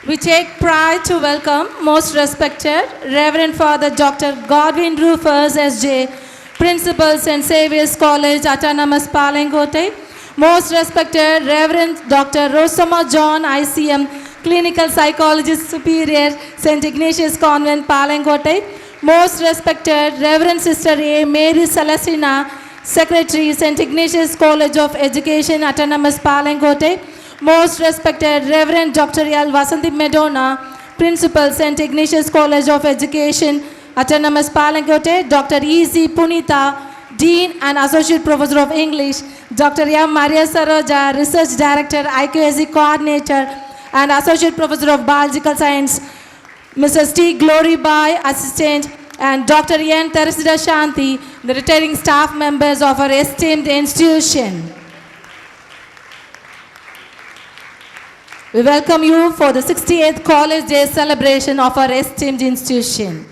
We take pride to welcome most respected Reverend Father Dr. Godwin Rufus S.J., Principal St. Saviour's College, Autonomous Palangote. Most respected Reverend Dr. Rosama John ICM, Clinical Psychologist Superior, St. Ignatius Convent, Palangote. Most respected Reverend Sister A. Mary Celestina, Secretary, St. Ignatius College of Education, Autonomous Palangote. Most respected Reverend Dr. L. Vasanthi Medona, Principal, St. Ignatius College of Education, Autonomous Palangote. Dr. E.C. Punita, Dean and Associate Professor of English. Dr. M. Maria Saroja, Research Director, IQAC Coordinator and Associate Professor of Biological Science. Mrs. T. Glory Bai, Assistant, and Dr. N. Teresida Shanti, the retiring staff members of our esteemed institution. We welcome you for the 68th College Day celebration of our esteemed institution.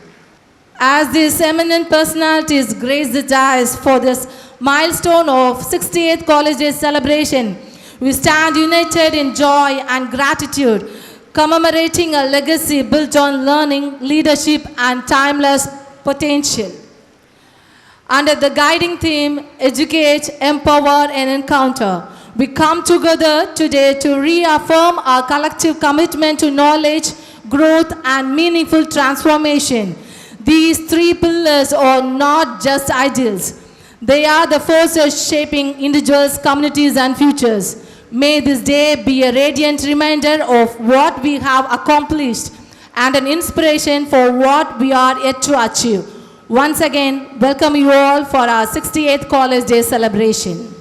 As these eminent personalities grace the dais for this milestone of 68th College Day celebration, we stand united in joy and gratitude, commemorating a legacy built on learning, leadership, and timeless potential. Under the guiding theme, Educate, Empower, and Encounter, we come together today to reaffirm our collective commitment to knowledge, growth, and meaningful transformation. These three pillars are not just ideals. They are the forces shaping individuals, communities, and futures. May this day be a radiant reminder of what we have accomplished and an inspiration for what we are yet to achieve. Once again, welcome you all for our 68th College Day celebration.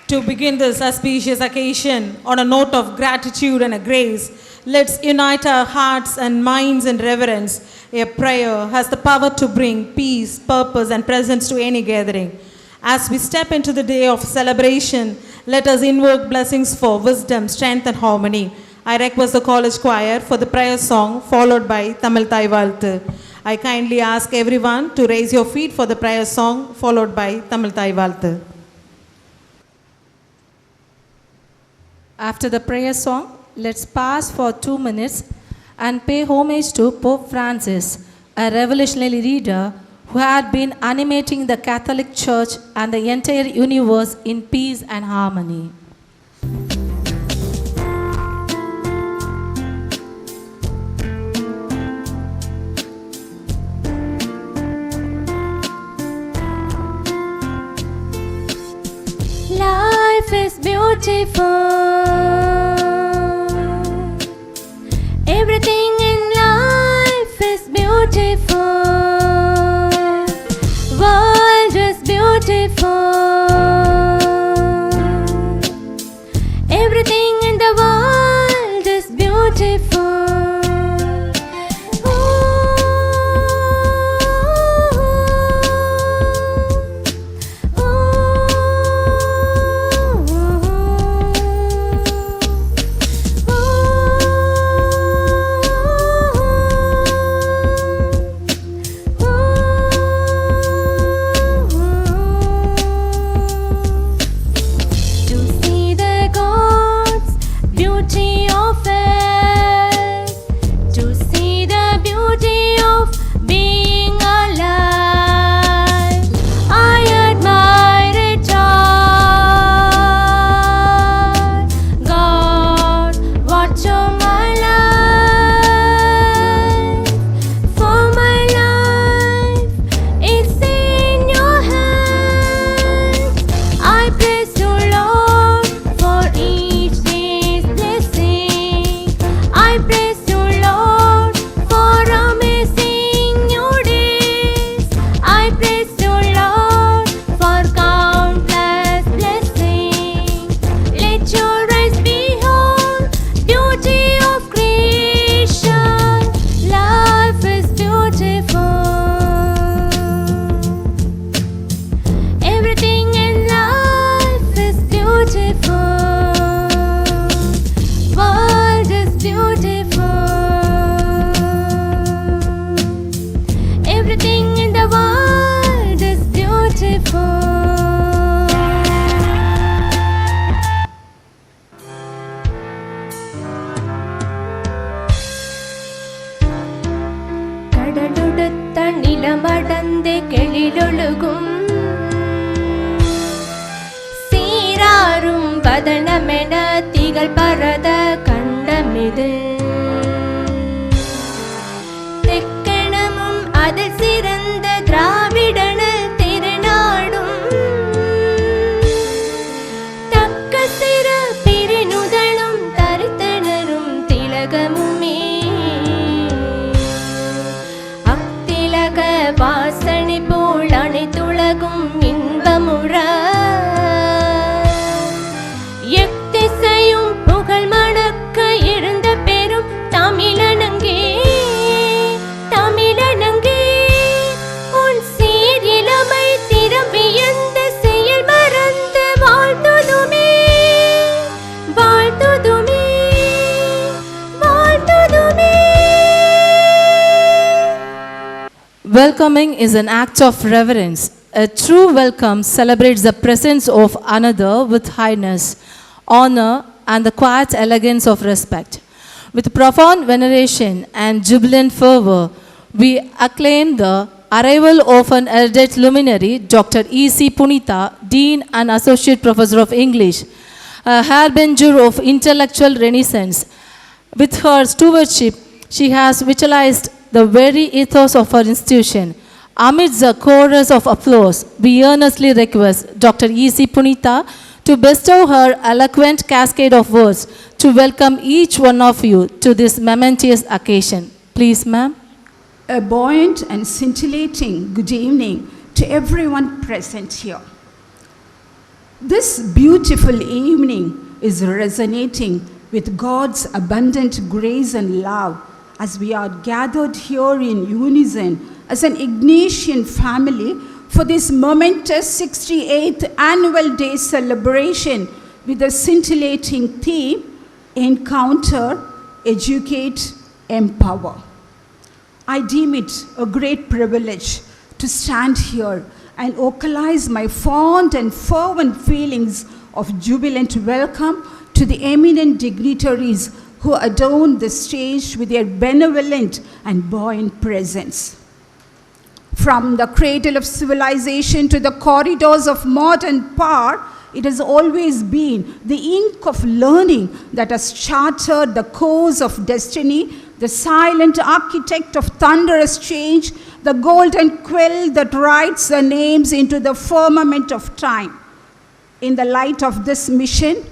To begin this auspicious occasion on a note of gratitude and a grace, let's unite our hearts and minds in reverence. A prayer has the power to bring peace, purpose, and presence to any gathering. As we step into the day of celebration, let us invoke blessings for wisdom, strength, and harmony. I request the college choir for the prayer song followed by Tamil Thai Valthu. I kindly ask everyone to raise your feet for the prayer song followed by Tamil Thai Valthu. After the prayer song, let's pause for 2 minutes and pay homage to Pope Francis, a revolutionary leader who had been animating the Catholic Church and the entire universe in peace and harmony. Life is beautiful. Everything in life is beautiful. World is beautiful. Everything in the world is beautiful. நிலமடந்து கெழிலொழுகும் சீராரும் வதனமென திகழ் பரத கண்டமிது தெக்கணமும் அதில் சிறந்த திராவிடனல் திருநாடும் தக்க சிற பிரிநுதலும் தரித்தனரும் திலகமுமே அத்திலக வாசனை போல் அனைத்துலகும் இன்பமுற எத்திசையும் புகழ் மணக்க இருந்த பெரும் தமிழனங்கே தமிழனங்கே உன் சீர் இளமை திறவியந்த செயல் மறந்து வாழ்த்துதுமே வாழ்த்துதுமே வாழ்த்துதுமே. Welcoming is an act of reverence. A true welcome celebrates the presence of another with highness, honor, and the quiet elegance of respect. With profound veneration and jubilant fervor, we acclaim the arrival of an erudite luminary, Dr. E.C. Punitha, Dean and Associate Professor of English, a harbinger of intellectual renaissance. With her stewardship, she has vitalized the very ethos of her institution. Amidst the chorus of applause, we earnestly request Dr. E.C. Punitha to bestow her eloquent cascade of words to welcome each one of you to this momentous occasion. Please, ma'am. A buoyant and scintillating good evening to everyone present here. This beautiful evening is resonating with God's abundant grace and love as we are gathered here in unison as an Ignatian family for this momentous 68th annual day celebration with the scintillating theme, Encounter, Educate, Empower. I deem it a great privilege to stand here and vocalize my fond and fervent feelings of jubilant welcome to the eminent dignitaries who adorn the stage with their benevolent and buoyant presence. From the cradle of civilization to the corridors of modern power, it has always been the ink of learning that has charted the course of destiny, the silent architect of thunderous change, the golden quill that writes the names into the firmament of time. In the light of this mission,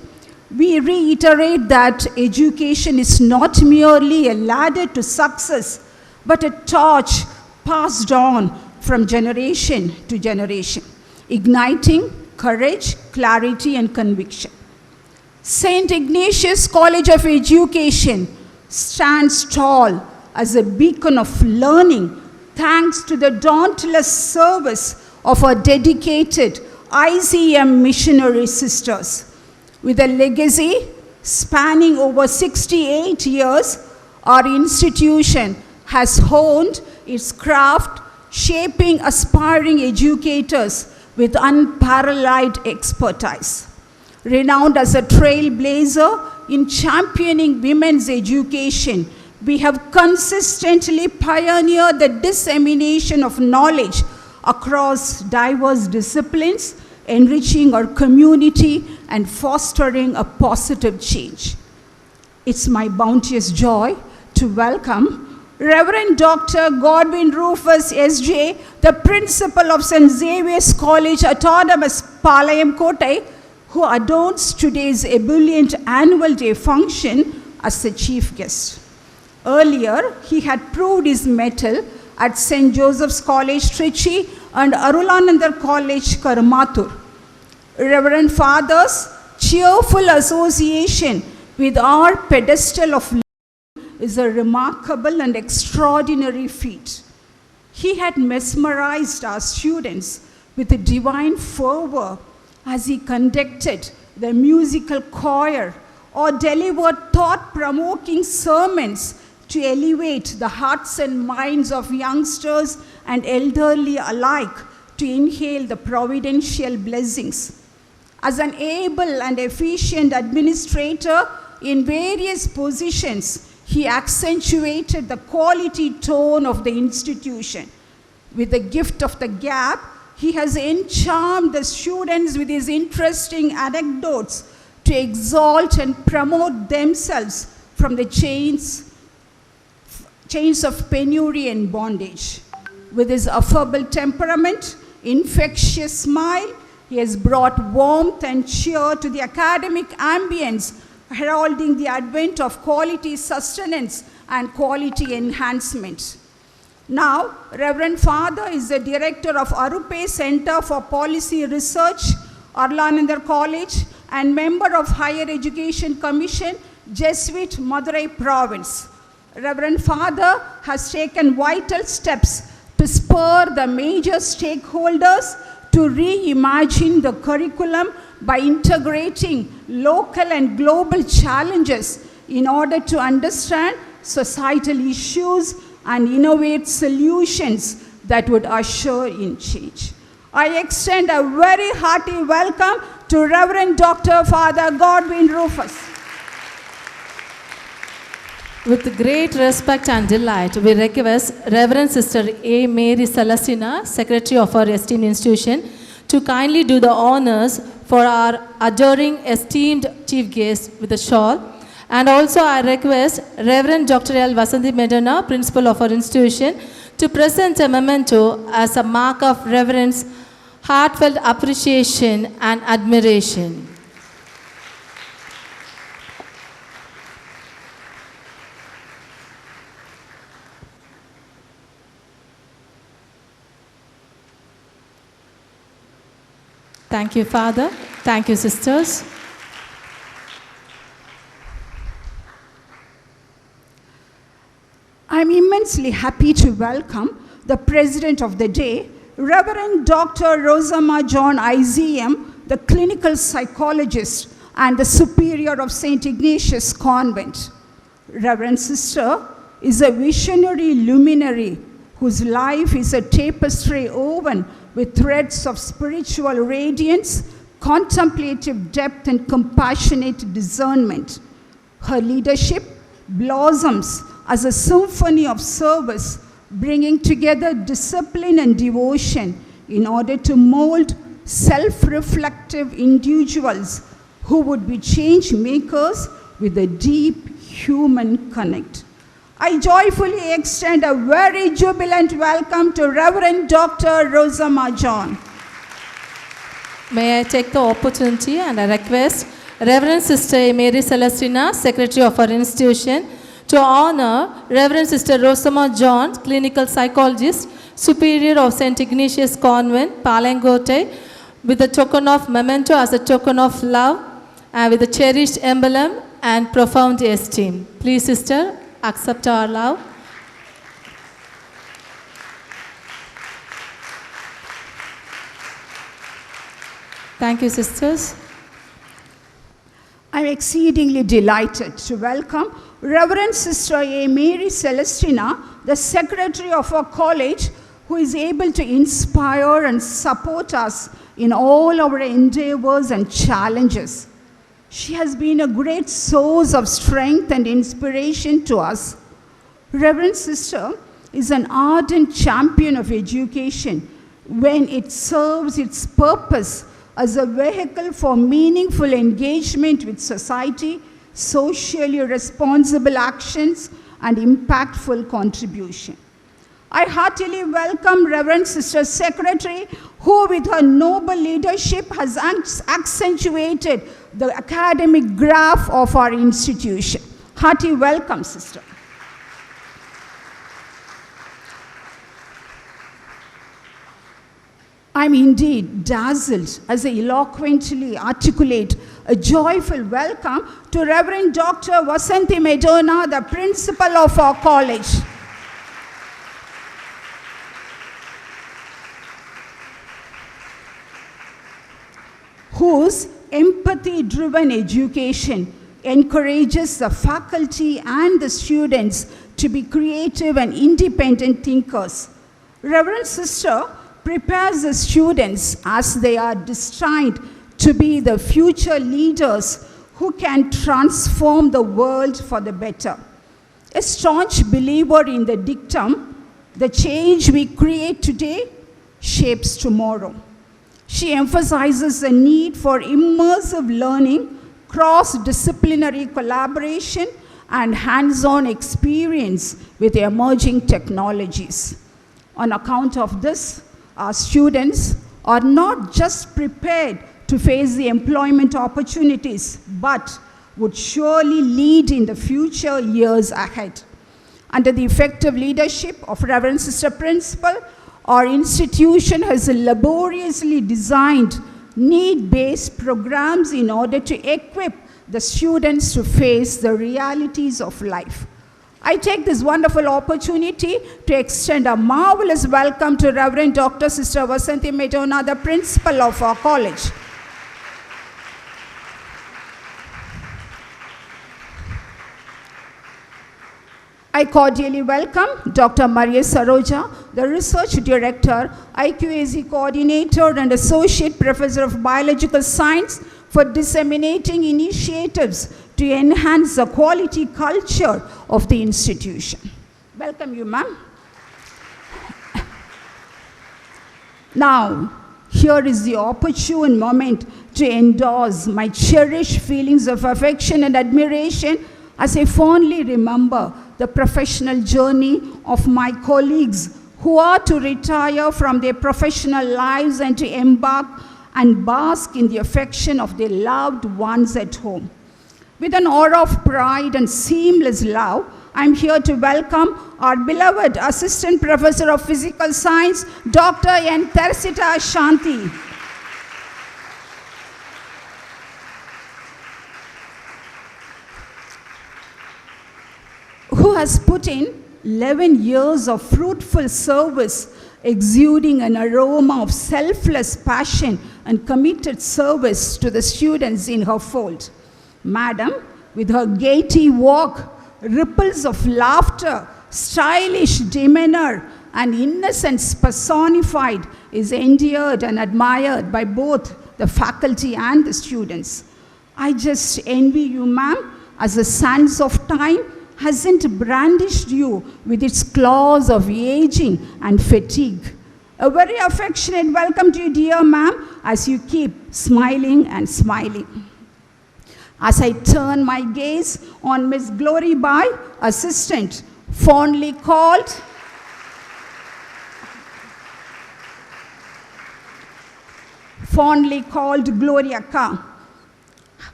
we reiterate that education is not merely a ladder to success, but a torch passed on from generation to generation, igniting courage, clarity, and conviction. St.Ignatius College of Education stands tall as a beacon of learning thanks to the dauntless service of our dedicated ICM missionary sisters. With a legacy spanning over 68 years, our institution has honed its craft, shaping aspiring educators with unparalleled expertise. Renowned as a trailblazer in championing women's education, we have consistently pioneered the dissemination of knowledge across diverse disciplines, enriching our community and fostering a positive change. It's my bounteous joy to welcome Reverend Dr. Godwin Rufus S.J., the Principal of St. Xavier's College, Autonomous, Palayam Kotai, who adorns today's ebullient annual day function as the chief guest. Earlier, he had proved his mettle at St. Joseph's College, Trichy, and Arulanandar College, Karamathur. Reverend Father's cheerful association with our pedestal of is a remarkable and extraordinary feat. He had mesmerized our students with a divine fervor as he conducted the musical choir or delivered thought-provoking sermons to elevate the hearts and minds of youngsters and elderly alike to inhale the providential blessings. As an able and efficient administrator in various positions, he accentuated the quality tone of the institution. With the gift of the gab, he has encharmed the students with his interesting anecdotes to exalt and promote themselves from the chains of penury and bondage. With his affable temperament, infectious smile, he has brought warmth and cheer to the academic ambience, heralding the advent of quality sustenance and quality enhancement. Now, Reverend Father is the director of Arupe Center for Policy Research, Arlanandar College, and member of Higher Education Commission, Jesuit, Madurai Province. Reverend Father has taken vital steps to spur the major stakeholders to reimagine the curriculum by integrating local and global challenges in order to understand societal issues and innovate solutions that would usher in change. I extend a very hearty welcome to Reverend Dr. Father Godwin Rufus. With great respect and delight, we request Reverend Sister A. Mary Celestina, Secretary of our esteemed institution, to kindly do the honors for our adoring esteemed chief guest with a shawl. And also I request Reverend Dr. L. Vasanthi Medana, Principal of our institution, to present a memento as a mark of reverence, heartfelt appreciation and admiration. Thank you, Father. Thank you, sisters. I'm immensely happy to welcome the President of the day, Reverend Dr. Rosamah John IZM, the clinical psychologist and the Superior of St. Ignatius Convent. Reverend Sister is a visionary luminary whose life is a tapestry woven with threads of spiritual radiance, contemplative depth, and compassionate discernment. Her leadership blossoms as a symphony of service, bringing together discipline and devotion in order to mold self-reflective individuals who would be change makers with a deep human connect. I joyfully extend a very jubilant welcome to Reverend Dr. Rosamah John. May I take the opportunity and I request Reverend Sister Mary Celestina, Secretary of our institution, to honor Reverend Sister Rosamah John, Clinical Psychologist, Superior of St. Ignatius Convent, Palangote, with a token of memento as a token of love and with a cherished emblem and profound esteem. Please, Sister, accept our love. Thank you, sisters. I'm exceedingly delighted to welcome Reverend Sister A. Mary Celestina, the Secretary of our college, who is able to inspire and support us in all our endeavors and challenges. She has been a great source of strength and inspiration to us. Reverend Sister is an ardent champion of education when it serves its purpose as a vehicle for meaningful engagement with society, socially responsible actions, and impactful contribution. I heartily welcome Reverend Sister Secretary, who with her noble leadership has accentuated the academic graph of our institution. Hearty welcome, Sister. I'm indeed dazzled as I eloquently articulate a joyful welcome to Reverend Dr. Vasanthi Medana, the principal of our college. Whose empathy-driven education encourages the faculty and the students to be creative and independent thinkers. Reverend Sister prepares the students as they are destined to be the future leaders who can transform the world for the better. A staunch believer in the dictum, The change we create today shapes tomorrow. She emphasizes the need for immersive learning, cross-disciplinary collaboration, and hands-on experience with emerging technologies. On account of this, our students are not just prepared to face the employment opportunities, but would surely lead in the future years ahead. Under the effective leadership of Reverend Sister Principal, our institution has laboriously designed need-based programs in order to equip the students to face the realities of life. I take this wonderful opportunity to extend a marvelous welcome to Reverend Dr. Sister Vasanthi Medona, the principal of our college. I cordially welcome Dr. Maria Saroja, the Research Director, IQAC Coordinator, and Associate Professor of Biological Science, for disseminating initiatives to enhance the quality culture of the institution. Welcome you, ma'am. Now, here is the opportune moment to endorse my cherished feelings of affection and admiration as I fondly remember the professional journey of my colleagues who are to retire from their professional lives and to embark and bask in the affection of their loved ones at home. With an aura of pride and seamless love, I'm here to welcome our beloved Assistant Professor of Physical Science, Dr. N. Teresita Shanti. Who has put in 11 years of fruitful service, exuding an aroma of selfless passion and committed service to the students in her fold. Madam, with her gaiety walk, ripples of laughter, stylish demeanor, and innocence personified, is endeared and admired by both the faculty and the students. I just envy you, ma'am, as the sands of time hasn't brandished you with its claws of aging and fatigue. A very affectionate welcome to you, dear ma'am, as you keep smiling and smiling. As I turn my gaze on Miss Glory Bai, assistant, fondly called Gloria Ka,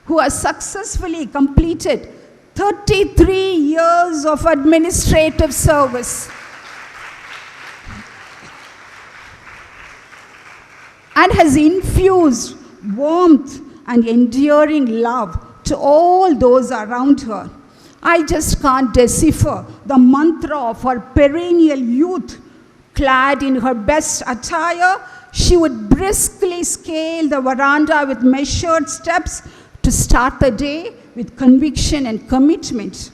who has successfully completed 33 years of administrative service and has infused warmth and enduring love to all those around her. I just can't decipher the mantra of her perennial youth. Clad in her best attire, she would briskly scale the veranda with measured steps to start the day with conviction and commitment.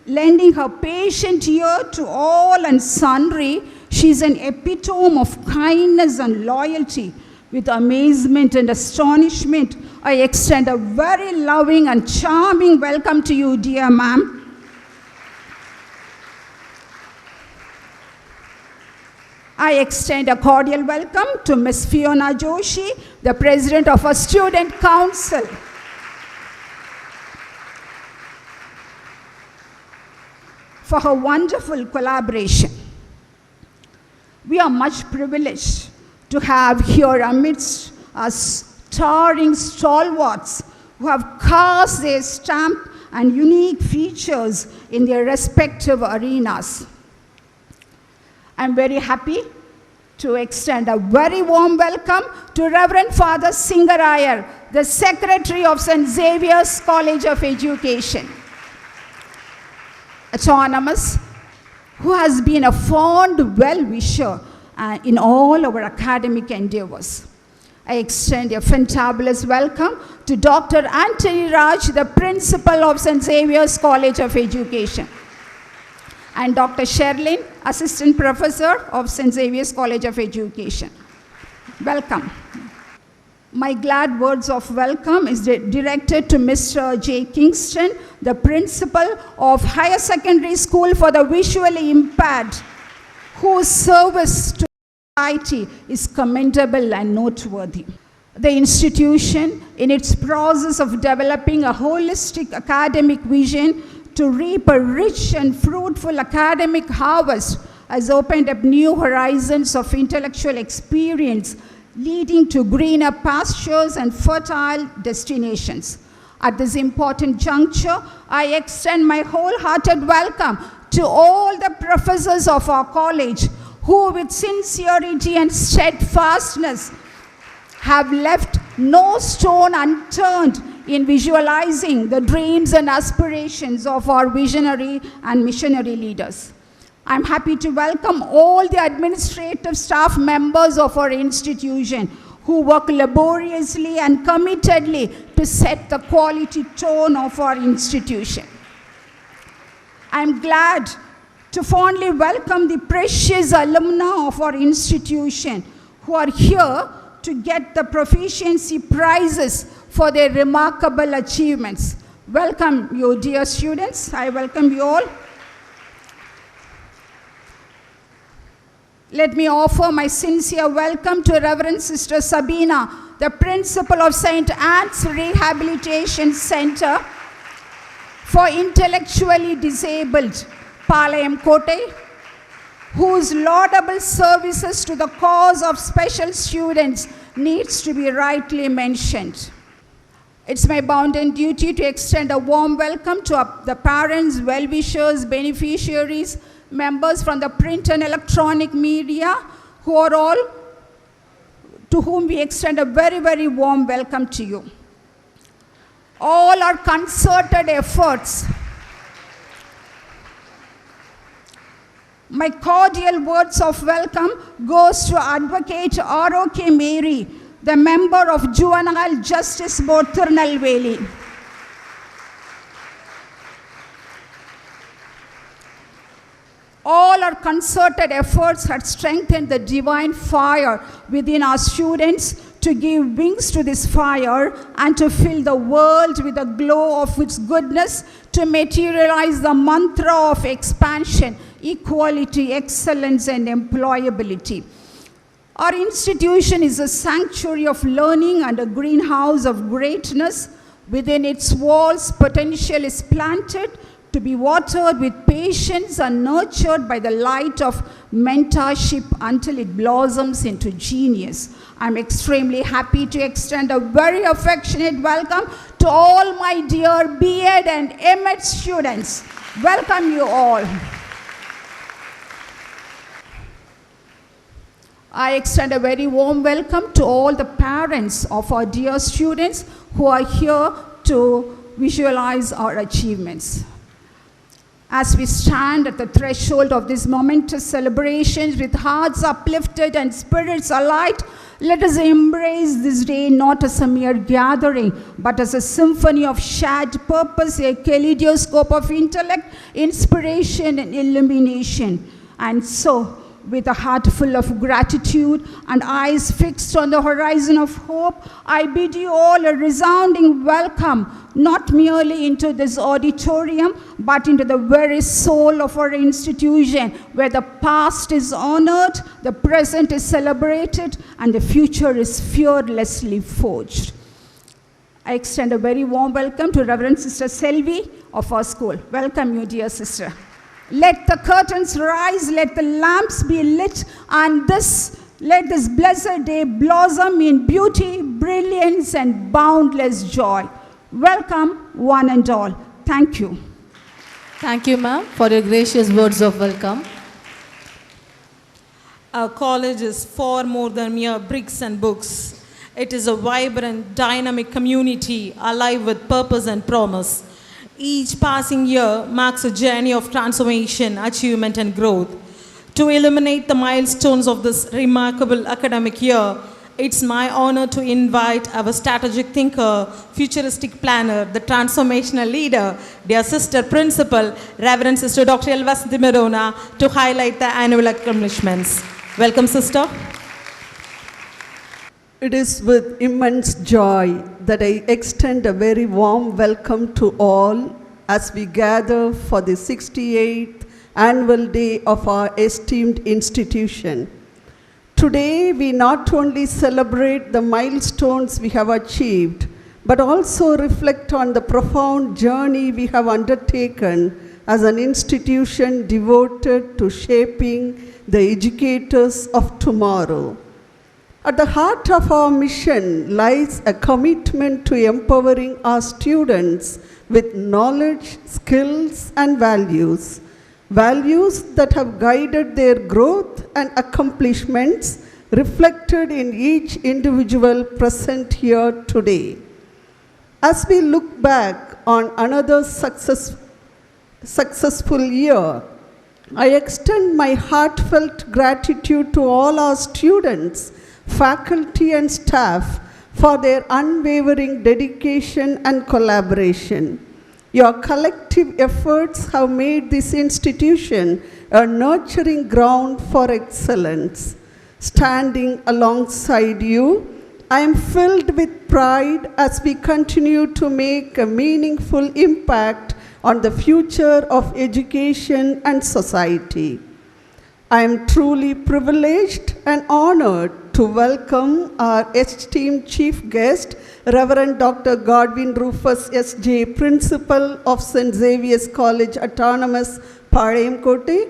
Lending her patient ear to all and sundry, she is an epitome of kindness and loyalty. With amazement and astonishment, I extend a very loving and charming welcome to you, dear ma'am. I extend a cordial welcome to Ms. Fiona Joshi, the President of our Student Council. For her wonderful collaboration. We are much privileged to have here amidst us towering stalwarts who have cast their stamp and unique features in their respective arenas. I'm very happy to extend a very warm welcome to Reverend Father Singarayar, the Secretary of St. Xavier's College of Education, Autonomous, who has been a fond well-wisher in all our academic endeavors. I extend a fantabulous welcome to Dr. Anthony Raj, the Principal of St. Xavier's College of Education, and Dr. Sherlyn, Assistant Professor of St. Xavier's College of Education. Welcome. My glad words of welcome is directed to Mr. J. Kingston, the Principal of Higher Secondary School for the Visually Impaired, whose service to society is commendable and noteworthy. The institution, in its process of developing a holistic academic vision to reap a rich and fruitful academic harvest, has opened up new horizons of intellectual experience, leading to greener pastures and fertile destinations. At this important juncture, I extend my wholehearted welcome to all the professors of our college who, with sincerity and steadfastness, have left no stone unturned in visualizing the dreams and aspirations of our visionary and missionary leaders. I'm happy to welcome all the administrative staff members of our institution who work laboriously and committedly to set the quality tone of our institution. I'm glad to fondly welcome the precious alumni of our institution who are here to get the proficiency prizes for their remarkable achievements. Welcome you, dear students. I welcome you all. Let me offer my sincere welcome to Reverend Sister Sabina, the principal of St. Anne's Rehabilitation Center for Intellectually Disabled, Palayam Kotte, whose laudable services to the cause of special students needs to be rightly mentioned. It's my bounden duty to extend a warm welcome to the parents, well-wishers, beneficiaries, members from the print and electronic media, who are all, to whom we extend a very, very warm welcome to you. All our concerted efforts. My cordial words of welcome goes to Advocate R.O.K. Mary, the member of Juvenile Justice Board, Tirunelveli. All our concerted efforts had strengthened the divine fire within our students to give wings to this fire and to fill the world with the glow of its goodness, to materialize the mantra of expansion, equality, excellence, and employability. Our institution is a sanctuary of learning and a greenhouse of greatness. Within its walls, potential is planted to be watered with patience and nurtured by the light of mentorship until it blossoms into genius. I'm extremely happy to extend a very affectionate welcome to all my dear B.Ed and M.Ed students. Welcome you all. I extend a very warm welcome to all the parents of our dear students who are here to visualize our achievements. As we stand at the threshold of these momentous celebrations with hearts uplifted and spirits alight, let us embrace this day not as a mere gathering, but as a symphony of shared purpose, a kaleidoscope of intellect, inspiration, and illumination. And so, with a heart full of gratitude and eyes fixed on the horizon of hope, I bid you all a resounding welcome, not merely into this auditorium, but into the very soul of our institution, where the past is honored, the present is celebrated, and the future is fearlessly forged. I extend a very warm welcome to Reverend Sister Selvi of our school. Welcome you, dear sister. Let the curtains rise, let the lamps be lit, and let this blessed day blossom in beauty, brilliance, and boundless joy. Welcome, one and all. Thank you. Thank you, ma'am, for your gracious words of welcome. Our college is far more than mere bricks and books. It is a vibrant, dynamic community alive with purpose and promise. Each passing year marks a journey of transformation, achievement, and growth. To illuminate the milestones of this remarkable academic year, it's my honor to invite our strategic thinker, futuristic planner, the transformational leader, dear sister principal, Reverend Sister Dr. s.muthamil, to highlight the annual accomplishments. Welcome, sister. It is with immense joy that I extend a very warm welcome to all as we gather for the 68th annual day of our esteemed institution. Today, we not only celebrate the milestones we have achieved, but also reflect on the profound journey we have undertaken as an institution devoted to shaping the educators of tomorrow. At the heart of our mission lies a commitment to empowering our students with knowledge, skills, and values. Values that have guided their growth and accomplishments reflected in each individual present here today. As we look back on another successful year, I extend my heartfelt gratitude to all our students, faculty and staff for their unwavering dedication and collaboration. Your collective efforts have made this institution a nurturing ground for excellence. Standing alongside you, I am filled with pride as we continue to make a meaningful impact on the future of education and society. I am truly privileged and honored to welcome our esteemed chief guest, Reverend Dr. Godwin Rufus S.J., Principal of St. Xavier's College Autonomous, Palayamkoti,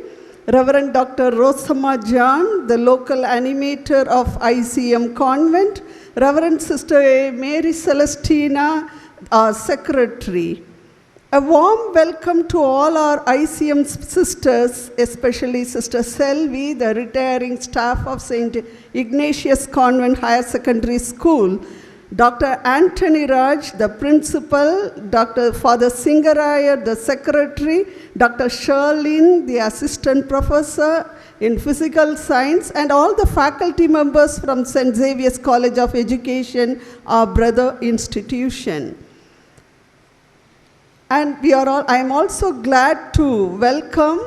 Reverend Dr. Rosama John, the local animator of ICM Convent, Reverend Sister Mary Celestina, our secretary. A warm welcome to all our ICM sisters, especially Sister Selvi, the retiring staff of St. Ignatius Convent Higher Secondary School, Dr. Anthony Raj, the principal, Dr. Father Singaraya, the secretary, Dr. Sherlyn, the assistant professor in physical science, and all the faculty members from St. Xavier's College of Education, our brother institution. And I am also glad to welcome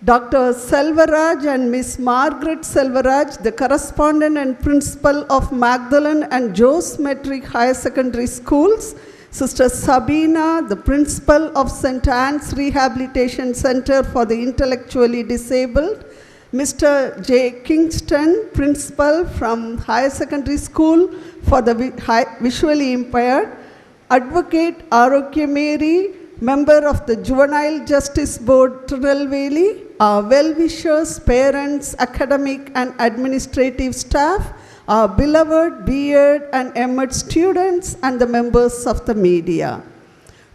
Dr. Selvaraj and Miss Margaret Selvaraj, the correspondent and principal of Magdalene and Jose Metric Higher Secondary Schools, Sister Sabina, the principal of St. Anne's Rehabilitation Center for the Intellectually Disabled, Mr. J. Kingston, principal from Higher Secondary School for the Visually Impaired, Advocate Arokya Mary, member of the Juvenile Justice Board, Tirunelveli, our well-wishers, parents, academic and administrative staff, our beloved B.Ed and M.Ed students, and the members of the media.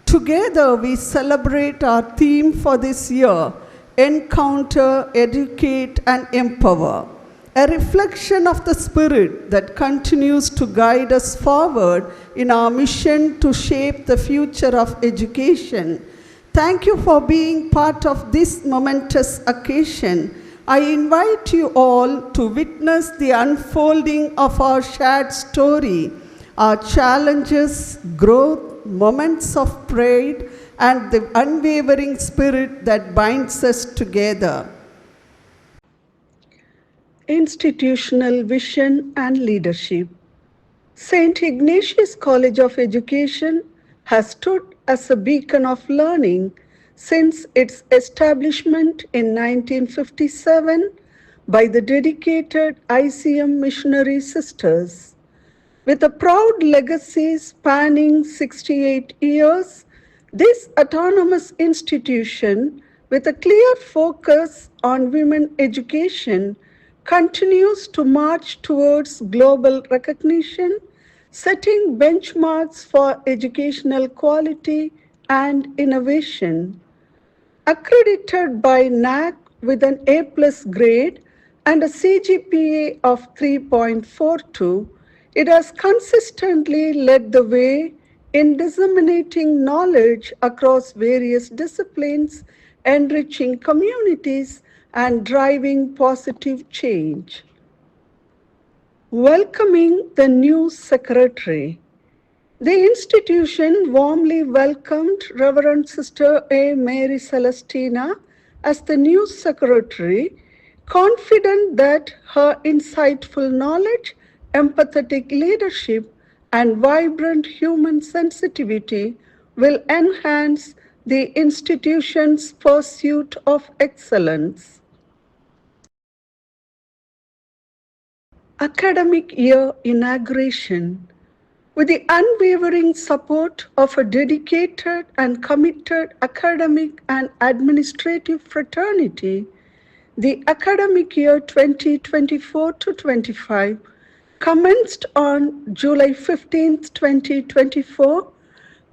Together, we celebrate our theme for this year, Encounter, Educate, and Empower, a reflection of the spirit that continues to guide us forward in our mission to shape the future of education. Thank you for being part of this momentous occasion. I invite you all to witness the unfolding of our shared story, our challenges, growth, moments of pride, and the unwavering spirit that binds us together. Institutional vision and leadership. St. Ignatius College of Education has stood as a beacon of learning since its establishment in 1957 by the dedicated ICM missionary sisters. With a proud legacy spanning 68 years, this autonomous institution, with a clear focus on women education, continues to march towards global recognition, setting benchmarks for educational quality and innovation. Accredited by NAC with an A+ grade and a CGPA of 3.42, it has consistently led the way in disseminating knowledge across various disciplines, enriching communities, and driving positive change. Welcoming the new secretary. The institution warmly welcomed Reverend Sister A. Mary Celestina as the new secretary, confident that her insightful knowledge, empathetic leadership, and vibrant human sensitivity will enhance the institution's pursuit of excellence. Academic year inauguration. With the unwavering support of a dedicated and committed academic and administrative fraternity, the academic year 2024 to 25 commenced on July 15, 2024,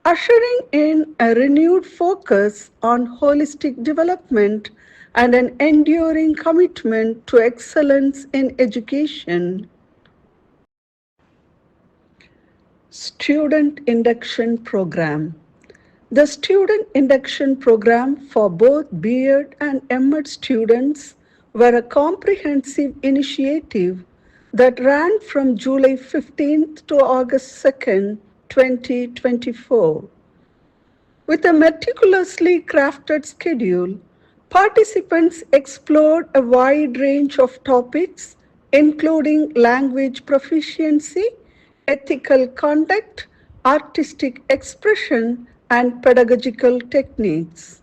ushering in a renewed focus on holistic development and an enduring commitment to excellence in education. Student Induction Program. The Student Induction Program for both B.Ed and M.Ed students were a comprehensive initiative that ran from July 15th to August 2nd, 2024. With a meticulously crafted schedule, participants explored a wide range of topics, including language proficiency, ethical conduct, artistic expression, and pedagogical techniques.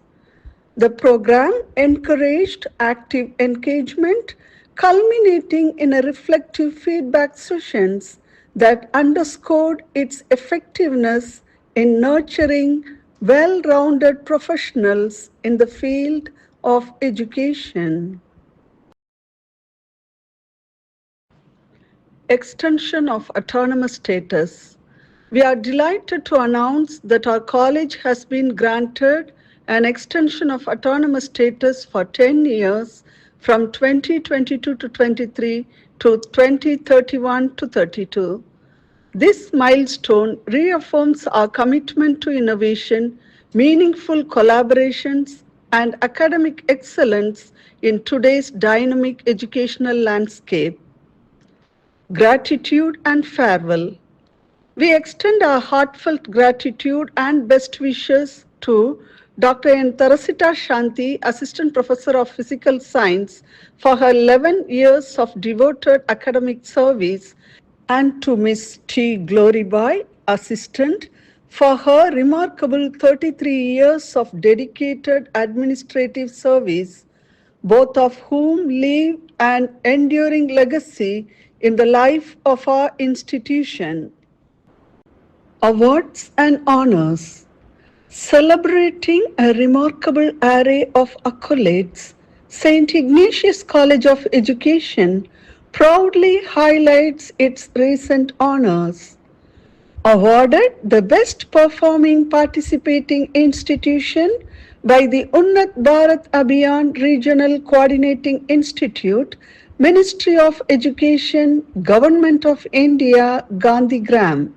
The program encouraged active engagement, culminating in a reflective feedback sessions that underscored its effectiveness in nurturing well-rounded professionals in the field of education. Extension of autonomous status. We are delighted to announce that our college has been granted an extension of autonomous status for 10 years from 2022 to 23 to 2031 to 32. This milestone reaffirms our commitment to innovation, meaningful collaborations, and academic excellence in today's dynamic educational landscape. Gratitude and farewell. We extend our heartfelt gratitude and best wishes to Dr. N. Tarasita Shanti, Assistant Professor of Physical Science, for her 11 years of devoted academic service, and to Ms. T. Glorybai, Assistant, for her remarkable 33 years of dedicated administrative service, both of whom leave an enduring legacy in the life of our institution. Awards and honors. Celebrating a remarkable array of accolades, St.Ignatius College of Education proudly highlights its recent honors. Awarded the Best Performing Participating Institution by the Unnat Bharat Abhiyan Regional Coordinating Institute, Ministry of Education, Government of India, Gandhigram.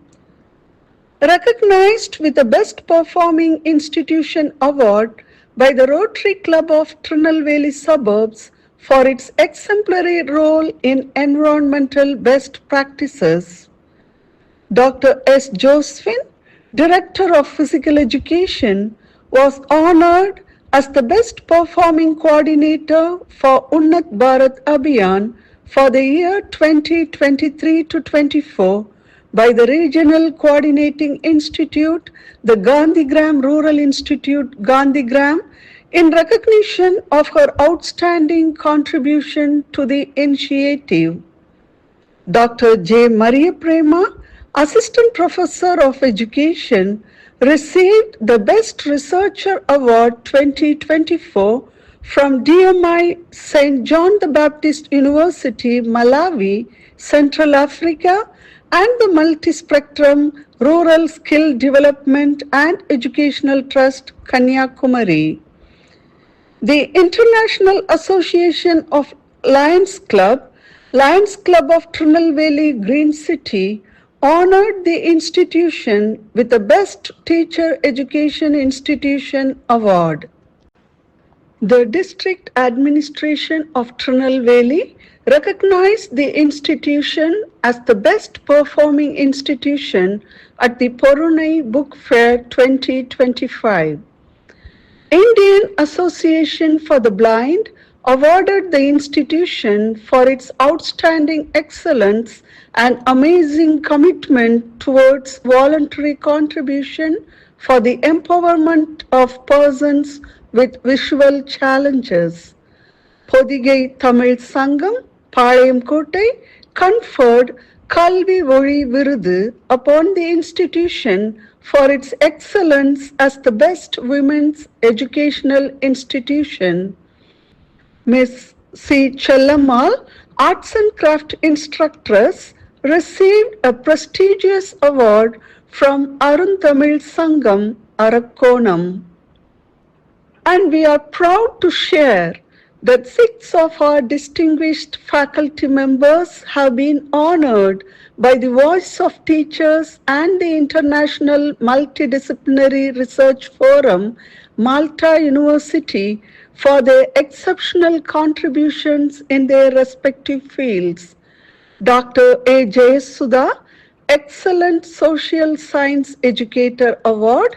Recognized with the Best Performing Institution Award by the Rotary Club of Tirunelveli Suburbs for its exemplary role in environmental best practices. Dr. S. Josephine, Director of Physical Education, was honored as the Best Performing Coordinator for Unnat Bharat Abhiyan for the year 2023 to 24 by the Regional Coordinating Institute, the Gandhigram Rural Institute, Gandhigram, in recognition of her outstanding contribution to the initiative. Dr. J. Maria Prema, Assistant Professor of Education, received the Best Researcher Award 2024 from DMI St. John the Baptist University, Malawi, Central Africa, and the Multispectrum Rural Skill Development and Educational Trust, Kanyakumari. The International Association of Lions Club of Tirunelveli Green City, honored the institution with the Best Teacher Education Institution Award. The District Administration of Tirunelveli recognized the institution as the best performing institution at the Porunai Book Fair 2025. Indian Association for the Blind awarded the institution for its outstanding excellence and amazing commitment towards voluntary contribution for the empowerment of persons with visual challenges. Podigai Tamil Sangam, Palayamkottai conferred Kalvi Voli Virudu upon the institution for its excellence as the best women's educational institution. Miss C. Chellamal, arts and craft instructress, received a prestigious award from Arun Tamil Sangam, Arakkonam. And we are proud to share that 6 of our distinguished faculty members have been honored by the Voice of Teachers and the International Multidisciplinary Research Forum, Malta University, for their exceptional contributions in their respective fields. Dr. A. Jayasudha, Excellent Social Science Educator Award,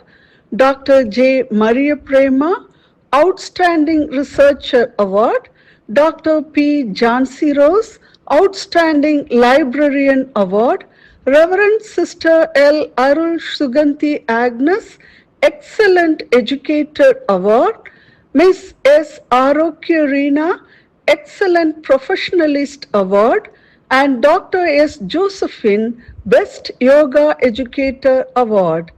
Dr. J. Maria Prema, Outstanding Researcher Award, Dr. P. Jansi Rose, Outstanding Librarian Award, Reverend Sister L. Arul Suganti Agnes, Excellent Educator Award, Miss S. Arokya Reena, Excellent Professionalist Award, and Dr. S. Josephine, Best Yoga Educator Award.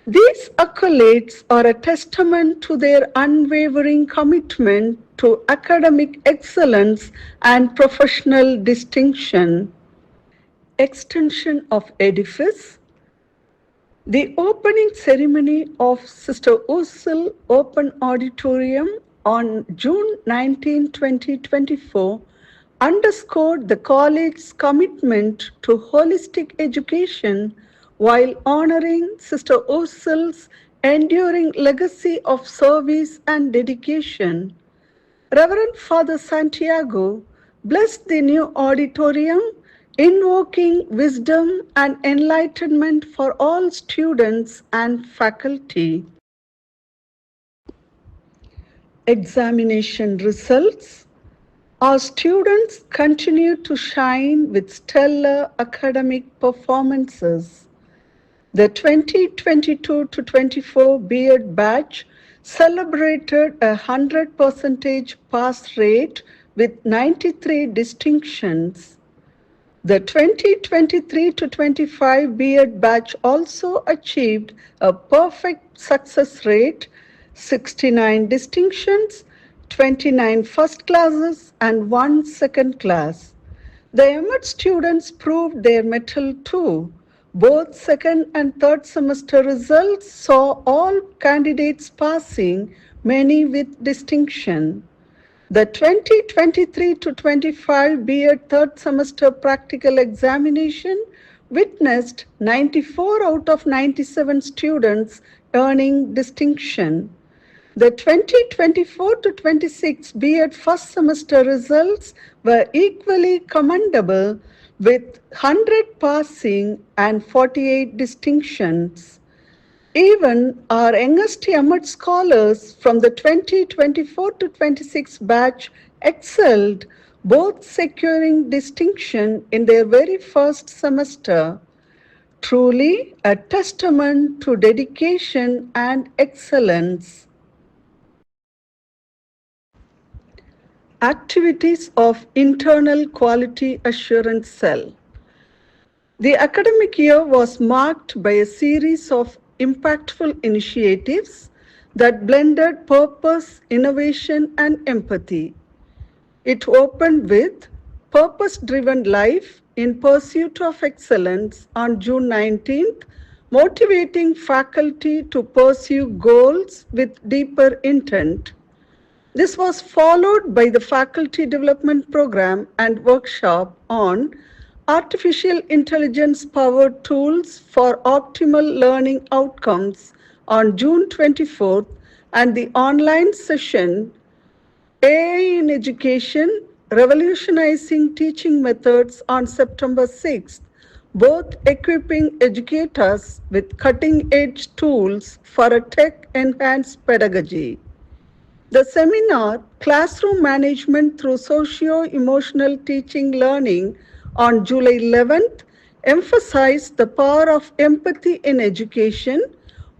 These accolades are a testament to their unwavering commitment to academic excellence and professional distinction. Extension of edifice. The opening ceremony of Sister Ursula Open Auditorium on June 19, 2024 underscored the college's commitment to holistic education while honoring Sister Ursula's enduring legacy of service and dedication. Reverend Father Santiago blessed the new auditorium, invoking wisdom and enlightenment for all students and faculty. Examination results. Our students continue to shine with stellar academic performances. The 2022-24 B.Ed batch celebrated a 100% pass rate with 93 distinctions. The 2023-25 B.Ed batch also achieved a perfect success rate, 69 distinctions, 29 first classes and 1 second class. The M.Ed students proved their mettle too. Both second and third semester results saw all candidates passing, many with distinction. The 2023-25 B.Ed third semester practical examination witnessed 94 out of 97 students earning distinction. The 2024-26 B.Ed first semester results were equally commendable with 100 passing and 48 distinctions. Even our youngest M.Ed scholars from the 2024-26 batch excelled, both securing distinction in their very first semester. Truly a testament to dedication and excellence. Activities of Internal Quality Assurance Cell. The academic year was marked by a series of impactful initiatives that blended purpose, innovation, and empathy. It opened with Purpose-Driven Life in Pursuit of Excellence on June 19th, motivating faculty to pursue goals with deeper intent. This was followed by the Faculty Development Program and workshop on Artificial Intelligence Powered Tools for Optimal Learning Outcomes on June 24th and the online session AI in Education, Revolutionizing Teaching Methods on September 6th, both equipping educators with cutting-edge tools for a tech-enhanced pedagogy. The seminar, Classroom Management Through Socio-Emotional Teaching Learning on July 11th, emphasized the power of empathy in education,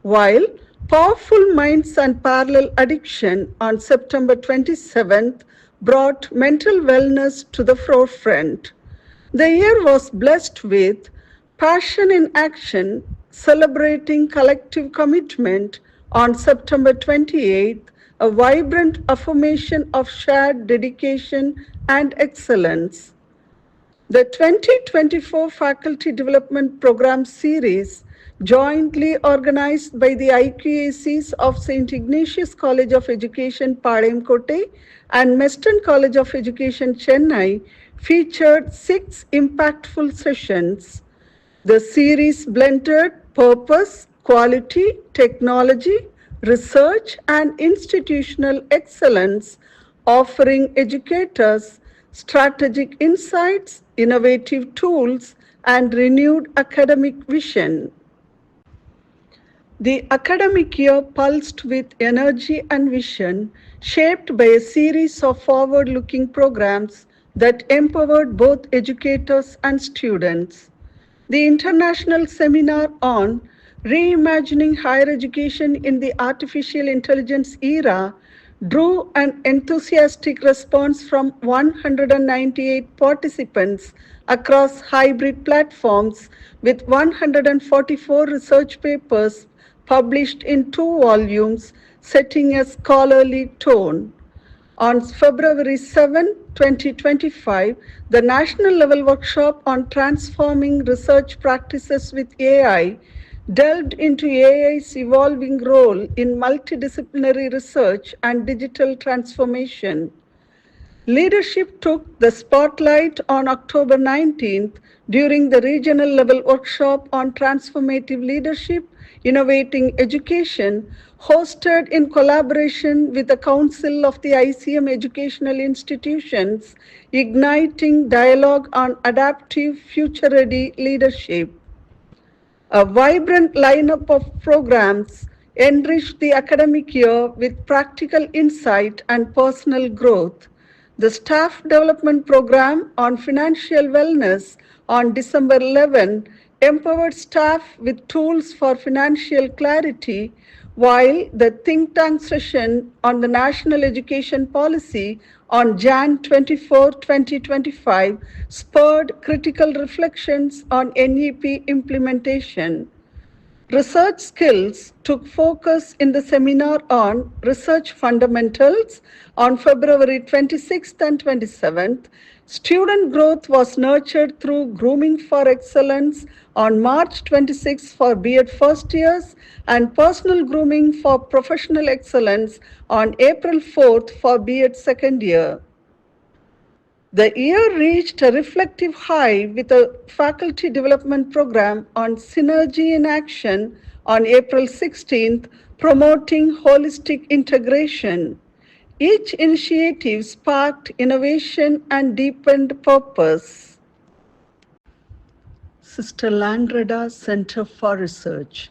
while Powerful Minds and Parallel Addiction on September 27th brought mental wellness to the forefront. The year was blessed with Passion in Action, celebrating collective commitment on September 28th, a vibrant affirmation of shared dedication and excellence. The 2024 Faculty Development Program Series, jointly organized by the IQACs of St. Ignatius College of Education, Padayamkotte and Western College of Education, Chennai, featured 6 impactful sessions. The series blended purpose, quality, technology, research, and institutional excellence, offering educators strategic insights, innovative tools, and renewed academic vision. The academic year pulsed with energy and vision, shaped by a series of forward-looking programs that empowered both educators and students. The international seminar on Reimagining Higher Education in the Artificial Intelligence Era drew an enthusiastic response from 198 participants across hybrid platforms, with 144 research papers published in 2 volumes, setting a scholarly tone. On February 7, 2025, the national level workshop on transforming research practices with AI delved into AI's evolving role in multidisciplinary research and digital transformation. Leadership took the spotlight on October 19th during the regional level workshop on transformative leadership, innovating education, hosted in collaboration with the Council of the ICM Educational Institutions, igniting dialogue on adaptive, future-ready leadership. A vibrant lineup of programs enriched the academic year with practical insight and personal growth. The Staff Development Program on Financial Wellness on December 11 empowered staff with tools for financial clarity, while the think tank session on the National Education Policy on Jan 24, 2025 spurred critical reflections on NEP implementation. Research skills took focus in the seminar on research fundamentals on February 26th and 27th. Student growth was nurtured through grooming for excellence on March 26th for B.Ed first years and personal grooming for professional excellence on April 4th for B.Ed second year. The year reached a reflective high with a faculty development program on Synergy in Action on April 16th, promoting holistic integration. Each initiative sparked innovation and deepened purpose. Sister Landreda Center for Research.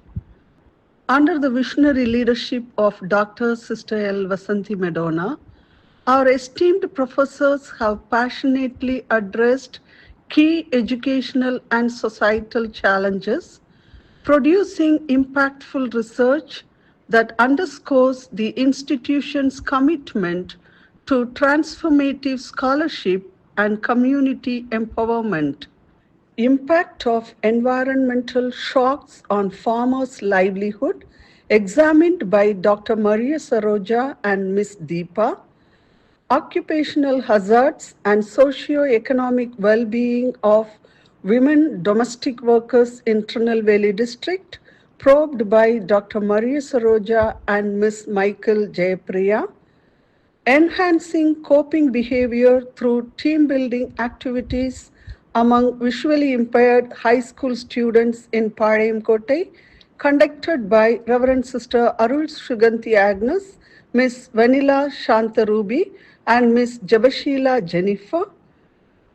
Under the visionary leadership of Dr. Sister L. Vasanthi Madonna, our esteemed professors have passionately addressed key educational and societal challenges, producing impactful research that underscores the institution's commitment to transformative scholarship and community empowerment. Impact of environmental shocks on farmers' livelihood, examined by Dr. Maria Saroja and Ms. Deepa. Occupational hazards and socio-economic well-being of women domestic workers in Tirunelveli district, probed by Dr. Maria Saroja and Ms. Michael Jayapriya. Enhancing coping behavior through team building activities among visually impaired high school students in Padayamkotte, conducted by Reverend Sister Arul Shuganti Agnes, Ms. Vanilla Shantarubi, and Ms. Jabashila Jennifer.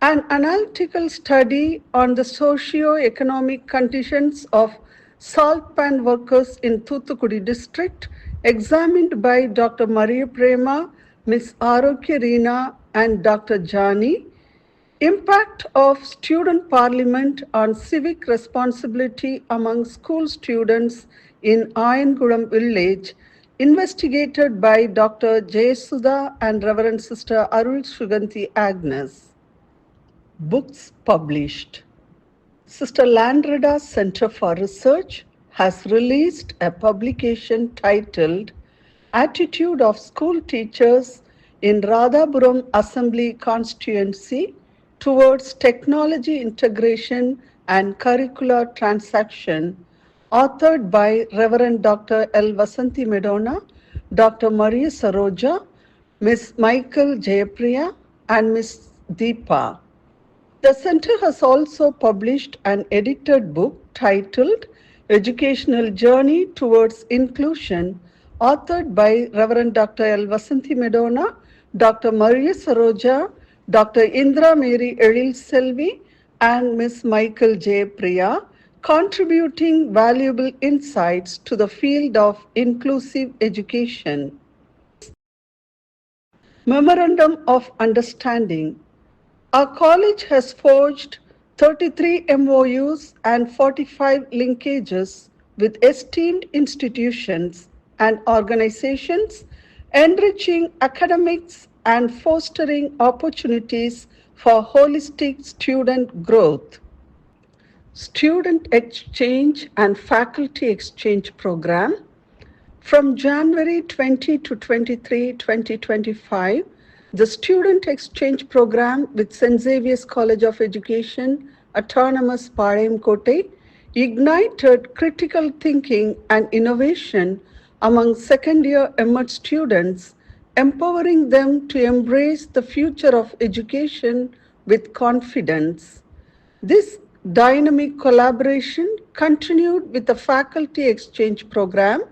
An analytical study on the socio-economic conditions of salt pan workers in Thoothukudi district, examined by Dr. Maria Prema, Ms. Arokya Reena, and Dr. Jani. Impact of student parliament on civic responsibility among school students in Ayangulam village, investigated by Dr. Jayasudha and Reverend Sister Arul Shuganti Agnes. Books published. Sister Landreda's Center for Research has released a publication titled Attitude of School Teachers in Radhapuram Assembly Constituency Towards Technology Integration and Curricular Transaction, authored by Reverend Dr. L. Vasanthi Medona, Dr. Maria Saroja, Ms. Michael Jayapriya, and Ms. Deepa. The center has also published an edited book titled Educational Journey Towards Inclusion, authored by Reverend Dr. L. Vasanthi Medona, Dr. Maria Saroja, Dr. Indra Mary Eril Selvi, and Ms. Michael J. Priya, contributing valuable insights to the field of inclusive education. Memorandum of Understanding. Our college has forged 33 MOUs and 45 linkages with esteemed institutions and organizations, enriching academics and fostering opportunities for holistic student growth. Student Exchange and Faculty Exchange Program. From January 20 to 23, 2025, the Student Exchange Program with St. Xavier's College of Education, Autonomous Kotte, ignited critical thinking and innovation among second-year MUT students, empowering them to embrace the future of education with confidence. This dynamic collaboration continued with the Faculty Exchange Program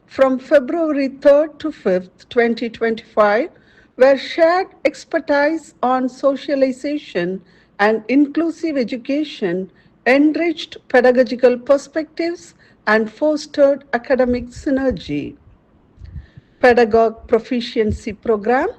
from February 3rd to 5th, 2025, where shared expertise on socialization and inclusive education enriched pedagogical perspectives and fostered academic synergy. Pedagogue Proficiency Program.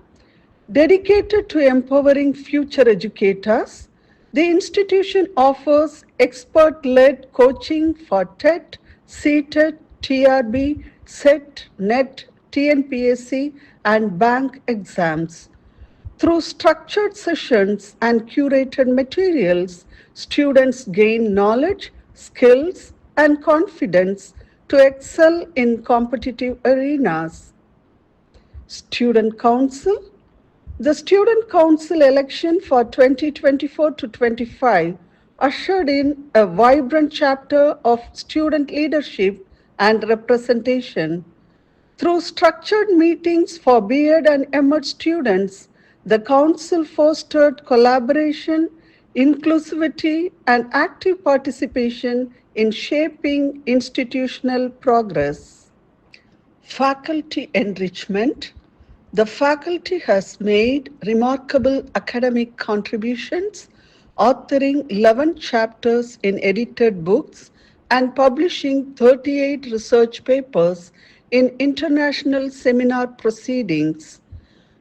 Dedicated to empowering future educators, the institution offers expert-led coaching for TET, CTET, TRB, SET, NET, TNPSC, and bank exams. Through structured sessions and curated materials, students gain knowledge, skills, and confidence to excel in competitive arenas. Student Council. The Student Council election for 2024 to 25 ushered in a vibrant chapter of student leadership and representation. Through structured meetings for B.Ed and M.Ed students, the Council fostered collaboration, inclusivity, and active participation in shaping institutional progress. Faculty enrichment. The faculty has made remarkable academic contributions, authoring 11 chapters in edited books and publishing 38 research papers in international seminar proceedings.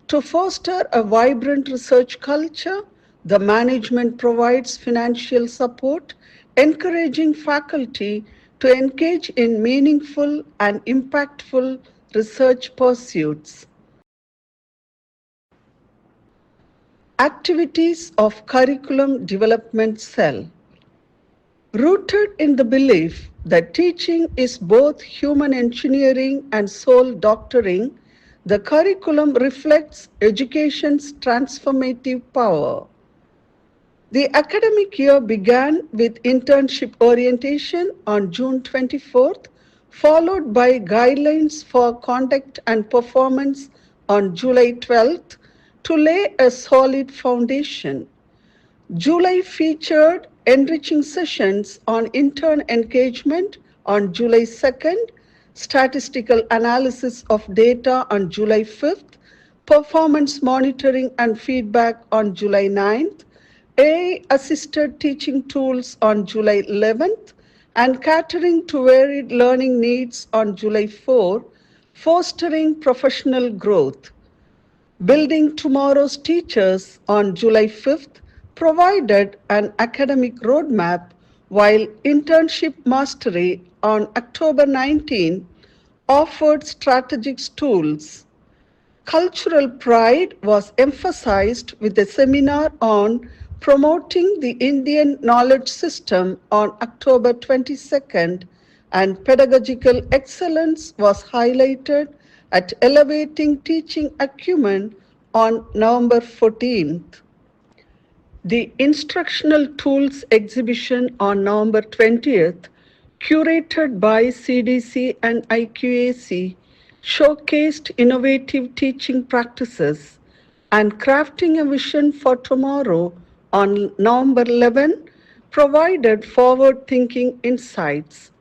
To foster a vibrant research culture, the management provides financial support, encouraging faculty to engage in meaningful and impactful research pursuits. Activities of Curriculum Development Cell. Rooted in the belief that teaching is both human engineering and soul doctoring, the curriculum reflects education's transformative power. The academic year began with internship orientation on June 24th, followed by guidelines for conduct and performance on July 12th to lay a solid foundation. July featured enriching sessions on intern engagement on July 2nd, statistical analysis of data on July 5th, performance monitoring and feedback on July 9th, AI-assisted teaching tools on July 11th, and catering to varied learning needs on July 4, fostering professional growth. Building Tomorrow's Teachers on July 5th provided an academic roadmap while Internship Mastery on October 19 offered strategic tools. Cultural pride was emphasized with a seminar on promoting the Indian knowledge system on October 22nd, and pedagogical excellence was highlighted at elevating teaching acumen on November 14th. The instructional tools exhibition on November 20th, curated by CDC and IQAC, showcased innovative teaching practices, and Crafting a Vision for Tomorrow on November 11 provided forward-thinking insights.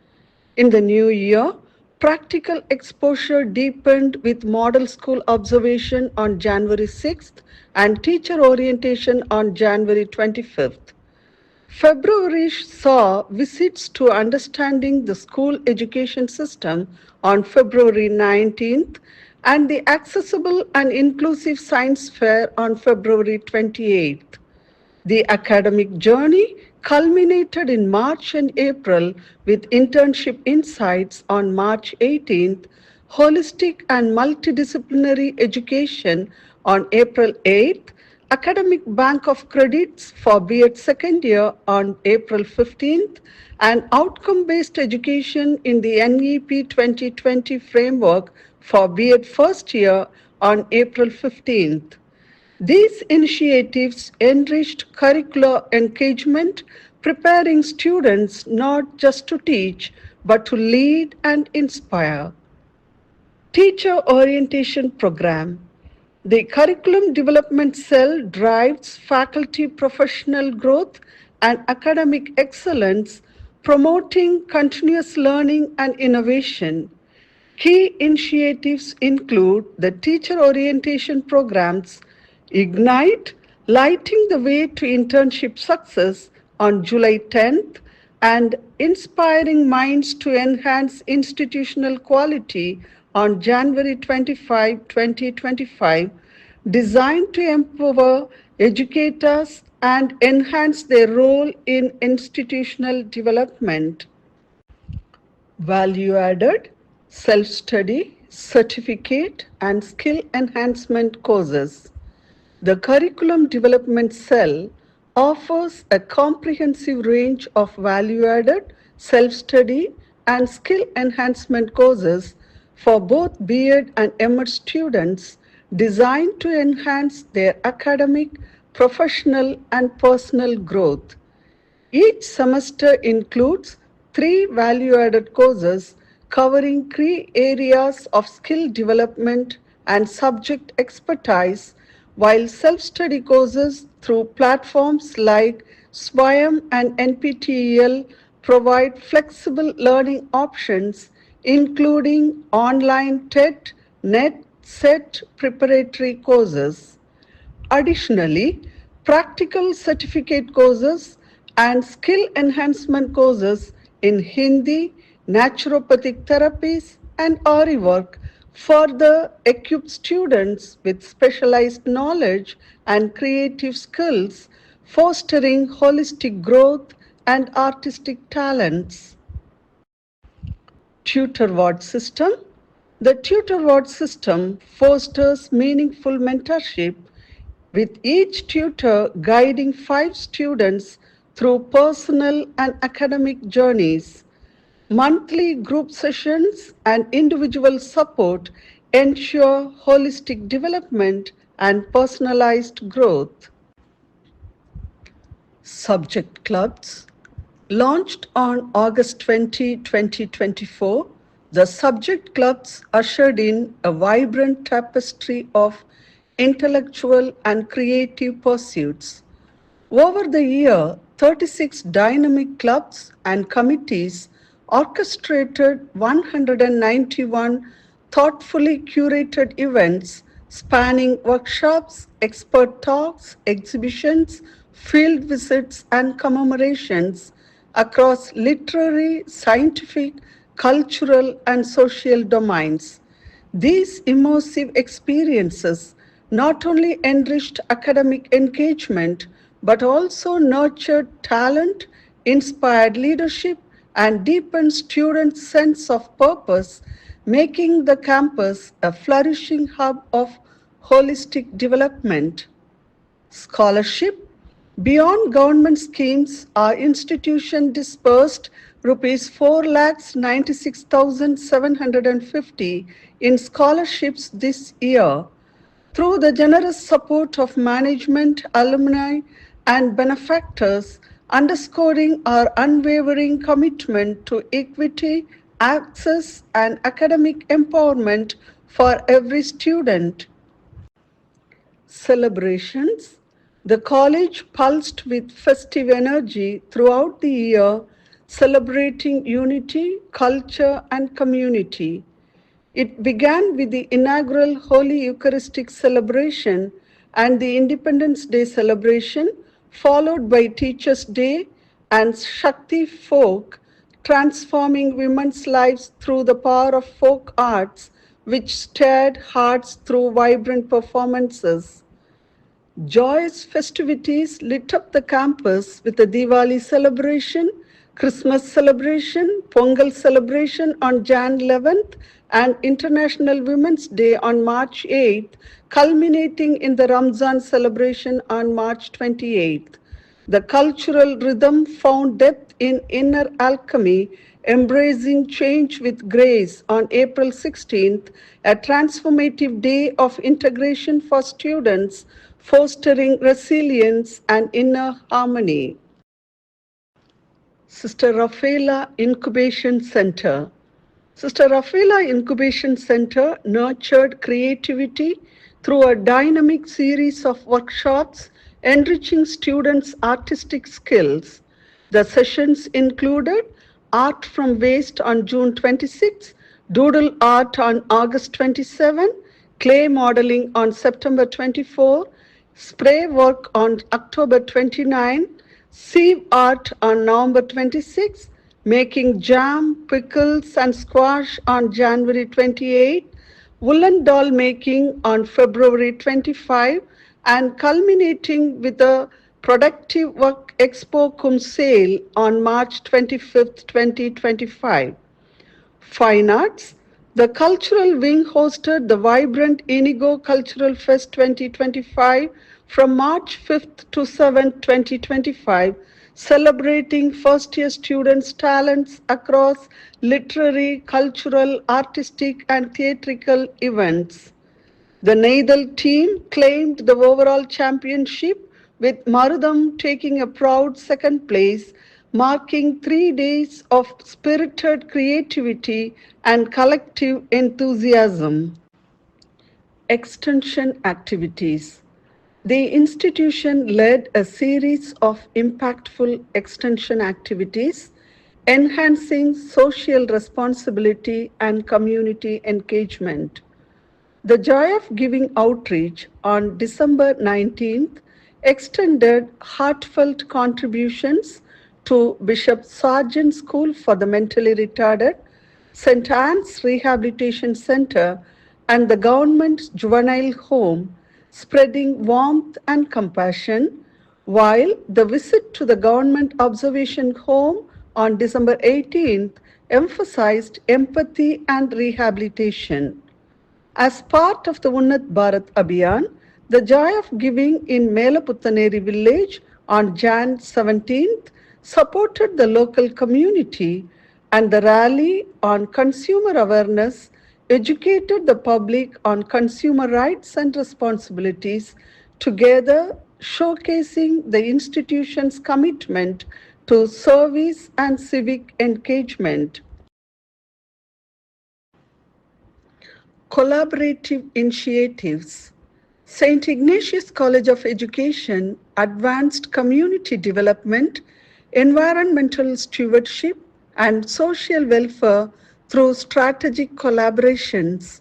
In the new year, practical exposure deepened with model school observation on January 6th and teacher orientation on January 25th. February saw visits to understanding the school education system on February 19th and the accessible and inclusive science fair on February 28th. The academic journey culminated in March and April with internship insights on March 18th, holistic and multidisciplinary education on April 8th, academic bank of credits for B.Ed second year on April 15th, and outcome-based education in the NEP 2020 framework for B.Ed first year on April 15th. These initiatives enriched curricular engagement, preparing students not just to teach, but to lead and inspire. Teacher Orientation Program. The Curriculum Development Cell drives faculty professional growth and academic excellence, promoting continuous learning and innovation. Key initiatives include the teacher orientation programs Ignite, Lighting the Way to Internship Success on July 10th, and Inspiring Minds to Enhance Institutional Quality on January 25, 2025, designed to empower educators and enhance their role in institutional development. Value added, self-study, certificate, and skill enhancement courses. The Curriculum Development Cell offers a comprehensive range of value-added, self-study, and skill enhancement courses for both B.Ed and M.Ed students designed to enhance their academic, professional, and personal growth. Each semester includes 3 value-added courses covering key areas of skill development and subject expertise, while self-study courses through platforms like SWAYAM and NPTEL provide flexible learning options, including online TET, NET, SET preparatory courses. Additionally, practical certificate courses and skill enhancement courses in Hindi, naturopathic therapies, and Ari work further equip students with specialized knowledge and creative skills, fostering holistic growth and artistic talents. Tutor Ward System. The Tutor Ward System fosters meaningful mentorship, with each tutor guiding 5 students through personal and academic journeys. Monthly group sessions and individual support ensure holistic development and personalized growth. Subject clubs. Launched on August 20, 2024, the subject clubs ushered in a vibrant tapestry of intellectual and creative pursuits. Over the year, 36 dynamic clubs and committees orchestrated 191 thoughtfully curated events spanning workshops, expert talks, exhibitions, field visits, and commemorations across literary, scientific, cultural, and social domains. These immersive experiences not only enriched academic engagement but also nurtured talent, inspired leadership, and deepened students' sense of purpose, making the campus a flourishing hub of holistic development. Scholarship. Beyond government schemes, our institution disbursed rupees 4,96,750 in scholarships this year. Through the generous support of management, alumni, and benefactors, underscoring our unwavering commitment to equity, access, and academic empowerment for every student. Celebrations. The college pulsed with festive energy throughout the year, celebrating unity, culture, and community. It began with the inaugural Holy Eucharistic celebration and the Independence Day celebration, followed by Teachers' Day and Shakti Folk, transforming women's lives through the power of folk arts, which stirred hearts through vibrant performances. Joyous festivities lit up the campus with a Diwali celebration, Christmas celebration, Pongal celebration on Jan 11th, and International Women's Day on March 8th, culminating in the Ramzan celebration on March 28th. The cultural rhythm found depth in inner alchemy, embracing change with grace on April 16th, a transformative day of integration for students, fostering resilience and inner harmony. Sister Rafaela Incubation Center. Sister Rafaela Incubation Center nurtured creativity through a dynamic series of workshops enriching students' artistic skills. The sessions included art from waste on June 26, doodle art on August 27, clay modeling on September 24, spray work on October 29, sieve art on November 26, making jam, pickles, and squash on January 28, woolen doll making on February 25, and culminating with a productive work expo cum sale on March 25, 2025. Fine Arts. The cultural wing hosted the vibrant Inigo Cultural Fest 2025 from March 5th to 7th, 2025, celebrating first-year students' talents across literary, cultural, artistic, and theatrical events. The Neithal team claimed the overall championship, with Marudam taking a proud second place, marking 3 days of spirited creativity and collective enthusiasm. Extension activities. The institution led a series of impactful extension activities, enhancing social responsibility and community engagement. The Joy of Giving outreach on December 19th extended heartfelt contributions to Bishop Sargent School for the Mentally Retarded, St. Anne's Rehabilitation Center, and the Government Juvenile Home, spreading warmth and compassion, while the visit to the Government Observation Home on December 18th emphasized empathy and rehabilitation. As part of the Unnat Bharat Abhiyan, the Joy of Giving in Melaputtaneri village on Jan 17th supported the local community, and the rally on consumer awareness educated the public on consumer rights and responsibilities, together showcasing the institution's commitment to service and civic engagement. Collaborative initiatives. St. Ignatius College of Education advanced community development, environmental stewardship, and social welfare through strategic collaborations.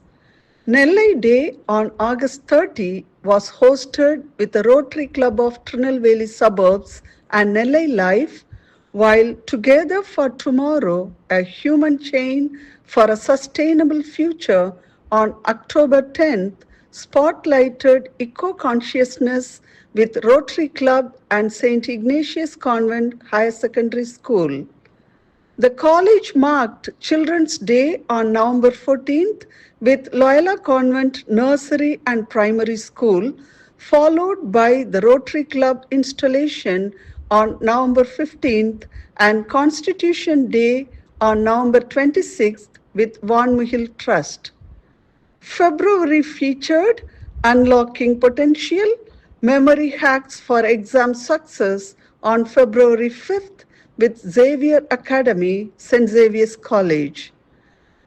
Nellai Day on August 30 was hosted with the Rotary Club of Tirunelveli suburbs and Nellai Life, while Together for Tomorrow, a human chain for a sustainable future on October 10th, spotlighted eco-consciousness with Rotary Club and St.Ignatius Convent Higher Secondary School. The college marked Children's Day on November 14th with Loyola Convent Nursery and Primary School, followed by the Rotary Club installation on November 15th and Constitution Day on November 26th with Van Michel Trust. February featured Unlocking Potential, Memory Hacks for Exam Success on February 5th with Xavier Academy, St. Xavier's College.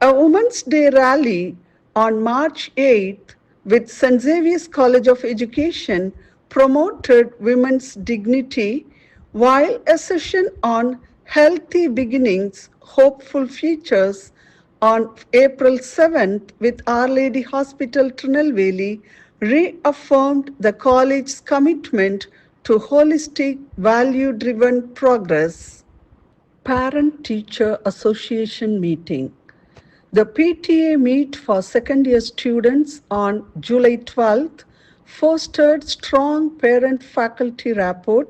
A Women's Day rally on March 8th with St. Xavier's College of Education promoted women's dignity, while a session on Healthy Beginnings, Hopeful Futures on April 7th with Our Lady Hospital, Tirunelveli, reaffirmed the college's commitment to holistic, value-driven progress. Parent-Teacher Association meeting. The PTA meet for second-year students on July 12th fostered strong parent-faculty rapport,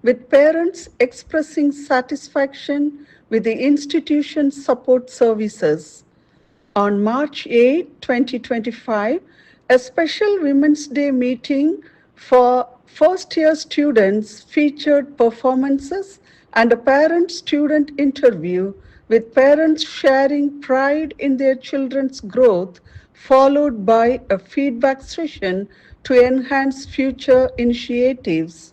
with parents expressing satisfaction with the institution's support services. On March 8, 2025, a special Women's Day meeting for first-year students featured performances and a parent-student interview with parents sharing pride in their children's growth, followed by a feedback session to enhance future initiatives.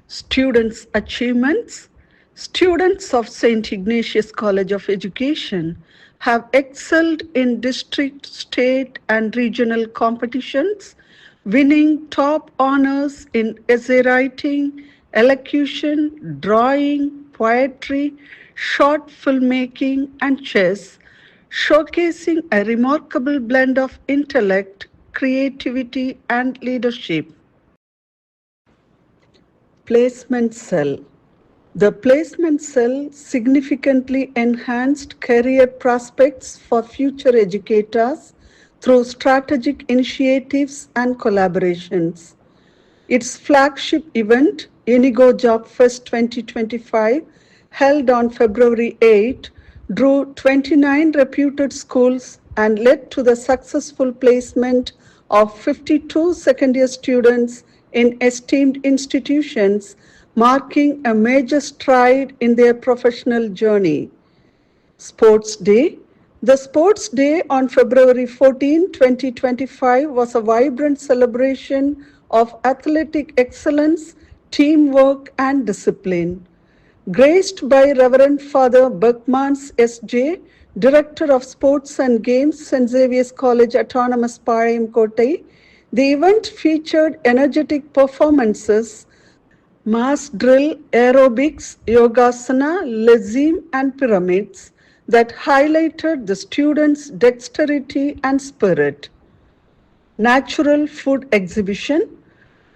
Students' achievements. Students of St. Ignatius College of Education have excelled in district, state, and regional competitions, winning top honors in essay writing, elocution, drawing, poetry, short filmmaking, and chess, showcasing a remarkable blend of intellect, creativity, and leadership. Placement Cell. The placement cell significantly enhanced career prospects for future educators through strategic initiatives and collaborations. Its flagship event, Inigo Job Fest 2025, held on February 8, drew 29 reputed schools and led to the successful placement of 52 second-year students in esteemed institutions, marking a major stride in their professional journey. Sports Day. The Sports Day on February 14, 2025 was a vibrant celebration of athletic excellence, teamwork, and discipline. Graced by Reverend Father Berkmans S.J., Director of Sports and Games, St. Xavier's College Autonomous Palayam Kottai, the event featured energetic performances, mass drill, aerobics, yogasana, lezim, and pyramids that highlighted the students' dexterity and spirit. Natural food exhibition.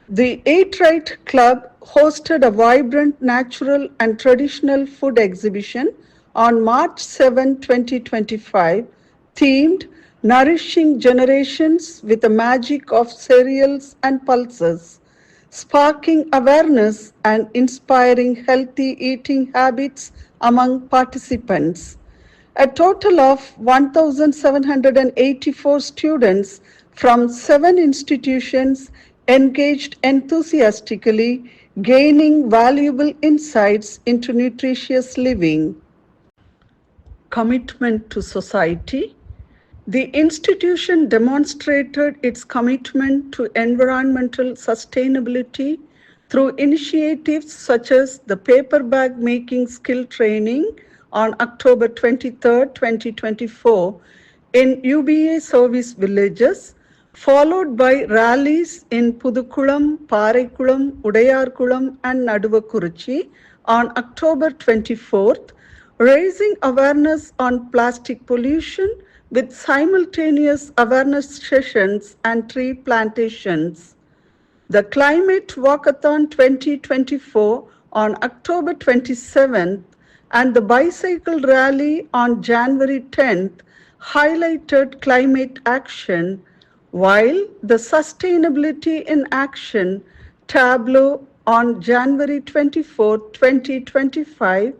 The Eat Right Club hosted a vibrant natural and traditional food exhibition on March 7, 2025, themed Nourishing Generations with the Magic of Cereals and Pulses, sparking awareness and inspiring healthy eating habits among participants. A total of 1,784 students from 7 institutions engaged enthusiastically, gaining valuable insights into nutritious living. Commitment to society. The institution demonstrated its commitment to environmental sustainability through initiatives such as the paper bag making skill training on October 23, 2024 in UBA service villages, followed by rallies in Pudukulam, Paraikulam, Udayarkulam, and Naduvakuruchi on October 24th, raising awareness on plastic pollution with simultaneous awareness sessions and tree plantations. The Climate Walkathon 2024 on October 27th and the Bicycle Rally on January 10th highlighted climate action, while the Sustainability in Action tableau on January 24, 2025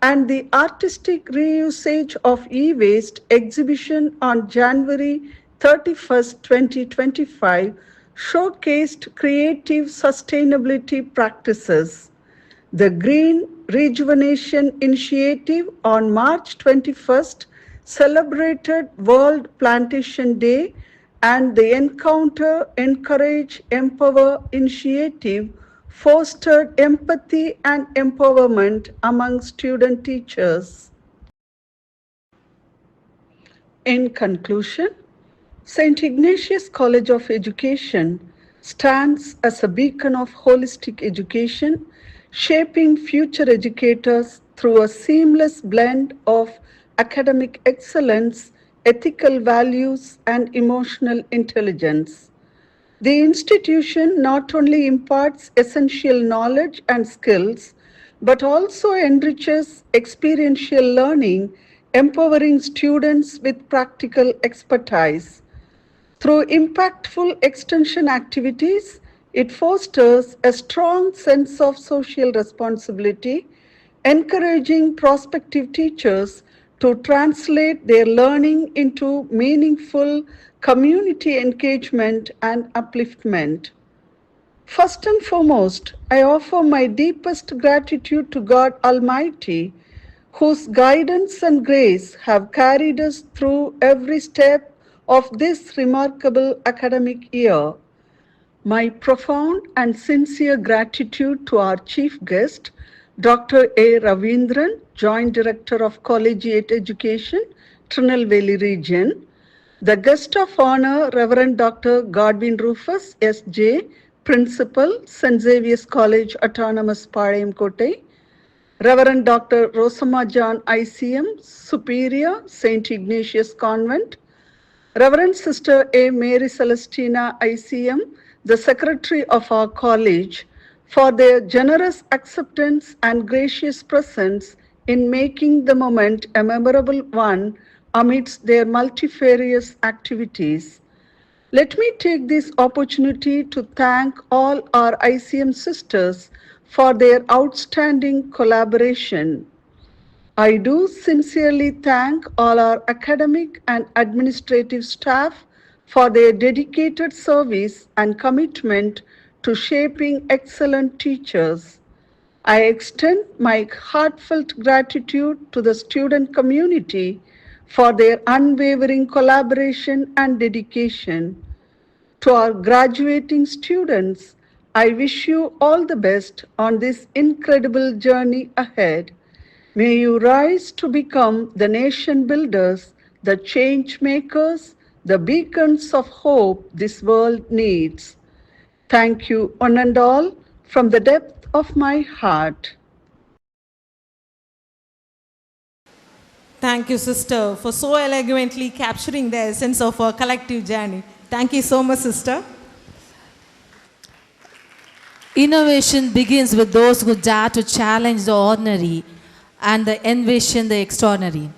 and the Artistic Reusage of E-Waste exhibition on January 31st, 2025 showcased creative sustainability practices. The Green Rejuvenation Initiative on March 21st celebrated World Plantation Day, and the Encounter, Encourage, Empower initiative fostered empathy and empowerment among student teachers. In conclusion, St. Ignatius College of Education stands as a beacon of holistic education, shaping future educators through a seamless blend of academic excellence, ethical values, and emotional intelligence. The institution not only imparts essential knowledge and skills, but also enriches experiential learning, empowering students with practical expertise. Through impactful extension activities, it fosters a strong sense of social responsibility, encouraging prospective teachers to translate their learning into meaningful community engagement and upliftment. First and foremost, I offer my deepest gratitude to God Almighty, whose guidance and grace have carried us through every step of this remarkable academic year. My profound and sincere gratitude to our chief guest, Dr. A. Ravindran, Joint Director of Collegiate Education, Tirunelveli Region, the guest of honor, Reverend Dr. Godwin Rufus, S.J., Principal, St. Xavier's College, Autonomous, Palayamkottai, Reverend Dr. Rosama John, ICM, Superior, St. Ignatius Convent, Reverend Sister A. Mary Celestina, ICM, the Secretary of our college, for their generous acceptance and gracious presence in making the moment a memorable one amidst their multifarious activities. Let me take this opportunity to thank all our ICM sisters for their outstanding collaboration. I do sincerely thank all our academic and administrative staff for their dedicated service and commitment to shaping excellent teachers. I extend my heartfelt gratitude to the student community for their unwavering collaboration and dedication. To our graduating students, I wish you all the best on this incredible journey ahead. May you rise to become the nation builders, the change makers, the beacons of hope this world needs. Thank you, one and all, from the depth of my heart. Thank you, sister, for so elegantly capturing the essence of our collective journey. Thank you so much, sister. Innovation begins with those who dare to challenge the ordinary and envision the extraordinary.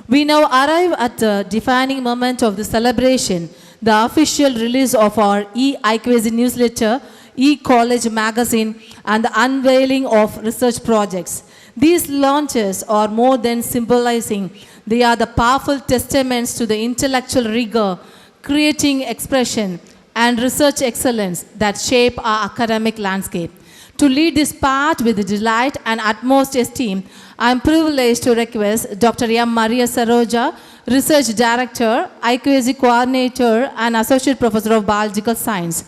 We now arrive at the defining moment of the celebration, the official release of our e-IQAC newsletter, e-college magazine, and the unveiling of research projects. These launches are more than symbolizing. They are the powerful testaments to the intellectual rigor, creating expression, and research excellence that shape our academic landscape. To lead this part with delight and utmost esteem, I am privileged to request Dr. M. Maria Saroja, Research Director, IQAC Coordinator, and Associate Professor of Biological Science,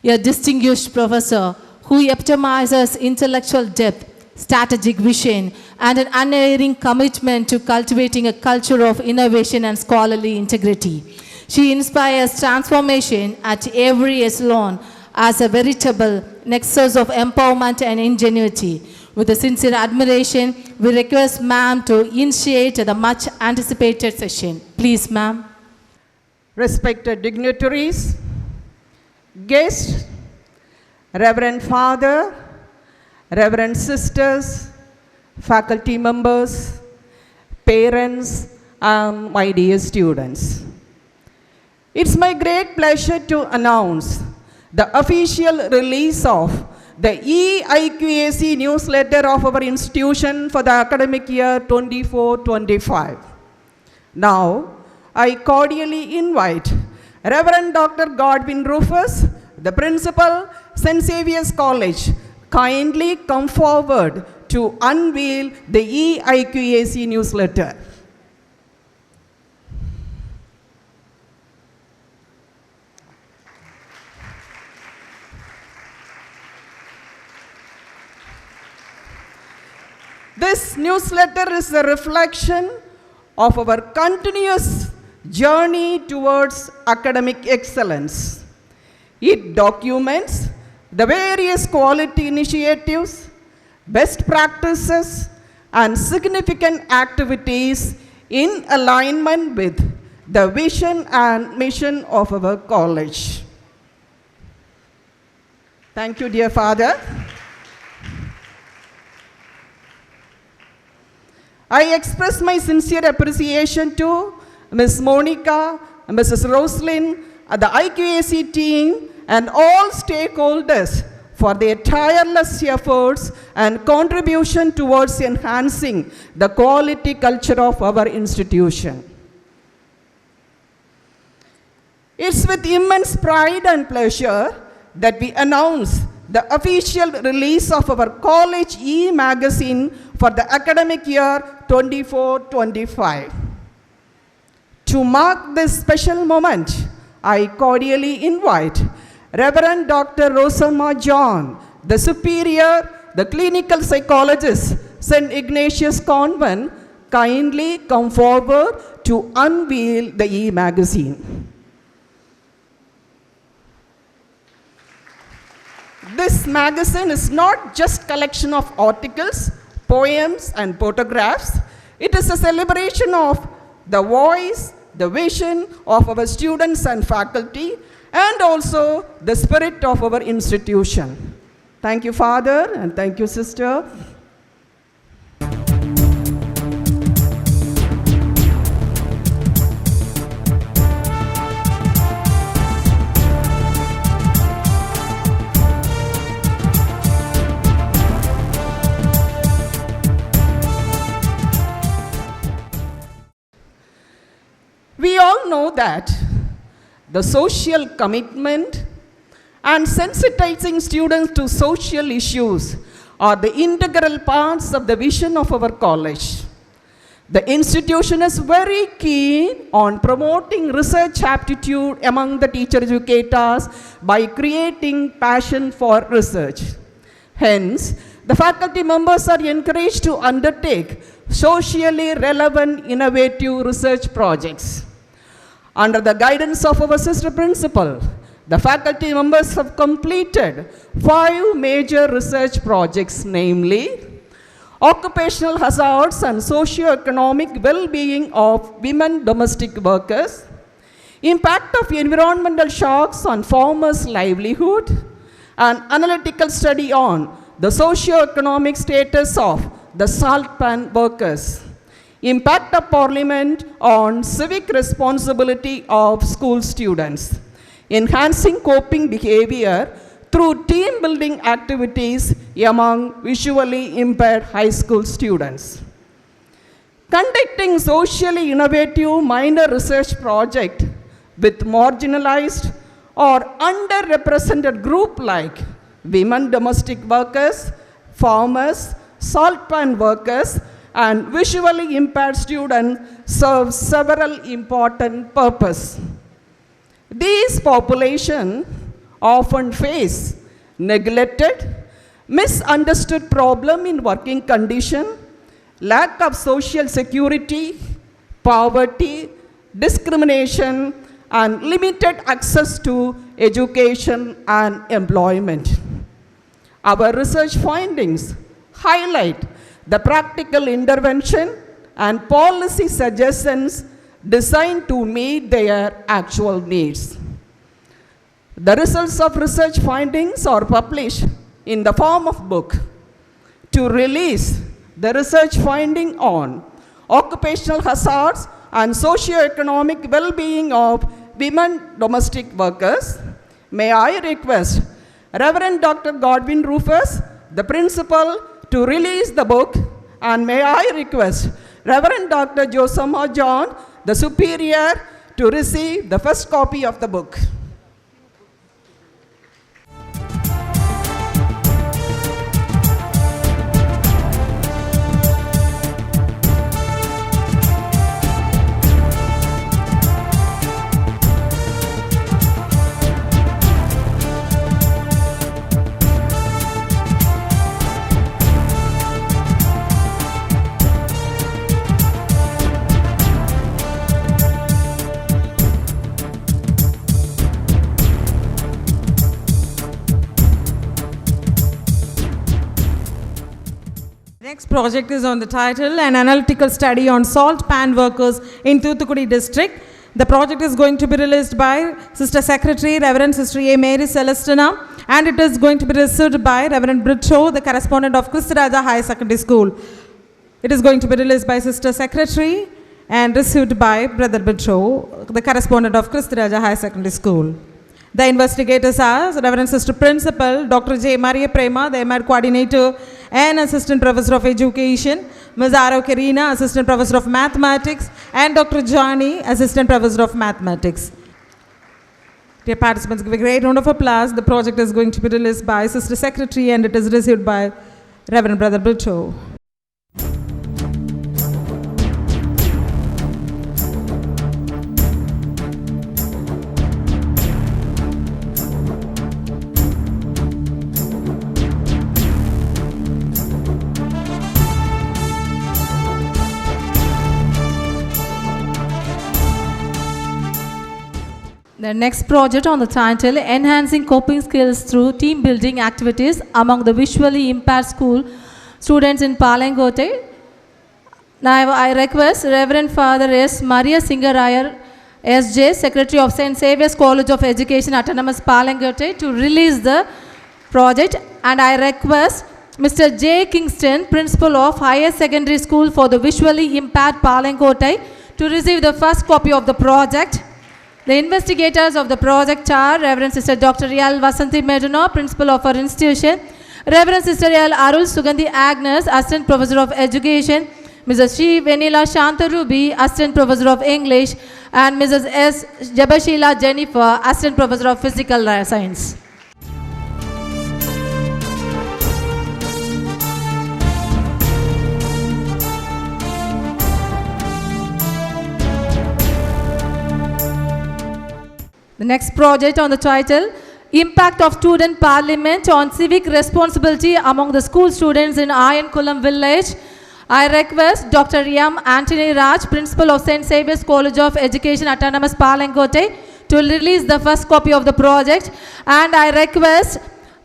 a distinguished professor who epitomizes intellectual depth, strategic vision, and an unerring commitment to cultivating a culture of innovation and scholarly integrity. She inspires transformation at every echelon as a veritable nexus of empowerment and ingenuity. With a sincere admiration, we request ma'am to initiate the much anticipated session. Please, ma'am. Respected dignitaries, guests, Reverend Father, Reverend Sisters, faculty members, parents, and my dear students. It's my great pleasure to announce the official release of the EIQAC newsletter of our institution for the academic year 24-25. Now, I cordially invite Reverend Dr. Godwin Rufus, the principal, St. Xavier's College, kindly come forward to unveil the EIQAC newsletter. This newsletter is a reflection of our continuous journey towards academic excellence. It documents the various quality initiatives, best practices, and significant activities in alignment with the vision and mission of our college. Thank you, dear Father. I express my sincere appreciation to Ms. Monica, Mrs. Roslyn, the IQAC team, and all stakeholders for their tireless efforts and contribution towards enhancing the quality culture of our institution. It's with immense pride and pleasure that we announce the official release of our college e-magazine for the academic year 24-25. To mark this special moment, I cordially invite Reverend Dr. Rosamma John, the Superior, the Clinical Psychologist, St.Ignatius Convent, kindly come forward to unveil the e-magazine. This magazine is not just a collection of articles, poems, and photographs. It is a celebration of the voice, the vision of our students and faculty, and also the spirit of our institution. Thank you, Father, and thank you, Sister. We all know that the social commitment and sensitizing students to social issues are the integral parts of the vision of our college. The institution is very keen on promoting research aptitude among the teacher educators by creating passion for research. Hence, the faculty members are encouraged to undertake socially relevant innovative research projects. Under the guidance of our sister principal, the faculty members have completed 5 major research projects, namely occupational hazards and socio-economic well-being of women domestic workers, impact of environmental shocks on farmers' livelihood, an analytical study on the socio-economic status of the salt pan workers, impact of Parliament on civic responsibility of school students, enhancing coping behavior through team building activities among visually impaired high school students, conducting socially innovative minor research project with marginalized or underrepresented group like women domestic workers, farmers, salt pan workers, and visually impaired students serve several important purposes. These populations often face neglected, misunderstood problem in working condition, lack of social security, poverty, discrimination, and limited access to education and employment. Our research findings highlight the practical intervention and policy suggestions designed to meet their actual needs. The results of research findings are published in the form of book. To release the research finding on occupational hazards and socio-economic well-being of women domestic workers. May I request Reverend Dr. Godwin Rufus, the principal, to release the book, and may I request Reverend Dr. Josama John, the superior, to receive the first copy of the book. Next project is on the title, An Analytical Study on Salt Pan Workers in Thoothukudi District. The project is going to be released by Sister Secretary, Reverend Sister A. Mary Celestina, and it is going to be received by Reverend Brito, the correspondent of Christaraja High Secondary School. It is going to be released by Sister Secretary and received by Brother Brito, the correspondent of Christaraja High Secondary School. The investigators are Reverend Sister Principal, Dr. J. Maria Prema, the MAD Coordinator and Assistant Professor of Education, Ms. Aro Karina, Assistant Professor of Mathematics, and Dr. Johnny, Assistant Professor of Mathematics. Dear participants, give a great round of applause. The project is going to be released by Sister Secretary and it is received by Reverend Brother Brito. The next project on the title, Enhancing Coping Skills Through Team Building Activities Among the Visually Impaired School Students in Palangote. Now I request Reverend Father S. Maria Singarayar, S.J., Secretary of St. Saviour's College of Education, Autonomous Palangote, to release the project. And I request Mr. J. Kingston, Principal of Higher Secondary School for the Visually Impaired Palangote, to receive the first copy of the project. The investigators of the project are Reverend Sister Dr. L. Vasanthi Meduna, Principal of our institution, Reverend Sister L. Arul Sugandhi Agnes, Assistant Professor of Education, Mrs. Shri Venila Shantarubi, Assistant Professor of English, and Mrs. S. Jabashila Jennifer, Assistant Professor of Physical Science. The next project on the title, Impact of Student Parliament on Civic Responsibility Among the School Students in Ayankulam Village. I request Dr. M. Anthony Raj, Principal of St. Saviour's College of Education, Autonomous Palangote, to release the first copy of the project. And I request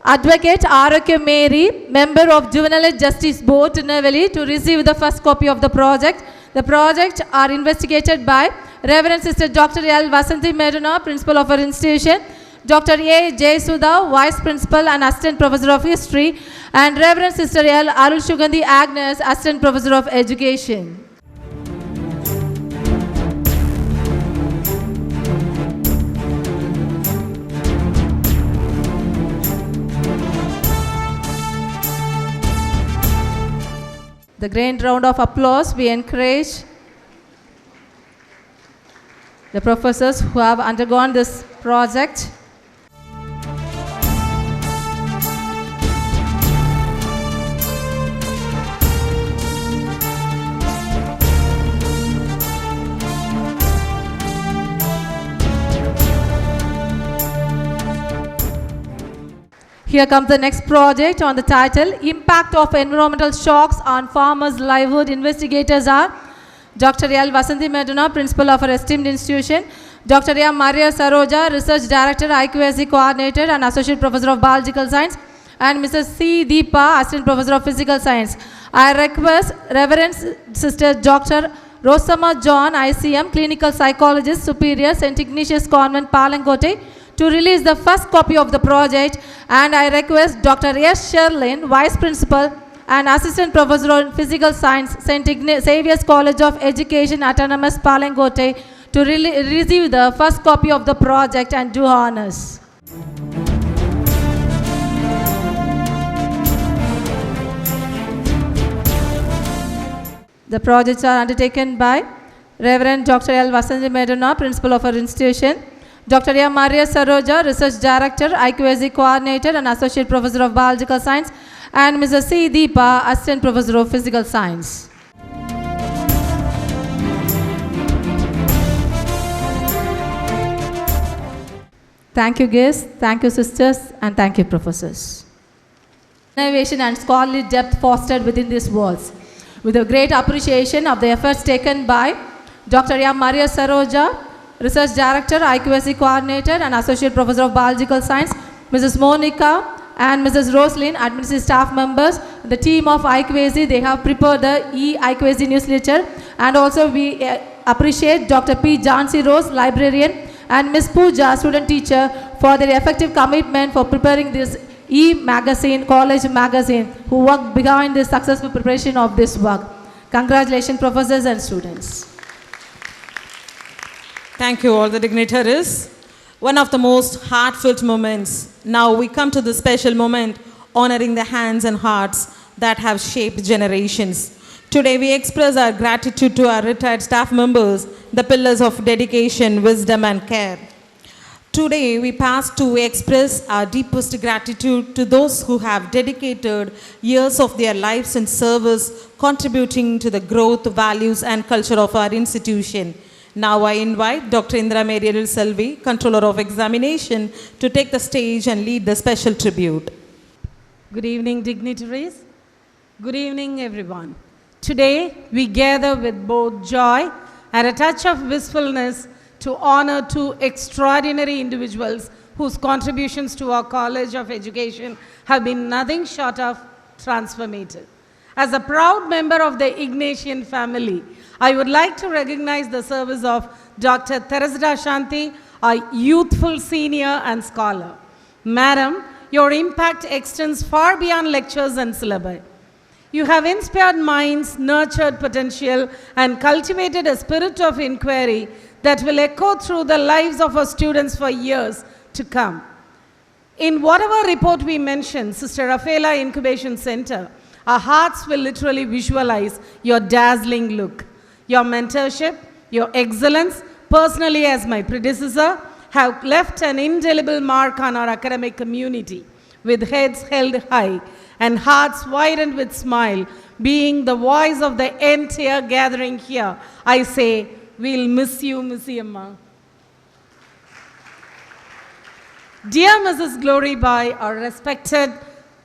Advocate Arokya Mary, Member of Juvenile Justice Board, Tirunelveli, to receive the first copy of the project. The projects are investigated by Reverend Sister Dr. L. Vasanthi Meduna, Principal of our institution, Dr. A. J. Sudha, Vice Principal and Assistant Professor of History, and Reverend Sister L. Arul Sugandhi Agnes, Assistant Professor of Education. The grand round of applause, we encourage the professors who have undergone this project. Here comes the next project on the title, Impact of Environmental Shocks on Farmers' Livelihood. Investigators are Dr. L. Vasanthi Meduna, Principal of our esteemed institution, Dr. M. Maria Saroja, Research Director, IQSC Coordinator and Associate Professor of Biological Science, and Mrs. C. Deepa, Assistant Professor of Physical Science. I request Reverend Sister Dr. Rosama John, ICM, Clinical Psychologist, Superior, St. Ignatius Convent, Palangote, to release the first copy of the project. And I request Dr. S. Sherlin, Vice Principal and Assistant Professor in Physical Science, St. Saviour's College of Education, Autonomous Palangote, to receive the first copy of the project and do honors. The projects are undertaken by Reverend Dr. L. Vasanthi Medana, Principal of our institution, Dr. M. Maria Saroja, Research Director, IQAC Coordinator and Associate Professor of Biological Science, and Mrs. C. Deepa, Assistant Professor of Physical Science. Thank you, guests, thank you, sisters, and thank you, professors. Innovation and scholarly depth fostered within these walls. With a great appreciation of the efforts taken by Dr. M. Maria Saroja, Research Director, IQAC Coordinator and Associate Professor of Biological Science, Mrs. Monica and Mrs. Roslyn, administrative staff members, the team of IQAC, they have prepared the e-IQAC newsletter, and also we appreciate Dr. P. Jansi Rose, librarian, and Ms. Pooja, student teacher, for their effective commitment for preparing this e-magazine, college magazine, who worked behind the successful preparation of this work. Congratulations, professors and students. Thank you, all the dignitaries. One of the most heartfelt moments. Now we come to the special moment, honoring the hands and hearts that have shaped generations. Today we express our gratitude to our retired staff members, the pillars of dedication, wisdom and care. Today we pass to express our deepest gratitude to those who have dedicated years of their lives in service, contributing to the growth, values and culture of our institution. Now I invite Dr. Indra Mariel Selvi, Controller of Examination, to take the stage and lead the special tribute. Good evening, dignitaries. Good evening, everyone. Today, we gather with both joy and a touch of wistfulness to honor two extraordinary individuals whose contributions to our College of Education have been nothing short of transformative. As a proud member of the Ignatian family, I would like to recognize the service of Dr. Teresita Shanti, a youthful senior and scholar. Madam, your impact extends far beyond lectures and syllabi. You have inspired minds, nurtured potential, and cultivated a spirit of inquiry that will echo through the lives of our students for years to come. In whatever report we mention, Sister Rafaela Incubation Center, our hearts will literally visualize your dazzling look. Your mentorship, your excellence, personally as my predecessor, have left an indelible mark on our academic community, with heads held high and hearts widened with smile. Being the voice of the entire gathering here, I say, we'll miss you, Miss Amma. Dear Mrs. Glory Bai, our respected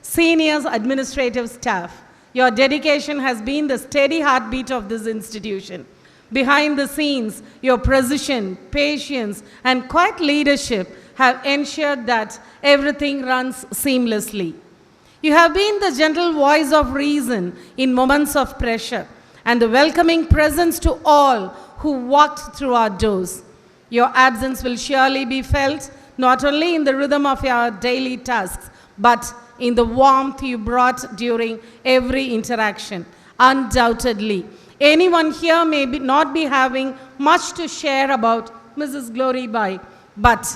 seniors administrative staff, your dedication has been the steady heartbeat of this institution. Behind the scenes, your precision, patience, and quiet leadership have ensured that everything runs seamlessly. You have been the gentle voice of reason in moments of pressure and the welcoming presence to all who walked through our doors. Your absence will surely be felt not only in the rhythm of your daily tasks, but in the warmth you brought during every interaction. Undoubtedly, anyone here may not be having much to share about Mrs. Glory Bai, but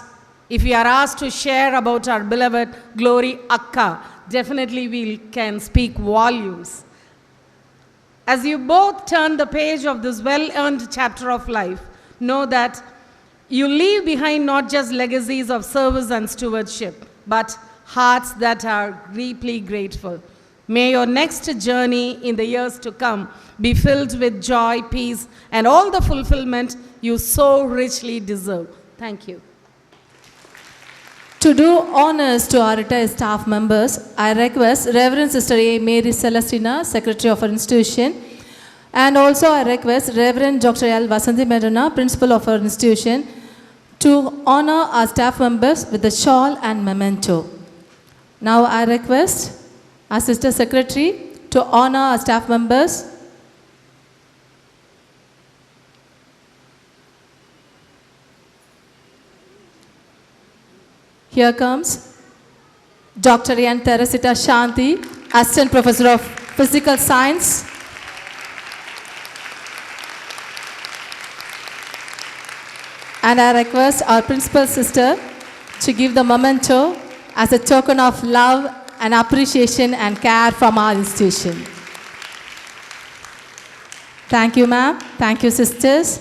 if we are asked to share about our beloved Glory Akka, definitely we can speak volumes. As you both turn the page of this well-earned chapter of life, know that you leave behind not just legacies of service and stewardship, but hearts that are deeply grateful. May your next journey in the years to come be filled with joy, peace, and all the fulfillment you so richly deserve. Thank you. To do honors to our retired staff members, I request Reverend Sister A. Mary Celestina, Secretary of our institution, and also I request Reverend Dr. L. Vasanthi Medana, Principal of our institution, to honor our staff members with the shawl and memento. Now I request our Sister Secretary to honor our staff members. Here comes Dr. N. Teresita Shanti, Assistant Professor of Physical Science. And I request our principal sister to give the memento as a token of love and appreciation and care from our institution. Thank you, ma'am. Thank you, sisters.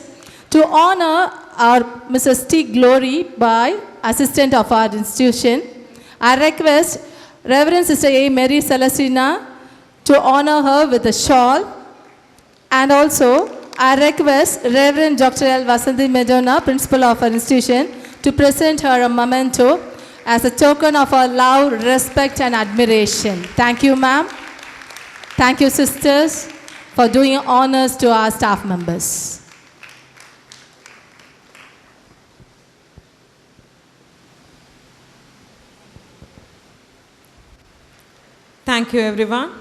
To honor our Mrs. T. Glory by assistant of our institution, I request Reverend Sister A. Mary Celestina to honor her with a shawl. And also, I request Reverend Dr. L. Vasanthi Medona, principal of our institution, to present her a memento as a token of our love, respect, and admiration. Thank you, ma'am. Thank you, sisters, for doing honors to our staff members. Thank you, everyone.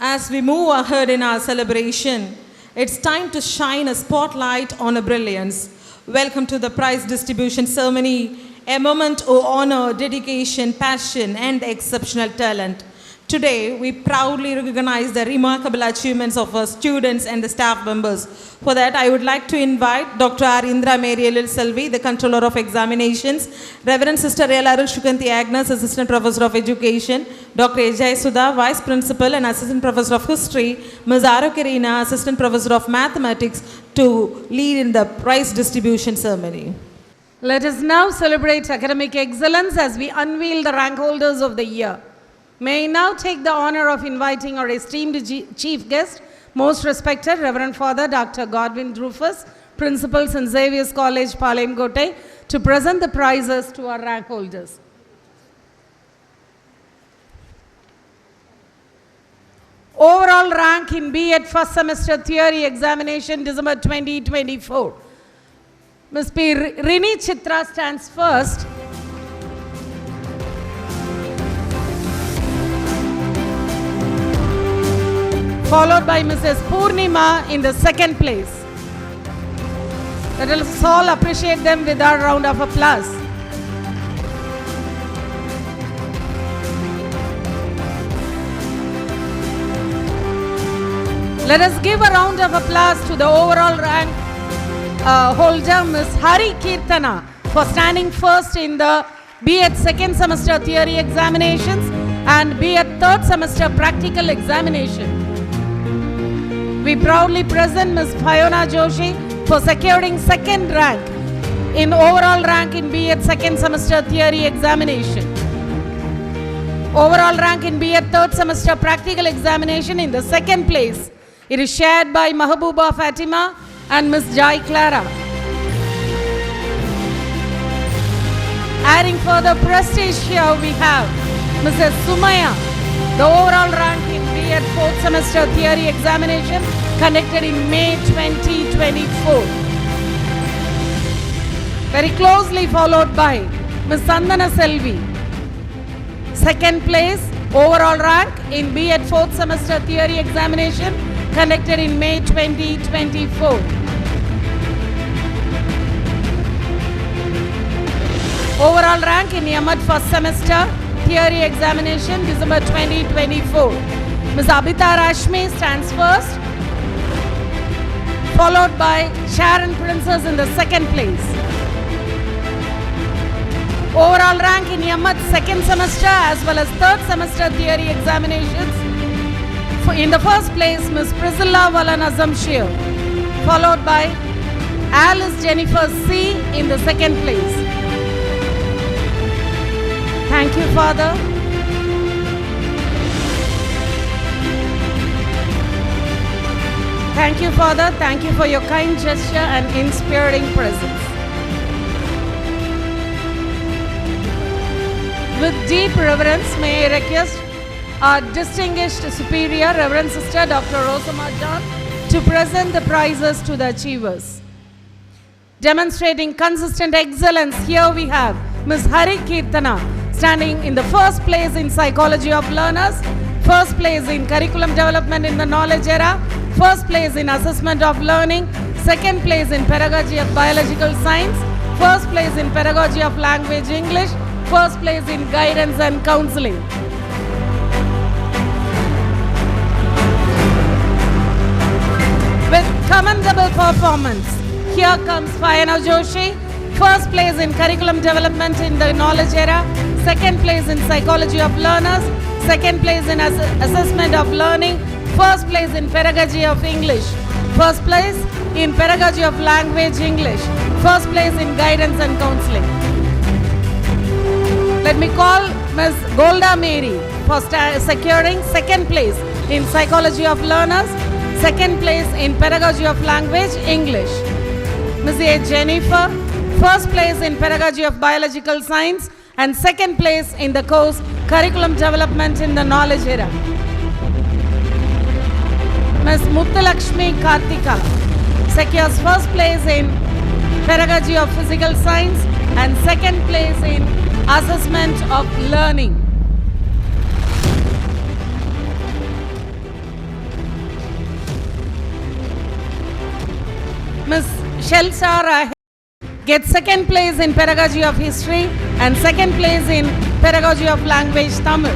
As we move ahead in our celebration, it's time to shine a spotlight on a brilliance. Welcome to the prize distribution ceremony, a moment of honor, dedication, passion, and exceptional talent. Today, we proudly recognize the remarkable achievements of our students and the staff members. For that, I would like to invite Dr. R. Indra Mary L. Selvi, the Controller of Examinations, Reverend Sister L. Arul Shukanti Agnes, Assistant Professor of Education, Dr. Ajay Sudha, Vice Principal and Assistant Professor of History, Ms. Arukirina, Assistant Professor of Mathematics, to lead in the prize distribution ceremony. Let us now celebrate academic excellence as we unveil the rank holders of the year. May I now take the honor of inviting our esteemed chief guest, most respected Reverend Father Dr. Godwin Rufus, Principal St. Xavier's College, Palayamkottai, to present the prizes to our rank holders. Overall rank in B.Ed first semester theory examination, December 2024. Ms. P. Rini Chitra stands first. Followed by Mrs. Purnima in the second place. Let us all appreciate them with our round of applause. Let us give a round of applause to the overall rank holder, Ms. Hari Kirtana, for standing first in the B.Ed second semester theory examinations and B.Ed third semester practical examination. We proudly present Ms. Fiona Joshi for securing second rank in overall rank in B.Ed second semester theory examination. Overall rank in B.Ed third semester practical examination in the second place. It is shared by Mahabuba Fatima and Ms. Jai Clara. Adding further prestige here we have Mrs. Sumaya, the overall rank in B.Ed fourth semester theory examination conducted in May 2024. Very closely followed by Ms. Sandana Selvi. Second place, overall rank in B.Ed fourth semester theory examination conducted in May 2024. Overall rank in M.Ed first semester theory examination, December 2024. Ms. Abhita Rashmi stands first, followed by Sharon Princess in the second place. Overall rank in M.Ed second semester as well as third semester theory examinations. In the first place, Ms. Priscilla Valan Azamshir, followed by Alice Jennifer C. in the second place. Thank you, Father. Thank you, Father. Thank you for your kind gesture and inspiring presence. With deep reverence, may I request our distinguished superior, Reverend Sister Dr. Rosama John, to present the prizes to the achievers. Demonstrating consistent excellence, here we have Ms. Hari Kirtana, standing in the first place in Psychology of Learners, first place in Curriculum Development in the Knowledge Era, first place in Assessment of Learning, second place in Pedagogy of Biological Science, first place in Pedagogy of Language English, first place in Guidance and Counseling. commendable performance. Here comes Fayana Joshi, first place in curriculum development in the knowledge era, second place in psychology of learners, second place in assessment of learning, first place in pedagogy of English, first place in pedagogy of language English, first place in guidance and counseling. Let me call Ms. Golda Mary for securing second place in psychology of learners, second place in pedagogy of language English. Ms. A. Jennifer, first place in pedagogy of biological science and second place in the course curriculum development in the knowledge era. Ms. Muthalakshmi Karthika secures first place in pedagogy of physical science and second place in assessment of learning. Ms. Shelsara gets second place in pedagogy of history and second place in pedagogy of language Tamil.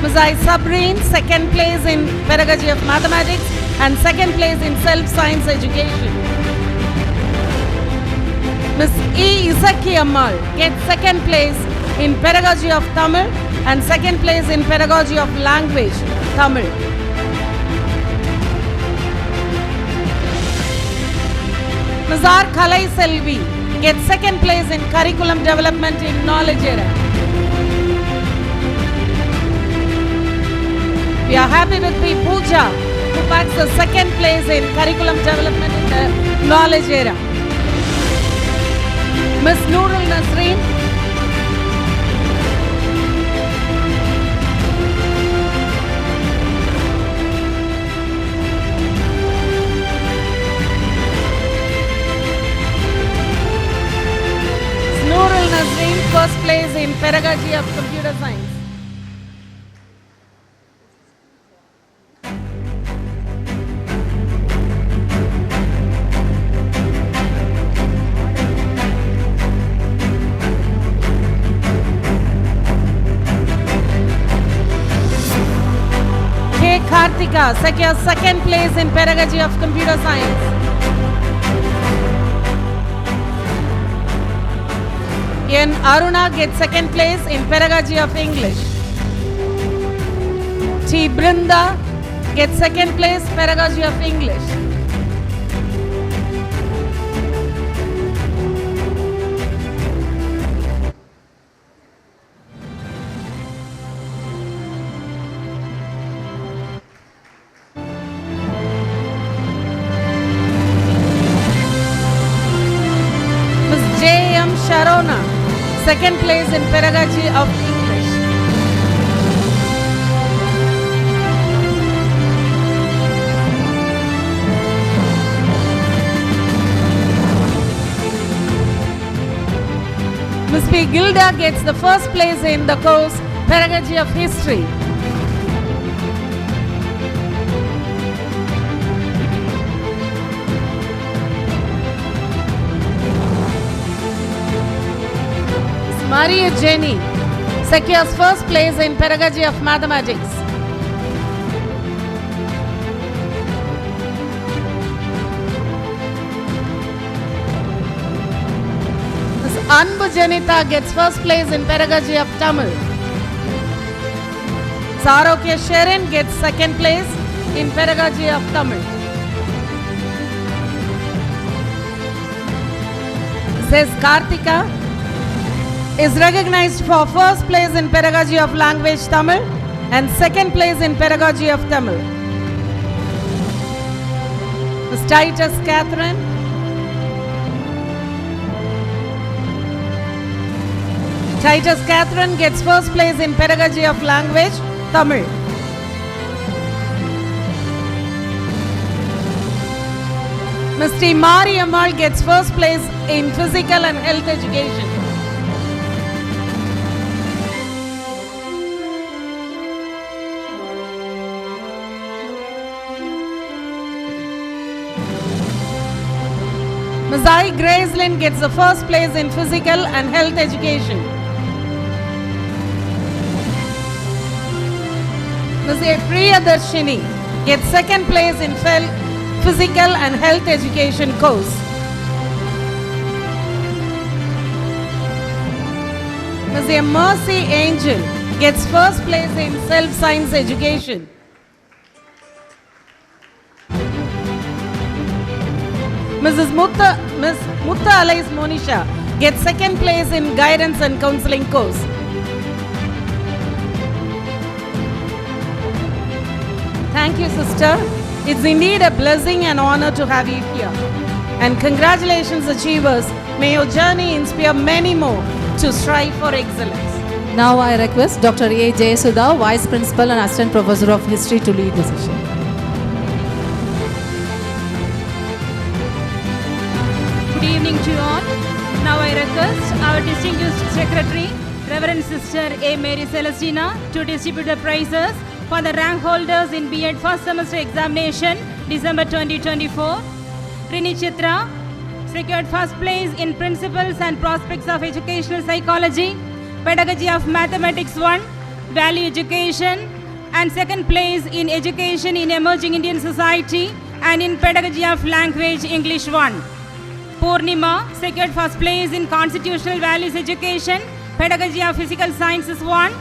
Ms. I. Sabreen, second place in pedagogy of mathematics and second place in self-science education. Ms. E. Isaki Ammal gets second place in pedagogy of Tamil and second place in pedagogy of language Tamil. Ms. R. Kalai Selvi gets second place in curriculum development in knowledge era. We are happy with P. Pooja, who packs the second place in curriculum development in the knowledge era. Ms. Noorul Nasreen first place in pedagogy of computer science. K. Karthika secures second place in pedagogy of computer science. N. Aruna gets second place in pedagogy of English. T. Brinda gets second place pedagogy of English. Ms. J. M. Sharona second place in pedagogy of English. Ms. P. Gilda gets the first place in the course Pedagogy of History. Maria Jenny secures first place in pedagogy of mathematics. Ms. Anbu Janita gets first place in pedagogy of Tamil. Sarokya Sharon gets second place in pedagogy of Tamil. Says Karthika is recognized for first place in pedagogy of language Tamil and second place in pedagogy of Tamil. Ms. Titus Catherine gets first place in pedagogy of language Tamil. Ms. T. Mariammal gets first place in physical and health education. Ms. I. Gracelyn gets the first place in physical and health education. Ms. A. Priyadarshini gets second place in Physical and Health Education course. Ms. Mercy Angel gets first place in Self-Science Education. Ms. Mutta Alais Monisha gets second place in Guidance and Counseling course. Thank you, sister. It's indeed a blessing and honor to have you here. And congratulations, achievers. May your journey inspire many more to strive for excellence. Now I request Dr. A. Jayasudha, Vice Principal and Assistant Professor of History, to lead the session. Good evening to you all. Now I request our distinguished Secretary, Reverend Sister A. Mary Celestina, to distribute the prizes for the rank holders in B.Ed first semester examination, December 2024. Rini Chitra secured first place in Principles and Prospects of Educational Psychology, Pedagogy of Mathematics 1, Value Education, and second place in Education in Emerging Indian Society and in Pedagogy of Language English 1. Purnima secured first place in Constitutional Values Education, Pedagogy of Physical Sciences 1,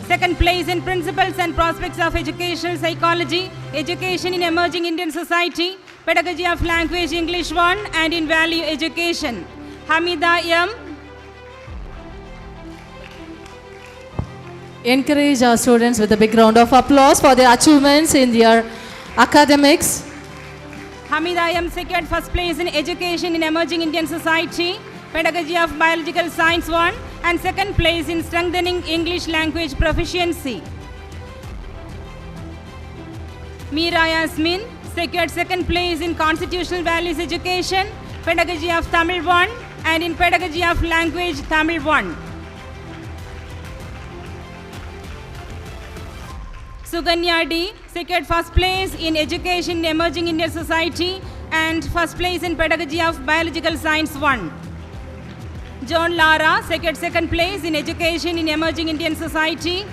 second place in Principles and Prospects of Educational Psychology, Education in Emerging Indian Society, Pedagogy of Language English 1, and in Value Education. Hamida M. Encourage our students with a big round of applause for their achievements in their academics. Hamida M. secured first place in Education in Emerging Indian Society, Pedagogy of Biological Science 1, and second place in Strengthening English Language Proficiency. Meera Yasmin secured second place in Constitutional Values Education, Pedagogy of Tamil 1, and in Pedagogy of Language Tamil 1. Suganya D secured first place in Education in Emerging Indian Society and first place in Pedagogy of Biological Science 1. John Lara secured second place in Education in Emerging Indian Society.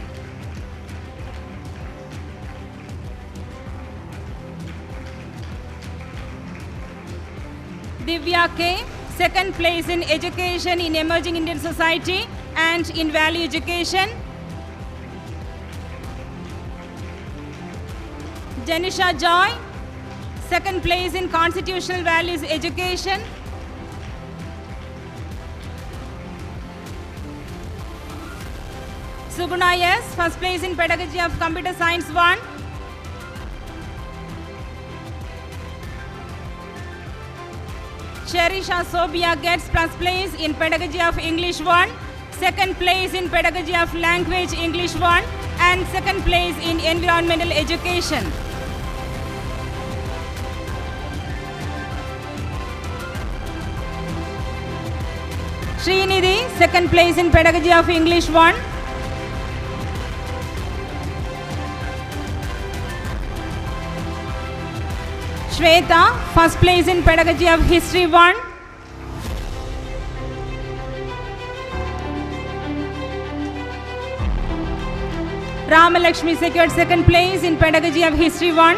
Divya K second place in Education in Emerging Indian Society and in Value Education. Janisha Joy second place in Constitutional Values Education. Suguna S first place in Pedagogy of Computer Science 1. Cherisha Sobia gets first place in Pedagogy of English 1, second place in Pedagogy of Language English 1, and second place in Environmental Education. Srinidhi second place in Pedagogy of English 1. Shweta first place in Pedagogy of History 1. Ramalakshmi secured second place in Pedagogy of History 1.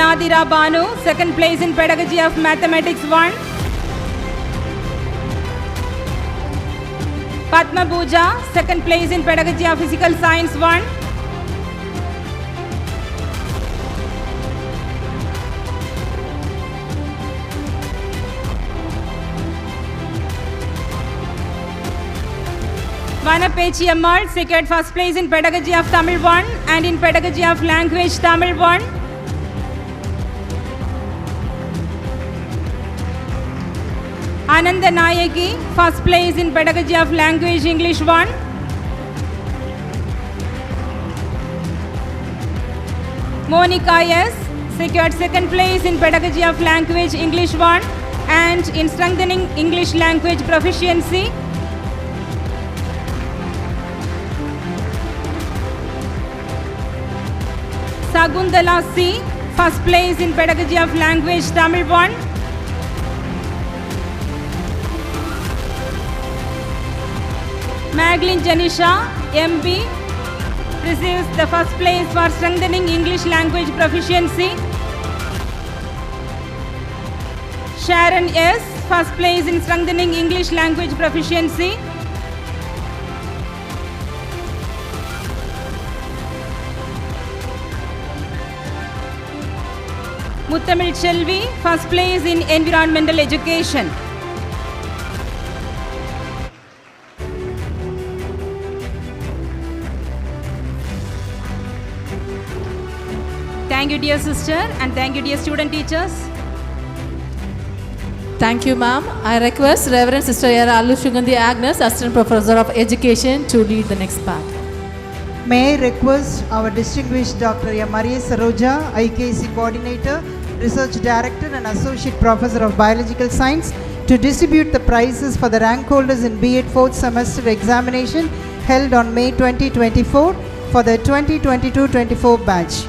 Nadira Banu second place in Pedagogy of Mathematics 1. Padma Bhuja second place in Pedagogy of Physical Science 1. Vanapechi Ammal secured first place in Pedagogy of Tamil 1 and in Pedagogy of Language Tamil 1. Ananda Nayaki first place in Pedagogy of Language English 1. Monica S secured second place in Pedagogy of Language English 1 and in Strengthening English Language Proficiency. Sagundala C first place in Pedagogy of Language Tamil 1. Maglin Janisha MB receives the first place for strengthening English language proficiency. Sharon S., first place in strengthening English language proficiency. Muthamil Shelvi, first place in environmental education. Thank you, dear sister, and thank you, dear student teachers. Thank you, ma'am. I request Reverend Sister Yara Alushugandi Agnes, Assistant Professor of Education, to lead the next part. May I request our distinguished Dr. M. Maria Saroja, IKC Coordinator, Research Director and Associate Professor of Biological Science, to distribute the prizes for the rank holders in B.Ed 4th semester examination held on May 2024 for the 2022-24 batch.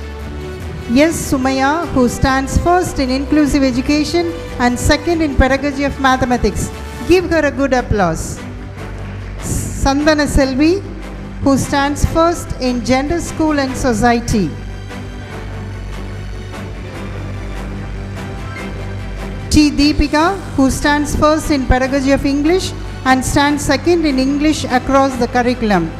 Yes, Sumaya, who stands first in inclusive education and second in pedagogy of mathematics. Give her a good applause. Sandana Selvi, who stands first in gender, school and society. T. Deepika, who stands first in pedagogy of English and stands second in English across the curriculum.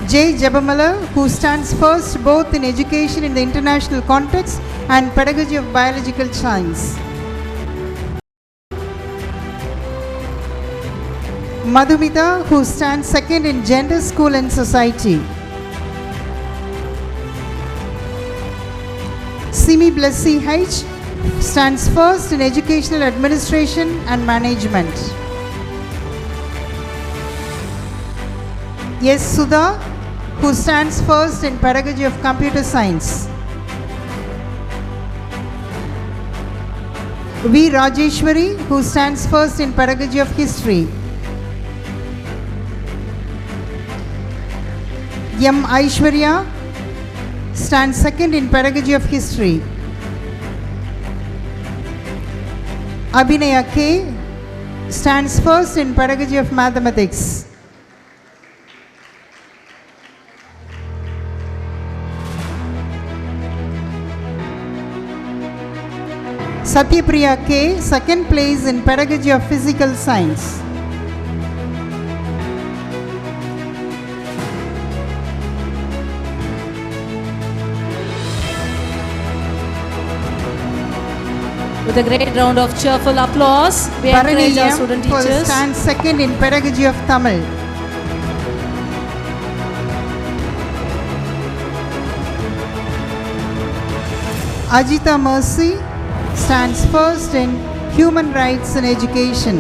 J. Jabamala, who stands first both in education in the international context and pedagogy of biological science. Madhumita, who stands second in gender, school and society. Simi Blessy H. stands first in educational administration and management. Yes, Sudha, who stands first in pedagogy of computer science. V. Rajeshwari, who stands first in pedagogy of history. M. Aishwarya stands second in pedagogy of history. Abhinaya K. stands first in pedagogy of mathematics. Satyapriya K. second place in pedagogy of physical science. With a great round of cheerful applause, we encourage our student teachers. Stands second in pedagogy of Tamil. Ajita Mercy stands first in human rights and education.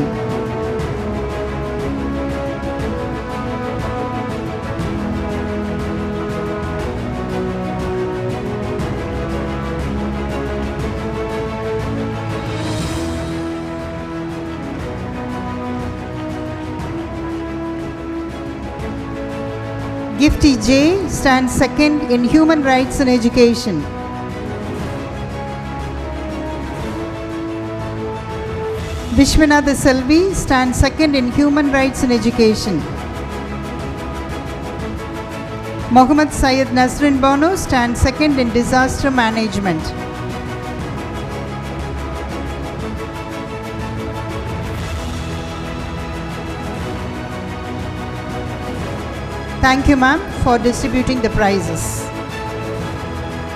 Gifty J stands second in human rights and education. Vishwanatha Selvi stands second in human rights and education. Mohammad Syed Nasrin Bono stands second in disaster management. Thank you, ma'am, for distributing the prizes.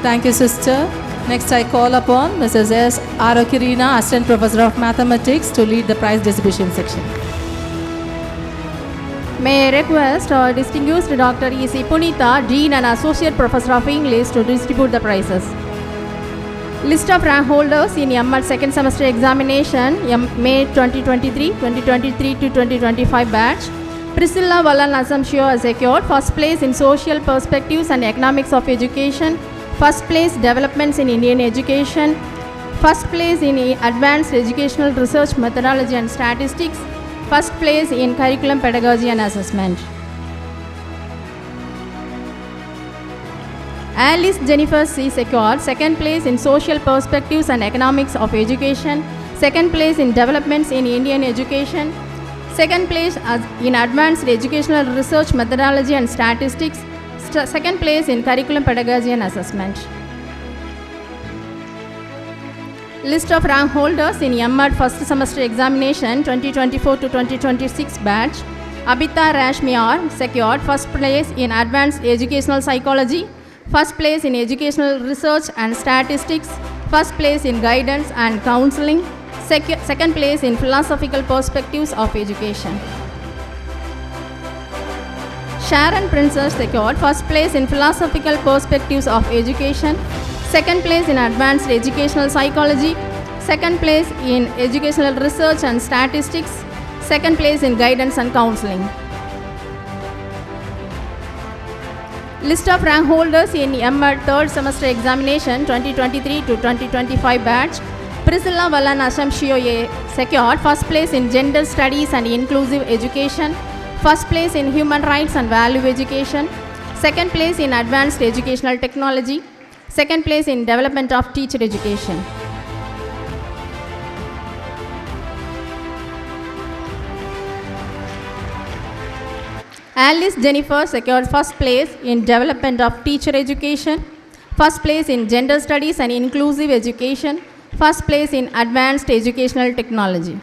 Thank you, sister. Next, I call upon Mrs. S. Arokirina, Assistant Professor of Mathematics, to lead the prize distribution section. May I request our distinguished Dr. E.C. Punitha, Dean and Associate Professor of English, to distribute the prizes. List of rank holders in ML second semester examination, May 2023 to 2025 batch. Priscilla Vallan Assumption has secured first place in Social Perspectives and Economics of Education, first place Developments in Indian Education, first place in Advanced Educational Research Methodology and Statistics, first place in Curriculum Pedagogy and Assessment. Alice Jennifer C. secured second place in Social Perspectives and Economics of Education, second place in Developments in Indian Education, Second place in advanced educational research methodology and statistics. Second place in curriculum pedagogy and assessment. List of rank holders in M.Ed first semester examination 2024 to 2026 batch. Abita Rashmiar secured first place in advanced educational psychology, first place in educational research and statistics, first place in guidance and counseling, second place in philosophical perspectives of education. Sharon Princess secured first place in philosophical perspectives of education, second place in advanced educational psychology, second place in educational research and statistics, second place in guidance and counseling. List of rank holders in M.Ed third semester examination 2023 to 2025 batch. Priscilla Valan Ashamshioye secured first place in gender studies and inclusive education, first place in human rights and value education, second place in advanced educational technology, second place in development of teacher education. Alice Jennifer secured first place in development of teacher education, first place in gender studies and inclusive education, first place in advanced educational technology.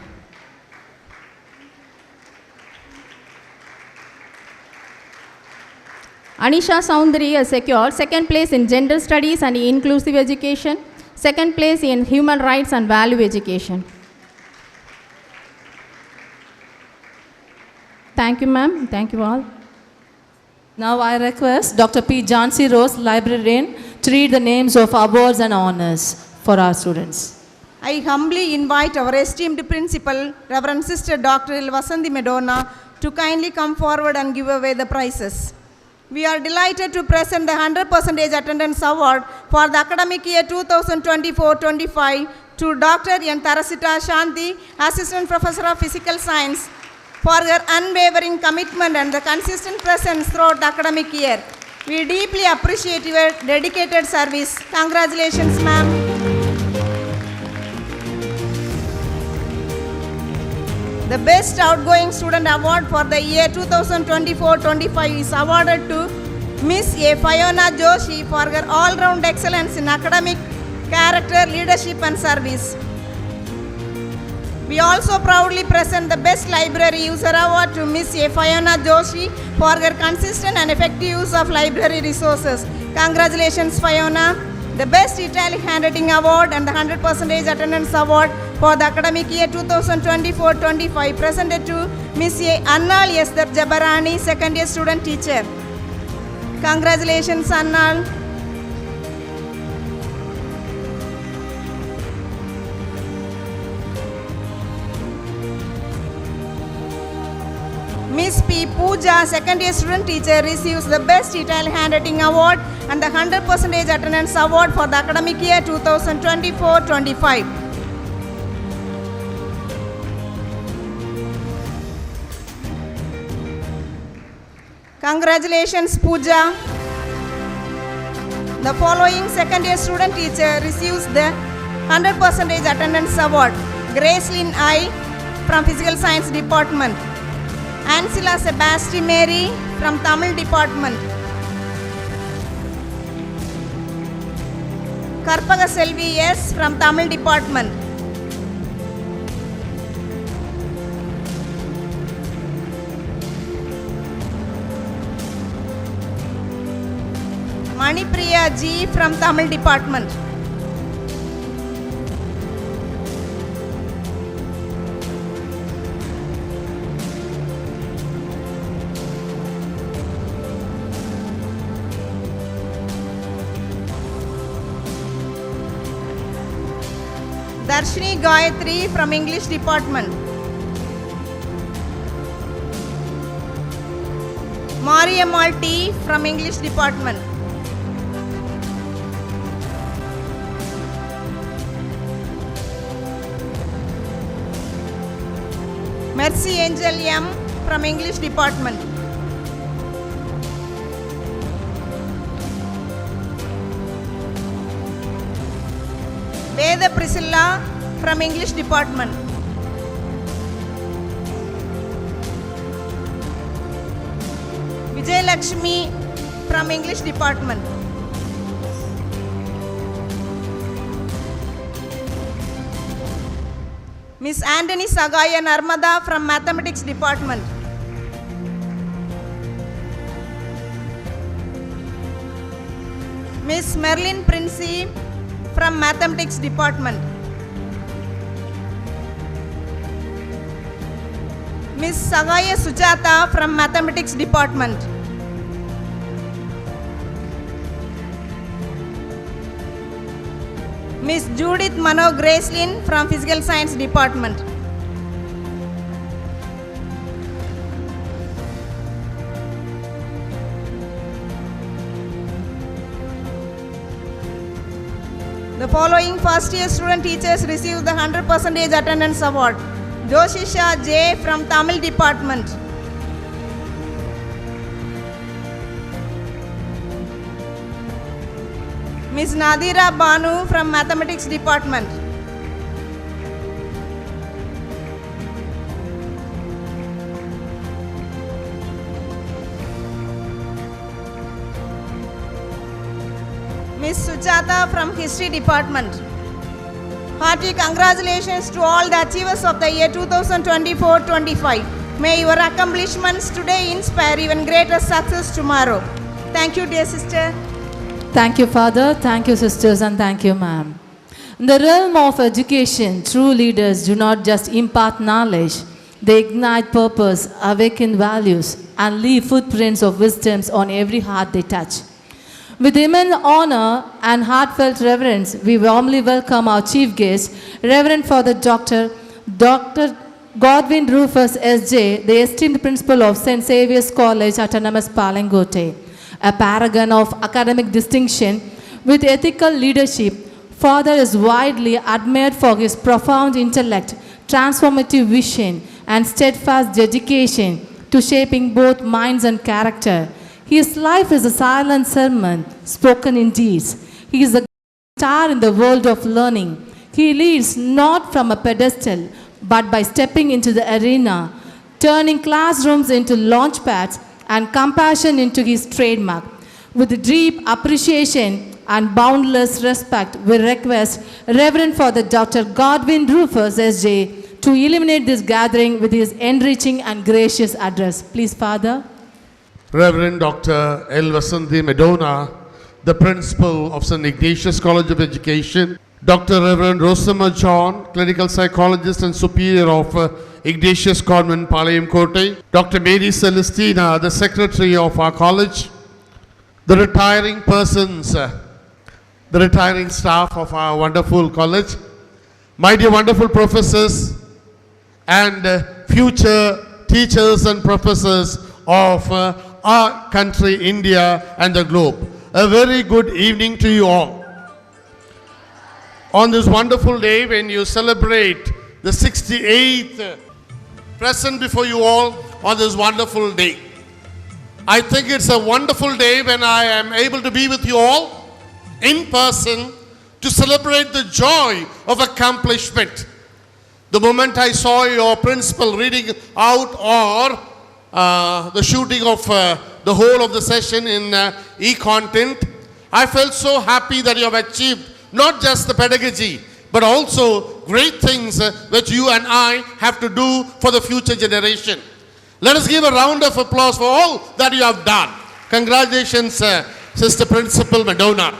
Anisha Soundari has secured second place in gender studies and inclusive education, second place in human rights and value education. Thank you, ma'am. Thank you all. Now I request Dr. P. Jhansi Rose, librarian, to read the names of awards and honors for our students. I humbly invite our esteemed principal, Reverend Sister Dr. Vasanthi Medona, to kindly come forward and give away the prizes. We are delighted to present the 100% attendance award for the academic year 2024-25 to Dr. N. Tarasita Shanti, Assistant Professor of Physical Science, for her unwavering commitment and the consistent presence throughout the academic year. We deeply appreciate your dedicated service. Congratulations, ma'am. The Best Outgoing Student Award for the year 2024-25 is awarded to Miss A. Fiona Joshi for her all-round excellence in academic, character, leadership and service. We also proudly present the Best Library User Award to Miss A. Fiona Joshi for her consistent and effective use of library resources. Congratulations, Fiona. The Best Italic Handwriting Award and the 100% Attendance Award for the academic year 2024-25 presented to Miss A. Annal Esther Jabarani, second year student teacher. Congratulations, Annal. Miss P. Pooja, second year student teacher, receives the Best Italian Handwriting Award and the 100% Attendance Award for the academic year 2024-25. Congratulations, Pooja. The following second year student teacher receives the 100% Attendance Award. Gracelyn I from Physical Science Department. Ansela Sebastian Mary from Tamil Department. Karpaga Selvi S from Tamil Department. Manipriya G from Tamil Department. Darshini Gayatri from English Department. Mariammal T from English Department. Mercy Angel M from English Department. Veda Priscilla from English Department. Vijay Lakshmi from English department. Miss Anthony Sagaya Narmada from Mathematics department. Miss Merlin Princey from Mathematics department. Miss Sagaya Sujata from Mathematics department. Miss Judith Mano Gracelyn from Physical Science department. The following first year student teachers received the 100% attendance award. Joshisha J from Tamil department. Miss Nadira Banu from Mathematics department. Miss Suchata from History department. Hearty congratulations to all the achievers of the year 2024-25. May your accomplishments today inspire even greater success tomorrow. Thank you, dear sister. Thank you, Father. Thank you, sisters, and thank you, ma'am. In the realm of education, true leaders do not just impart knowledge, they ignite purpose, awaken values, and leave footprints of wisdoms on every heart they touch. With immense honor and heartfelt reverence, we warmly welcome our chief guest, Reverend Father Dr. Godwin Rufus S.J., the esteemed principal of St. Xavier's College, Autonomous Palangote, a paragon of academic distinction with ethical leadership. Father is widely admired for his profound intellect, transformative vision, and steadfast dedication to shaping both minds and character. His life is a silent sermon spoken in deeds. He is a star in the world of learning. He leads not from a pedestal, but by stepping into the arena, turning classrooms into launchpads and compassion into his trademark. With deep appreciation and boundless respect, we request Reverend Father Dr. Godwin Rufus S.J. to illuminate this gathering with his enriching and gracious address. Please, Father. Reverend Dr. L. Vasanthi Medona, the principal of St. Ignatius College of Education, Dr. Reverend Rosama John, clinical psychologist and superior of Ignatius Convent, Palayam Kote, Dr. Mary Celestina, the secretary of our college, the retiring persons, the retiring staff of our wonderful college, my dear wonderful professors and future teachers and professors of our country, India, and the globe. A very good evening to you all. On this wonderful day when you celebrate the 68th present before you all on this wonderful day. I think it's a wonderful day when I am able to be with you all in person to celebrate the joy of accomplishment. The moment I saw your principal reading out or the shooting of the whole of the session in e-content, I felt so happy that you have achieved not just the pedagogy, but also great things which you and I have to do for the future generation. Let us give a round of applause for all that you have done. Congratulations, Sister Principal Medona.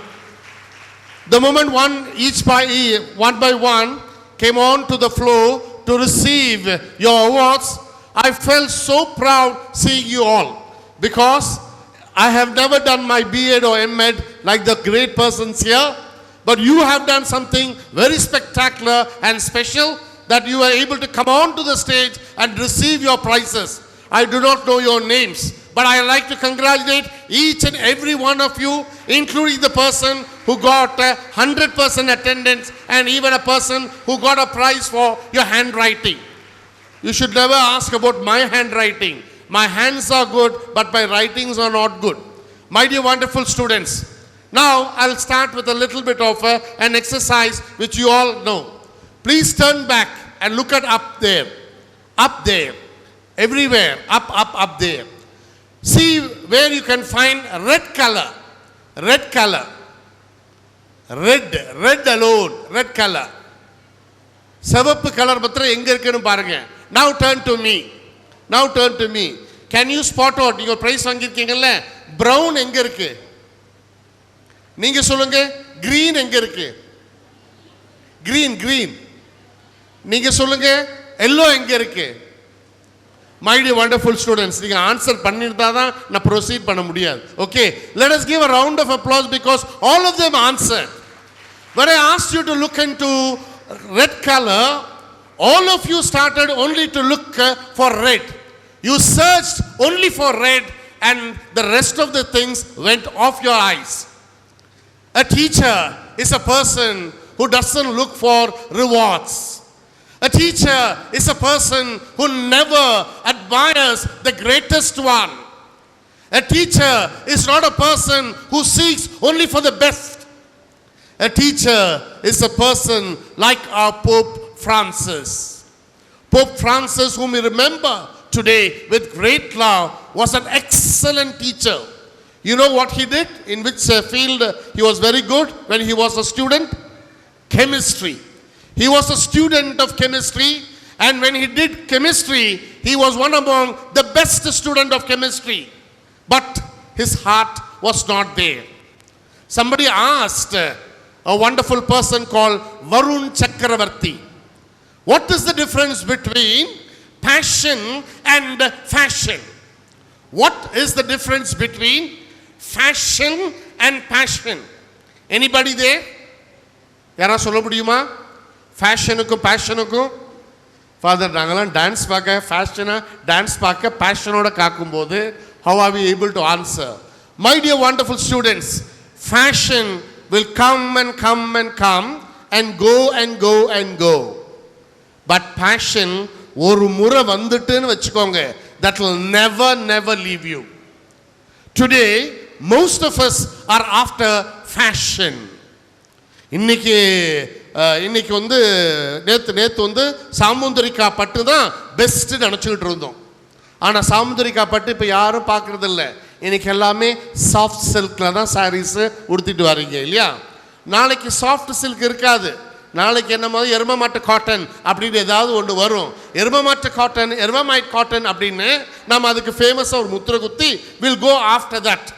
The moment one by one came on to the floor to receive your awards, I felt so proud seeing you all, because I have never done my B.Ed or M.Ed like the great persons here, but you have done something very spectacular and special that you are able to come on to the stage and receive your prizes. I do not know your names, but I like to congratulate each and every one of you, including the person who got 100% attendance and even a person who got a prize for your handwriting. You should never ask about my handwriting. My hands are good, but my writings are not good. My dear wonderful students, now I'll start with a little bit of an exercise which you all know. Please turn back and look at up there, everywhere, up there. See where you can find red color. Red color. Red alone. Red color. சிவப்பு colour பத்திரம் எங்க இருக்குன்னு பாருங்க. Now turn to me. Now turn to me. Can you spot out? நீங்க price வாங்கிருக்கீங்கல்ல, brown எங்க இருக்கு? நீங்க சொல்லுங்க. green எங்க இருக்கு? green. நீங்க சொல்லுங்க. yellow எங்க இருக்கு? My dear wonderful students, நீங்க ஆன்சர் பண்ணிருந்தா தான் நான் ப்ரோசீட் பண்ண முடியாது. Okay, let us give a round of applause because all of them answered. When I asked you to look into red color, all of you started only to look for red. You searched only for red and the rest of the things went off your eyes. A teacher is a person who doesn't look for rewards. A teacher is a person who never admires the greatest one. A teacher is not a person who seeks only for the best. A teacher is a person like our Pope Francis. Pope Francis, whom we remember today with great love, was an excellent teacher. You know what he did? In which field he was very good when he was a student? Chemistry. He was a student of chemistry, and when he did chemistry, he was one among the best student of chemistry. But his heart was not there. Somebody asked a wonderful person called Varun Chakravarti, what is the difference between passion and fashion? What is the difference between fashion and passion? Anybody there? யாரா சொல்ல முடியுமா? ஃபேஷனுக்கும் பேஷனுக்கும்? Father, நாங்களாம் dance பார்க்க ஃபேஷனை, dance பார்க்க பேஷனோட காக்கும்போது how are we able to answer? My dear wonderful students, fashion will come and come and come and go and go and go. But passion ஒரு முறை வந்துட்டுன்னு வச்சுக்கோங்க, that will never leave you. Today most of us are after fashion. இன்னைக்கு வந்து நேத்து வந்து சாமுந்திரிக்கா பட்டு தான் best நினச்சிக்கிட்டு இருந்தோம். ஆனால் சாமுந்திரிக்கா பட்டு இப்போ யாரும் பார்க்கறது இல்லை. இன்னைக்கு எல்லாமே சாஃப்ட் சில்கில் தான் சாரீஸ் உடுத்திட்டு வரீங்க இல்லையா? நாளைக்கு சாஃப்ட் சில்க் இருக்காது. நாளைக்கு என்ன மாதிரி எருமமாட்டு காட்டன் அப்படின்னு ஏதாவது ஒன்று வரும். எருமமாட்டு காட்டன், எருமமைட் காட்டன் அப்படின்னு நம்ம அதுக்கு ஃபேமஸாக ஒரு முத்திரை குத்தி will go after that.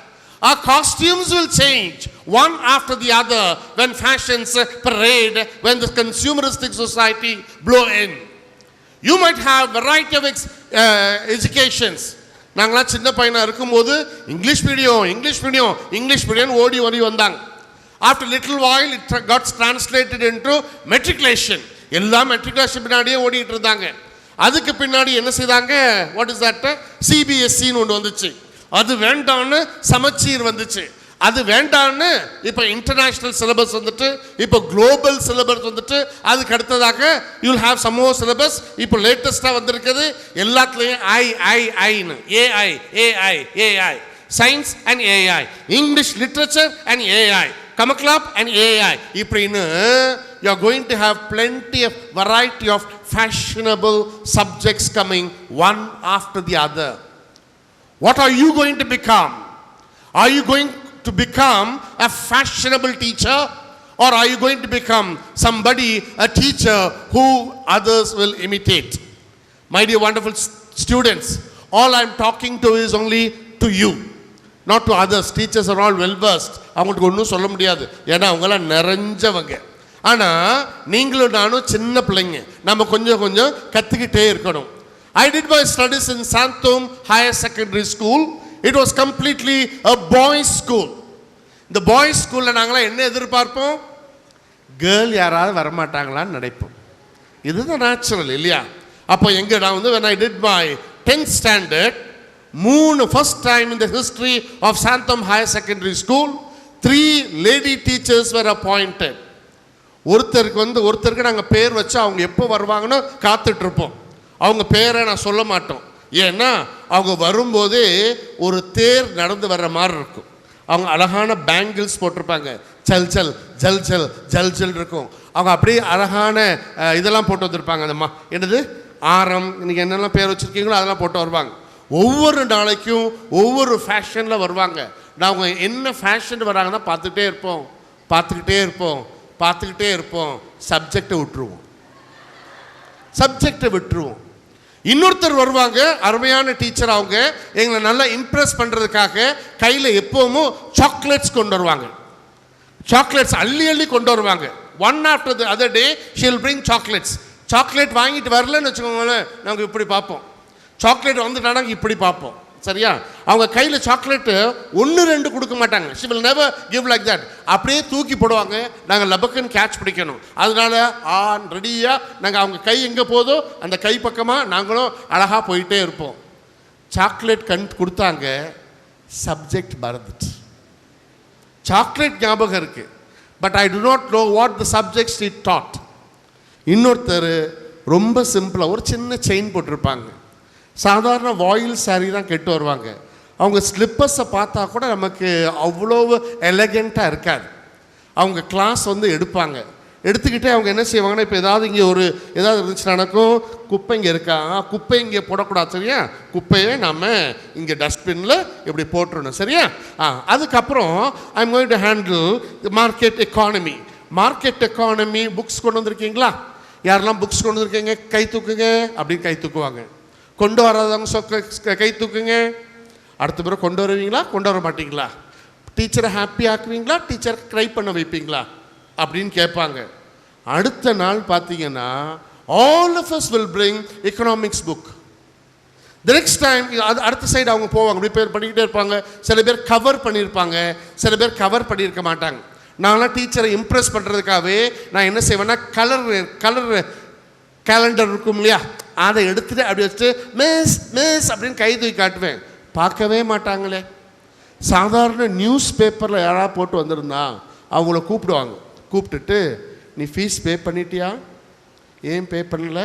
Our costumes will change one after the other when fashions parade, when the consumeristic society blow in. You might have variety of educations. நாங்களாம் சின்ன பையனாக இருக்கும்போது இங்கிலீஷ் மீடியம் ஓடி வந்தாங்க. After little while it got translated into matriculation. எல்லாம் matriculation பின்னாடியே ஓடிட்டு இருந்தாங்க. அதுக்கு பின்னாடி என்ன செய்தாங்க? What is that? சிபிஎஸ்சின்னு ஒன்று வந்துச்சு. அது வேண்டான்னு சமச்சீர் வந்துச்சு. அது வேண்டான்னு இப்போ இன்டர்நேஷ்னல் சிலபஸ் வந்துட்டு, இப்போ குளோபல் சிலபஸ் வந்துட்டு, அதுக்கு அடுத்ததாக you'll have some more syllabus. இப்போ லேட்டஸ்டாக வந்திருக்குது எல்லாத்துலேயும் ஐன்னு, AI, science and AI, English literature and AI, கமக்லாப் அண்ட் ஏஐ. இப்படின்னு you are going to have plenty of variety of fashionable subjects coming one after the other. What are you going to become? Are you going to become a fashionable teacher, or are you going to become a teacher who others will imitate? My dear wonderful students, all I am talking to is only to you, not to others. Teachers are all well versed. அவங்களுக்கு ஒன்றும் சொல்ல முடியாது, ஏன்னா அவங்களாம் நிறைஞ்சவங்க. ஆனால் நீங்களும் நானும் சின்ன பிள்ளைங்க, நம்ம கொஞ்சம் கற்றுக்கிட்டே இருக்கணும். I did my studies in Santhom Higher Secondary School. It was completely a boys' school. இந்த பாய்ஸ் ஸ்கூலில் நாங்களாம் என்ன எதிர்பார்ப்போம்? கேர்ள் யாராவது வரமாட்டாங்களான்னு நினைப்போம். இதுதான் நேச்சுரல் இல்லையா? அப்போ நான் வந்து when I did my 10th standard, first time in the history of Santhom Higher Secondary School, 3 lady teachers were appointed. ஒருத்தருக்கு நாங்கள் பேர் வச்சு அவங்க எப்போ வருவாங்கன்னு காத்துட்ருப்போம். அவங்க பேரை நான் சொல்ல மாட்டோம், ஏன்னா அவங்க வரும்போதே ஒரு தேர் நடந்து வர்ற மாதிரி இருக்கும். அவங்க அழகான பேங்கிள்ஸ் போட்டிருப்பாங்க, ஜல் ஜல் ஜல் ஜல் ஜல் ஜல் இருக்கும். அவங்க அப்படியே அழகான இதெல்லாம் போட்டு வந்திருப்பாங்க. என்னது ஆரம், இன்னைக்கு என்னெல்லாம் பேர் வச்சுருக்கீங்களோ அதெல்லாம் போட்டு வருவாங்க. ஒவ்வொரு நாளைக்கும் ஒவ்வொரு ஃபேஷனில் வருவாங்க. நாங்கள் என்ன ஃபேஷன் வராங்கன்னா பார்த்துக்கிட்டே இருப்போம். சப்ஜெக்டை விட்டுருவோம். இன்னொருத்தர் வருவாங்க, அருமையான டீச்சர். அவங்க எங்களை நல்லா இம்ப்ரெஸ் பண்ணுறதுக்காக கையில் எப்போவும் சாக்லேட்ஸ் கொண்டு வருவாங்க. சாக்லேட்ஸ் அள்ளி கொண்டு வருவாங்க. One after the other day she will bring chocolates. Chocolate வாங்கிட்டு வரலன்னு வச்சுக்கோங்களேன், நாங்கள் இப்படி பார்ப்போம். சாக்லேட் வந்து நாங்கள் இப்படி பார்ப்போம். சரியா? அவங்க கையில் சாக்லேட்டு 1-2 கொடுக்க மாட்டாங்க. She will never give like that. அப்படியே தூக்கி போடுவாங்க. நாங்கள் லபக்குன்னு கேட்ச் பிடிக்கணும். அதனால ரெடியாக நாங்கள் அவங்க கை எங்கே போதோ அந்த கை பக்கமாக நாங்களும் அழகாக போயிட்டே இருப்போம். சாக்லேட் கொடுத்தாங்க, சப்ஜெக்ட் மறந்துட்டு. சாக்லேட் ஞாபகம் இருக்குது, but I to not know what the subjects it dot. இன்னொருத்தர் ரொம்ப சிம்பிளாக ஒரு சின்ன செயின் போட்டிருப்பாங்க. சாதாரண வாயில் சாரி தான் கெட்டு வருவாங்க. அவங்க ஸ்லிப்பர்ஸை பார்த்தா கூட நமக்கு அவ்வளோ எலகெண்ட்டாக இருக்காது. அவங்க கிளாஸ் வந்து எடுப்பாங்க. எடுத்துக்கிட்டே அவங்க என்ன செய்வாங்கன்னா, இப்போ ஏதாவது இங்கே ஏதாவது இருந்துச்சுன்னா எனக்கும் குப்பை இங்கே இருக்கா, குப்பை இங்கே போடக்கூடாது. சரியா? குப்பையை நம்ம இங்கே டஸ்ட்பினில் இப்படி போட்டுருணும். சரியா? அதுக்கப்புறம் I am going to handle market economy. Books கொண்டு வந்திருக்கீங்களா? யாரெல்லாம் புக்ஸ் கொண்டு வந்திருக்கீங்க கை தூக்குங்க அப்படின்னு கை தூக்குவாங்க. கொண்டு வராதவங்க கை தூக்குங்க. அடுத்த பிறகு கொண்டு வருவீங்களா, கொண்டு வர மாட்டீங்களா? டீச்சரை ஹாப்பி ஆக்குவீங்களா, டீச்சரை ட்ரை பண்ண வைப்பீங்களா அப்படின்னு கேட்பாங்க. அடுத்த நாள் பார்த்தீங்கன்னா all of us will bring economics book. the next time அடுத்த சைடு அவங்க போவாங்க, ப்ரிப்பேர் பண்ணிக்கிட்டே இருப்பாங்க. சில பேர் கவர் பண்ணியிருப்பாங்க, சில பேர் கவர் பண்ணியிருக்க மாட்டாங்க. நான்லாம் டீச்சரை இம்ப்ரெஸ் பண்ணுறதுக்காகவே நான் என்ன செய்வேன்னா, கலர் கேலண்டர் இருக்கும் இல்லையா, அதை எடுத்துகிட்டு அப்படி வச்சுட்டு மிஸ் அப்படின்னு கை தூக்கி காட்டுவேன். பார்க்கவே மாட்டாங்களே. சாதாரண நியூஸ் பேப்பரில் யாராவது போட்டு வந்திருந்தா அவங்கள கூப்பிட்டுட்டு நீ ஃபீஸ் பே பண்ணிட்டியா, ஏன் பே பண்ணல,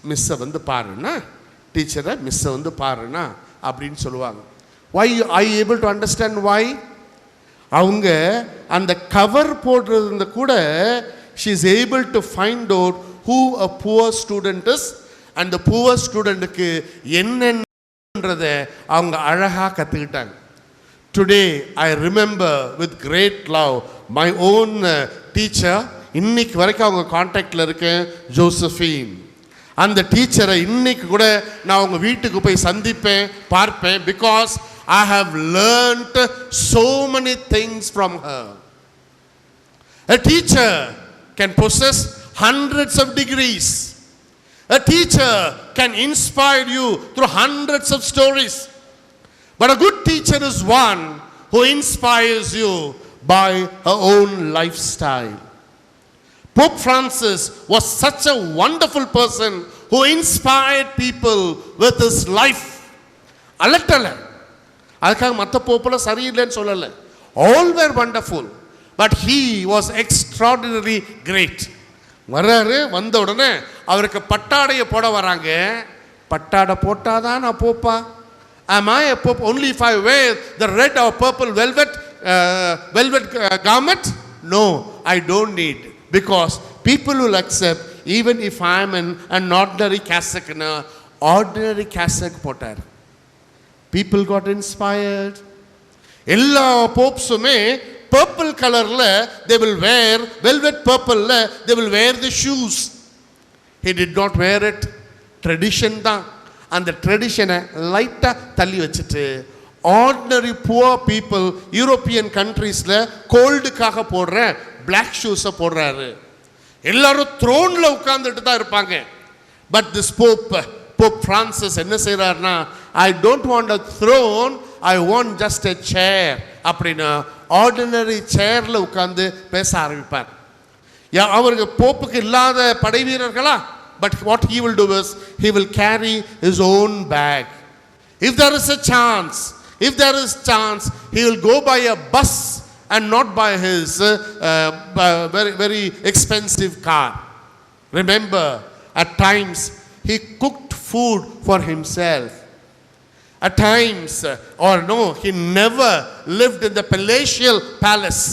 மிஸ்ஸை வந்து பாருண்ணா, டீச்சரை மிஸ்ஸை வந்து பாருண்ணா அப்படின்னு சொல்லுவாங்க. Why I able to understand why? அவங்க அந்த கவர் போடுறது கூட she is able to find out who a poor student is and the poor studentக்கு என்னன்றதை அவங்க அழகாக கற்றுக்கிட்டாங்க. Today I remember with great love my own teacher. இன்னைக்கு வரைக்கும் அவங்க கான்டாக்டில் இருக்கேன், ஜோசஃபீன். அந்த டீச்சரை இன்னைக்கு கூட நான் அவங்க வீட்டுக்கு போய் சந்திப்பேன், பார்ப்பேன். Because I have learned so many things from her. A teacher can possess hundreds of degrees. A teacher can inspire you through hundreds of stories. But a good teacher is one who inspires you by her own lifestyle. Pope Francis was such a wonderful person who inspired people with his life. அலட்டலை, அதுக்காக மற்ற போப்பெல்லாம் சரியில்லைன்னு சொல்லலை. All were wonderful, but he was extraordinarily great. வந்த உடனே அவருக்கு பட்டாடையை போட வராங்க. பட்டாடை போட்டாதான் நான் போப்பா? Am I a pope only if I wear the red or purple velvet garment? No, I don't need, because people will accept even if I am an ordinary cassock. Ordinary cassock போட்டார். People got inspired. எல்லா போப்ஸுமே purple கலர்ல they will wear, velvet purple they will wear the shoes. He did not wear it. Tradition தான். அந்த ட்ரெடிஷனை லைட்டாக தள்ளி வச்சுட்டு ordinary poor people European கண்ட்ரீஸில் கோல்டுக்காக போடுற பிளாக் ஷூஸை போடுறாரு. எல்லாரும் த்ரோனில் உட்கார்ந்துட்டு தான் இருப்பாங்க. பட் திஸ் போப் ஃப்ரான்சிஸ் என்ன செய்கிறாருன்னா, I don't want a throne, I want just a chair அப்படின்னு ஆர்டினரி சேரில் உட்கார்ந்து பேச ஆரம்பிப்பார். அவருக்கு போப்புக்கு இல்லாத படை வீரர்களா? But what he will do is, he will carry his own bag. If there is a chance, he will go by a bus and not by his very, very expensive car. Remember, at times, he cooked food for himself. At times, he never lived in the palatial palace.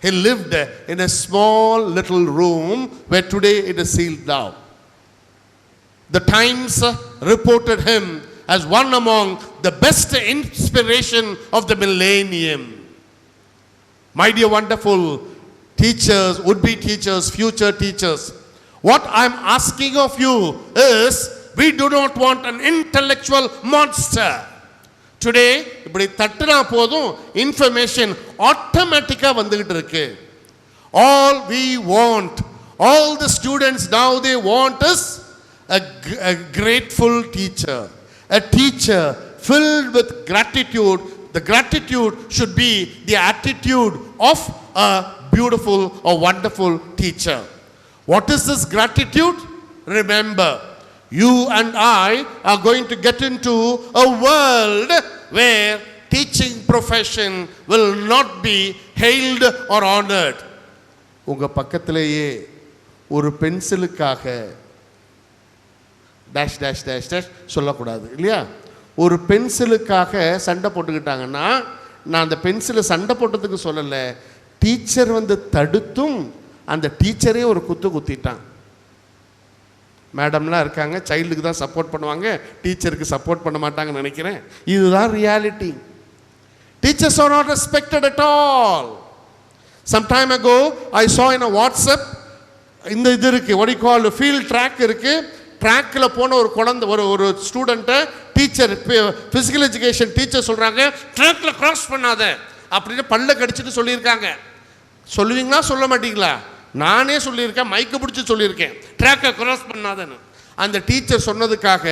He lived in a small little room where today it is sealed down. The Times reported him as one among the best inspiration of the millennium. My dear wonderful teachers, would-be teachers, future teachers, what I'm asking of you is, we do not want an intellectual monster. Today, இப்படி தட்டுனா போதும் information automatically வந்துகிட்டு இருக்கு. All we want, all the students now they want is a grateful teacher, a teacher filled with gratitude. The gratitude should be the attitude of a beautiful or wonderful teacher. What is this gratitude? Remember, you and I are going to get into a world where teaching profession will not be hailed or honored. உங்க பக்கத்திலேயே ஒரு பென்சிலுக்காக dash dash dash dash சொல்லக்கூடாது இல்லையா? ஒரு பென்சிலுக்காக சண்டை போட்டுக்கிட்டாங்கன்னா, நான் அந்த பென்சிலை சண்டை போட்டதுக்கு சொல்லலை, டீச்சர் வந்து தடுத்தும் அந்த டீச்சரே ஒரு குத்து குத்திட்டான். மேடம்லாம் இருக்காங்க, சைல்டுக்கு தான் சப்போர்ட் பண்ணுவாங்க, டீச்சருக்கு சப்போர்ட் பண்ண மாட்டாங்கன்னு நினைக்கிறேன். இதுதான் reality. Teachers are not respected at all. Some time ago, I saw in a WhatsApp, இந்த இது இருக்குது, what do you call, field track இருக்குது. ட்ராக்கில் போன ஒரு குழந்தை, ஒரு ஸ்டூடெண்ட்டை டீச்சர், ஃபிசிக்கல் எஜுகேஷன் டீச்சர் சொல்கிறாங்க, ட்ராக்கில் கிராஸ் பண்ணாத அப்படின்னு பல்ல கடிச்சிட்டு சொல்லியிருக்காங்க. சொல்லுவீங்களா சொல்ல மாட்டீங்களா? நானே சொல்லியிருக்கேன், மைக்கு பிடிச்சி சொல்லியிருக்கேன், ட்ராக்கை கிராஸ் பண்ணாதன்னு. அந்த டீச்சர் சொன்னதுக்காக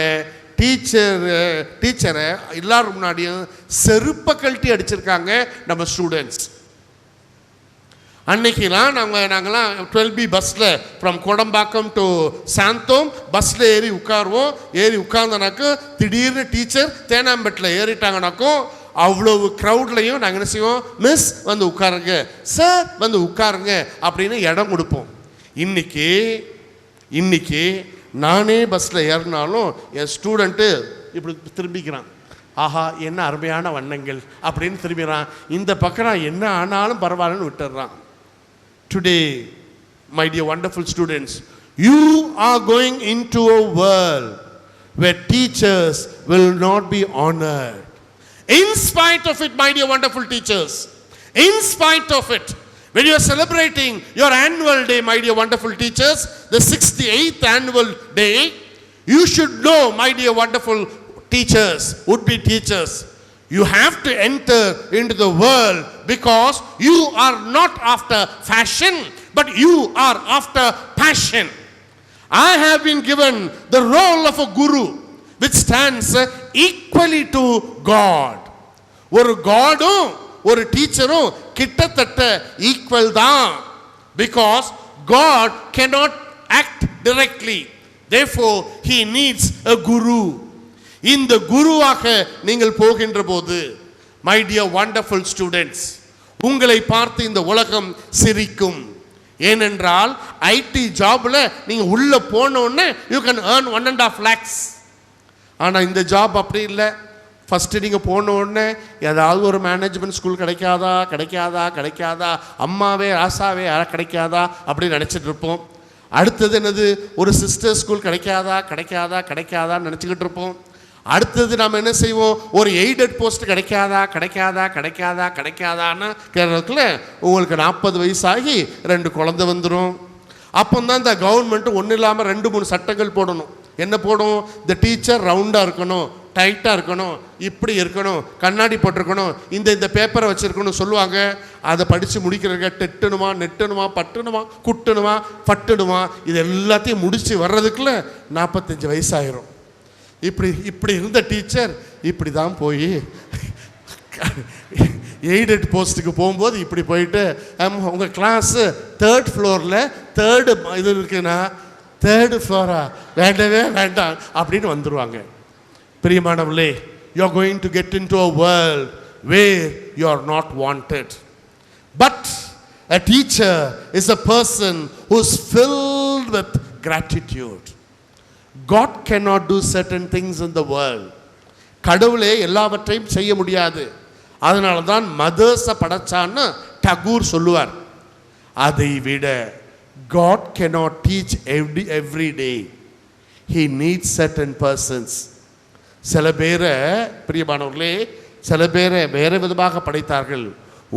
டீச்சரை எல்லாரும் முன்னாடியும் செருப்பை கழட்டி அடிச்சிருக்காங்க நம்ம ஸ்டூடெண்ட்ஸ். அன்னைக்கெல்லாம் நாங்கள்லாம் 12B பஸ்ஸில் ஃப்ரம் கோடம்பாக்கம் டு சாந்தோம் பஸ்ஸில் ஏறி உட்காருவோம். ஏறி உட்கார்ந்தனாக்கும் திடீர்னு டீச்சர் தேனாம்பேட்டில் ஏறிட்டாங்கனாக்கும் அவ்வளவு க்ரௌட்லையும் நாங்கள் என்ன செய்வோம், மிஸ் வந்து உட்காருங்க, சார் வந்து உட்காருங்க அப்படின்னு இடம் கொடுப்போம். இன்னைக்கு நானே பஸ்ஸில் ஏறினாலும் என் ஸ்டூடெண்ட்டு இப்படி திரும்பிக்கிறான், ஆஹா என்ன அருமையான வண்ணங்கள் அப்படின்னு திரும்பிக்கிறான். இந்த பக்கம் நான் என்ன ஆனாலும் பரவாயில்லன்னு விட்டுடுறான். Today, my dear wonderful students, you are going into a world where teachers will not be honored. In spite of it, my dear wonderful teachers, in spite of it, when you are celebrating your annual day, my dear wonderful teachers, the 68th annual day, you should know, my dear wonderful teachers, would-be teachers, you have to enter into the world because you are not after fashion, but you are after passion. I have been given the role of a guru, which stands equally to God. ஒரு காடும் ஒரு டீச்சரும் கிட்டத்தட்ட equal தான். Because God cannot act directly. Therefore, he needs a guru. இந்த குருவாக நீங்கள் போகின்ற போது, my dear wonderful students, உங்களை பார்த்து இந்த உலகம் சிரிக்கும். ஏனென்றால் ஐடி ஜாப்ல நீங்க உள்ள போனோடனே you can earn 1.5 lakhs. ஆனால் இந்த ஜாப் அப்படி இல்லை. ஃபஸ்ட்டு நீங்கள் போன உடனே ஏதாவது ஒரு மேனேஜ்மெண்ட் ஸ்கூல் கிடைக்காதா, அம்மாவே ராசாவே கிடைக்காதா அப்படின்னு நினச்சிட்டு இருப்போம். அடுத்தது என்னது, ஒரு சிஸ்டர் ஸ்கூல் கிடைக்காதான்னு நினச்சிக்கிட்டு இருப்போம். அடுத்தது நம்ம என்ன செய்வோம், ஒரு எய்டட் போஸ்ட் கிடைக்காதான்னு கேட்கறதுக்குள்ள உங்களுக்கு 40 வயசாகி 2 குழந்தை வந்துடும். அப்போ தான் இந்த கவர்மெண்ட்டு ஒன்றும் இல்லாமல் 2-3 சட்டங்கள் போடணும். என்ன போடும், இந்த டீச்சர் ரவுண்டாக இருக்கணும், டைட்டாக இருக்கணும், இப்படி இருக்கணும், கண்ணாடி போட்டிருக்கணும், இந்த பேப்பரை வச்சுருக்கணும் சொல்லுவாங்க. அதை படித்து முடிக்கிறதுக்கு டெட்டணுமா, நெட்டணுமா, பட்டணுமா, குட்டணுமா, பட்டணுமா, இது எல்லாத்தையும் முடித்து வர்றதுக்குள்ள 45 வயசாயிரும். இப்படி இருந்த டீச்சர் இப்படி தான் போய் எய்டட் போஸ்ட்டுக்கு போகும்போது இப்படி போயிட்டு, உங்கள் கிளாஸு 3rd ஃப்ளோரில் 3rd இது இருக்குன்னா 3rd ஃப்ளோரா, வேண்டவே வேண்டாம் அப்படின்னு வந்துடுவாங்க. பிரியமானவர்களே, you are going to get into a world where you are not wanted. But a teacher is a person who is filled with gratitude. God cannot do certain things in the world. கடவுளே எல்லாவற்றையும் செய்ய முடியாது. அதனால தான் மதர்ஸை படைச்சான்னு டகூர் சொல்லுவார். அதை விட God cannot teach every day. He needs certain persons. சில பேரை பிரியமானவர்களே, சில பேரை வேறு விதமாக படைத்தார்கள்.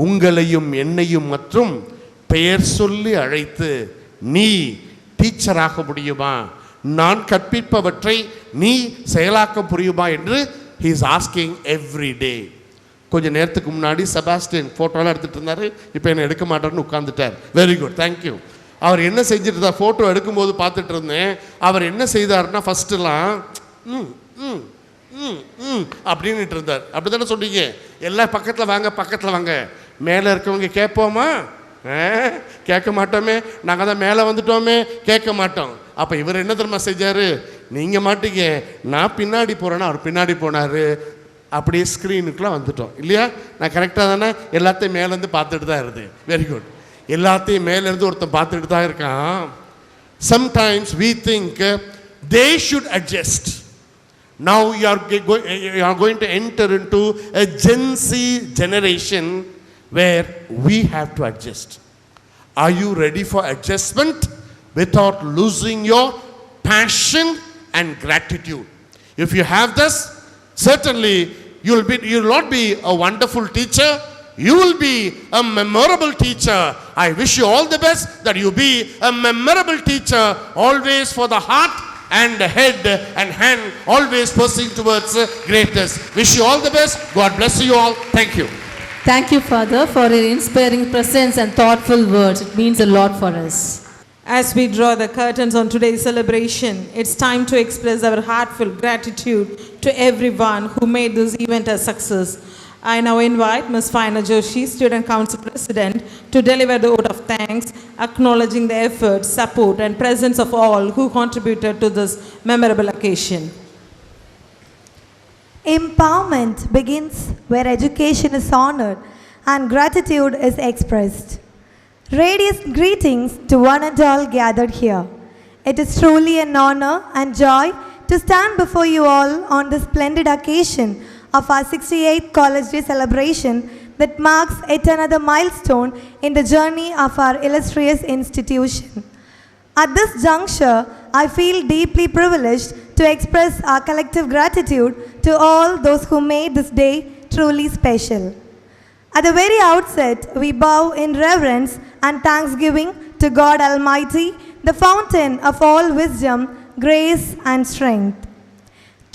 உங்களையும் என்னையும் மற்றும் பெயர் சொல்லி அழைத்து, நீ டீச்சராக முடியுமா, நான் கற்பிப்பவற்றை நீ செயலாக்க புரியுமா என்று he is asking every day. கொஞ்சம் நேரத்துக்கு முன்னாடி செபாஸ்டியன் ஃபோட்டோலாம் எடுத்துகிட்டு இருந்தார். இப்போ என்ன எடுக்க மாட்டார்னு உட்காந்துட்டார். Very good, thank you. அவர் என்ன செஞ்சுட்டு இருந்தார், ஃபோட்டோ எடுக்கும்போது பார்த்துட்டு இருந்தேன். அவர் என்ன செய்தார்னா ஃபஸ்ட்டுலாம் அப்படின்னுட்டு இருந்தார். அப்படி தானே சொன்னீங்க? எல்லாம் பக்கத்தில் வாங்க, பக்கத்தில் வாங்க. மேலே இருக்கவங்க கேட்போமா? கேட்க மாட்டோமே. நாங்கள் தான் மேலே வந்துட்டோமே, கேட்க மாட்டோம். அப்போ இவர் என்ன தெரியுமா செஞ்சார்? நீங்கள் மாட்டீங்க, நான் பின்னாடி போகிறேன்னா அவர் பின்னாடி போனார். அப்படியே ஸ்க்ரீனுக்குலாம் வந்துட்டோம் இல்லையா? நான் கரெக்டாக தானே? எல்லாத்தையும் மேலேருந்து பார்த்துட்டு தான் இருந்தேன். Very good. எல்லாத்தையும் மேலேருந்து ஒருத்தன் பார்த்துட்டு தான் இருக்கான். Sometimes we think they should adjust. Now you are going to enter into a Gen Z generation where we have to adjust. Are you ready for adjustment without losing your passion and gratitude? If you have this, certainly you will not be a wonderful teacher, you will be a memorable teacher. I wish you all the best, that you be a memorable teacher, always for the heart and the head and hand, always pursuing towards greatness. Wish you all the best. God bless you all. Thank you. Thank you, Father, for your inspiring presence and thoughtful words. It means a lot for us. As we draw the curtains on today's celebration, it's time to express our heartfelt gratitude to everyone who made this event a success. I now invite Ms. Faina Joshi, Student Council President, to deliver the vote of thanks, acknowledging the effort, support and presence of all who contributed to this memorable occasion. Empowerment begins where education is honored and gratitude is expressed. Radiant greetings to one and all gathered here. It is truly an honor and joy to stand before you all on this splendid occasion of our 68th College Day celebration that marks yet another milestone in the journey of our illustrious institution. At this juncture, I feel deeply privileged to express our collective gratitude to all those who made this day truly special. At the very outset, we bow in reverence and thanksgiving to God Almighty, the fountain of all wisdom, grace and strength.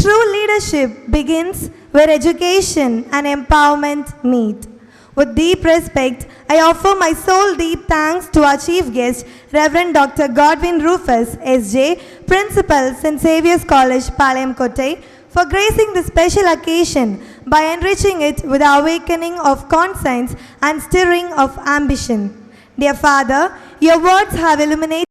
True leadership begins where education and empowerment meet. With deep respect, I offer my soul-deep thanks to our chief guest, Reverend Dr. Godwin Rufus, S.J., Principal, St. Xavier's College, Palayam Kotte, for gracing this special occasion by enriching it with the awakening of conscience and stirring of ambition. Dear Father, your words have illuminated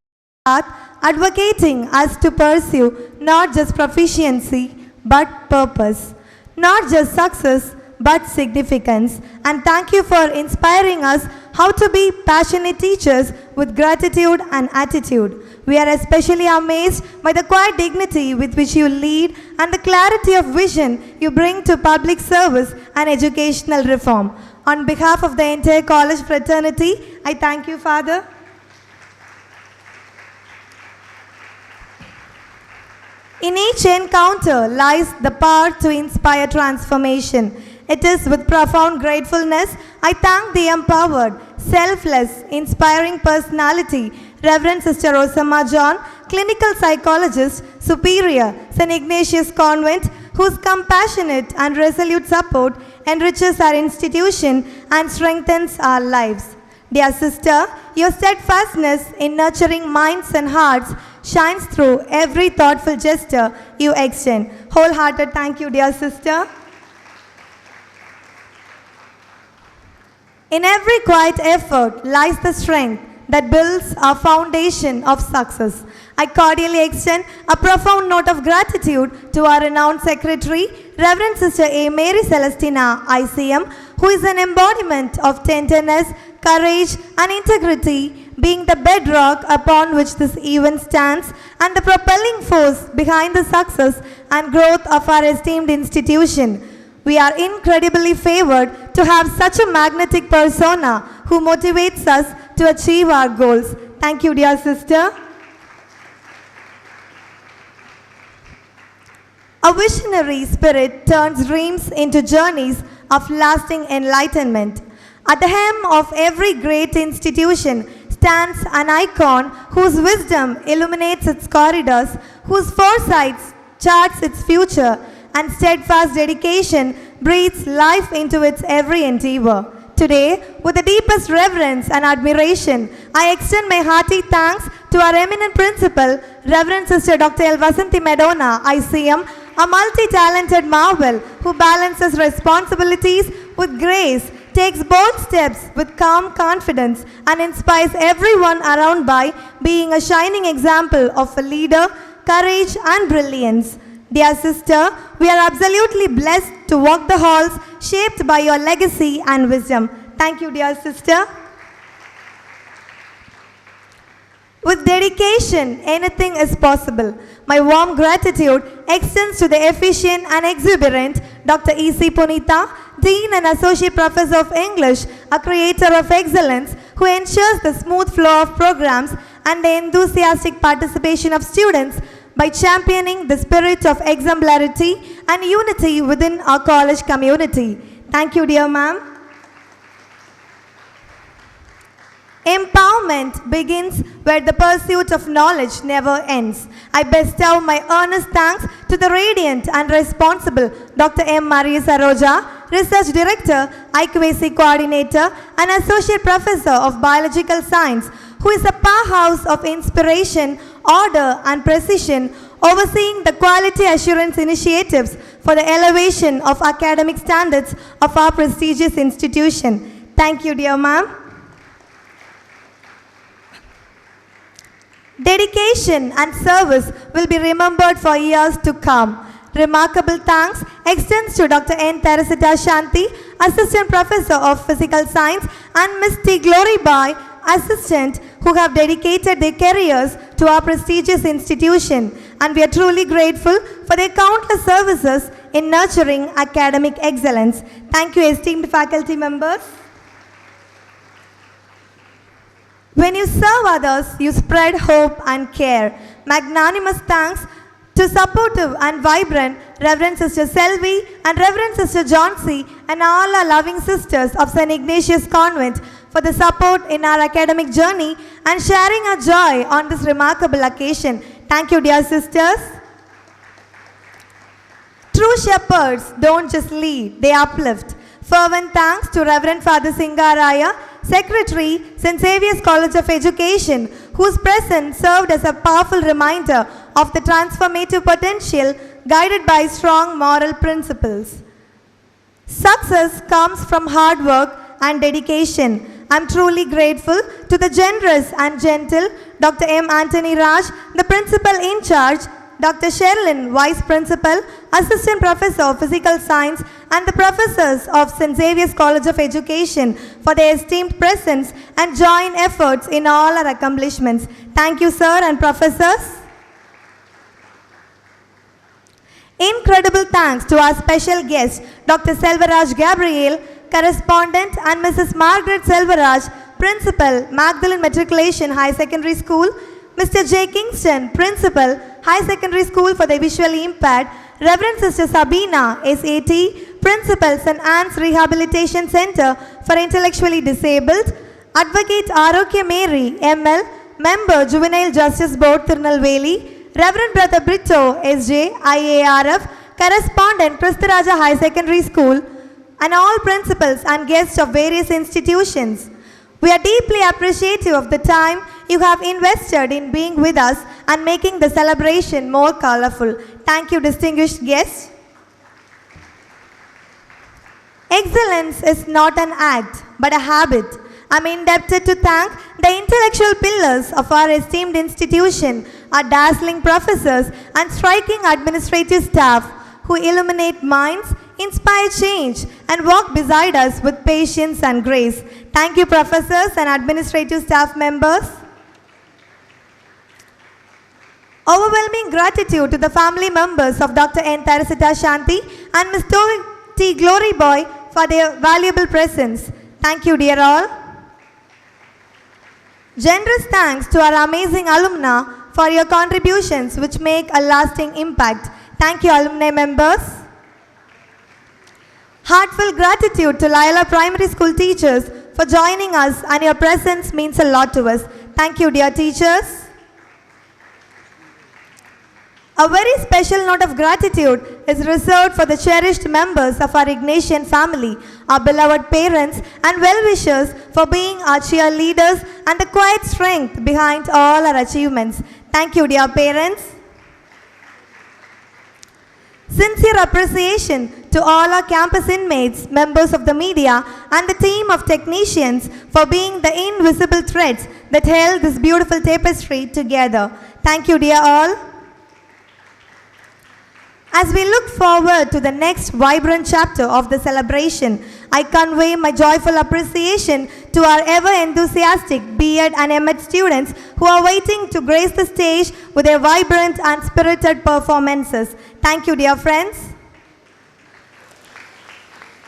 our path, advocating us to pursue not just proficiency but purpose, not just success but significance. And thank you for inspiring us how to be passionate teachers with gratitude and attitude. We are especially amazed by the quiet dignity with which you lead and the clarity of vision you bring to public service and educational reform. On behalf of the entire college fraternity, I thank you, Father. In each encounter lies the power to inspire transformation. It is with profound gratefulness I thank the empowered, selfless, inspiring personality, Reverend Sister Osama John, clinical psychologist, Superior, St. Ignatius Convent, whose compassionate and resolute support enriches our institution and strengthens our lives. Dear sister, your steadfastness in nurturing minds and hearts shines through every thoughtful gesture you extend. Wholehearted thank you, dear sister. In every quiet effort lies the strength that builds our foundation of success. I cordially extend a profound note of gratitude to our renowned secretary, Reverend Sister A. Mary Celestina, ICM, who is an embodiment of tenderness, courage and integrity, being the bedrock upon which this event stands and the propelling force behind the success and growth of our esteemed institution. We are incredibly favored to have such a magnetic persona who motivates us to achieve our goals. Thank you, dear sister. A visionary spirit turns dreams into journeys of lasting enlightenment. At the hem of every great institution stands an icon whose wisdom illuminates its corridors, whose foresight charts its future, and steadfast dedication breathes life into its every endeavor. Today, with the deepest reverence and admiration, I extend my hearty thanks to our eminent principal, Reverend Sister Dr. L. Vasanthi Medona, ICM, a multi-talented marvel who balances responsibilities with grace, takes bold steps with calm confidence, and inspires everyone around by being a shining example of a leader, courage, and brilliance. Dear sister, we are absolutely blessed to walk the halls shaped by your legacy and wisdom. Thank you, dear sister. With dedication, anything is possible. My warm gratitude extends to the efficient and exuberant Dr. E.C. Punita, Dean and Associate Professor of English, a creator of excellence who ensures the smooth flow of programs and the enthusiastic participation of students by championing the spirit of exemplarity and unity within our college community. Thank you, dear ma'am. Empowerment begins where the pursuit of knowledge never ends. I bestow my earnest thanks to the radiant and responsible Dr. M. Maria Saroja, Research Director, IQAC Coordinator, and Associate Professor of Biological Science, who is a powerhouse of inspiration, order, and precision, overseeing the quality assurance initiatives for the elevation of academic standards of our prestigious institution. Thank you, dear ma'am. Dedication and service will be remembered for years to come. Remarkable thanks extends to Dr. N. Teresita Shanti, Assistant Professor of Physical Science, and Ms. T. Glory Bai, Assistant, who have dedicated their careers to our prestigious institution, and we are truly grateful for their countless services in nurturing academic excellence. Thank you, esteemed faculty members. When you serve others, you spread hope and care. Magnanimous thanks to supportive and vibrant Reverend Sister Selvi and Reverend Sister Johnsy and all our loving sisters of St.Ignatius Convent for the support in our academic journey and sharing our joy on this remarkable occasion. Thank you, dear sisters. True shepherds don't just lead, they uplift. Fervent thanks to Reverend Father Singaraya, Secretary, St. Xavier's College of Education, whose presence served as a powerful reminder of the transformative potential guided by strong moral principles. Success comes from hard work and dedication. I am truly grateful to the generous and gentle Dr. M. Anthony Raj, the Principal in Charge, Dr. Sherilyn, Vice Principal, Assistant Professor of Physical Science, and the Professors of St. Xavier's College of Education for their esteemed presence and joint efforts in all our accomplishments. Thank you, sir and professors. Incredible thanks to our special guest, Dr. Selvaraj Gabriel, Correspondent, and Mrs. Margaret Selvaraj, Principal, Magdalene Matriculation High Secondary School, Mr. J. Kingston, Principal, High Secondary School for the Visually Impaired, Reverend Sister Sabina, SAT, Principal, St. Anne's Rehabilitation Center for Intellectually Disabled, Advocate Arokya Mary, ML, Member, Juvenile Justice Board, Tirunelveli, Reverend Brother Brito, SJ, IARF, Correspondent, Kristaraja High Secondary School, and all principals and guests of various institutions. We are deeply appreciative of the time you have invested in being with us and making the celebration more colorful. Thank you, distinguished guests. Excellence is not an act, but a habit. I'm indebted to thank the intellectual pillars of our esteemed institution, our dazzling professors and striking administrative staff who illuminate minds, inspire change, and walk beside us with patience and grace. Thank you, professors and administrative staff members. Overwhelming gratitude to the family members of Dr. N. Teresita Shanti and Ms. T. Glory Boy for their valuable presence. Thank you, dear all. Generous thanks to our amazing alumna for your contributions which make a lasting impact. Thank you, alumni members. Heartfelt gratitude to Loyola Primary School teachers for joining us, and your presence means a lot to us. Thank you, dear teachers. A very special note of gratitude is reserved for the cherished members of our Ignatian family, our beloved parents and well-wishers for being our cheerleaders and the quiet strength behind all our achievements. Thank you, dear parents. Sincere appreciation to all our campus inmates, members of the media and the team of technicians for being the invisible threads that held this beautiful tapestry together. Thank you, dear all. As we look forward to the next vibrant chapter of the celebration, I convey my joyful appreciation to our ever-enthusiastic B.Ed and M.Ed students who are waiting to grace the stage with their vibrant and spirited performances. Thank you, dear friends.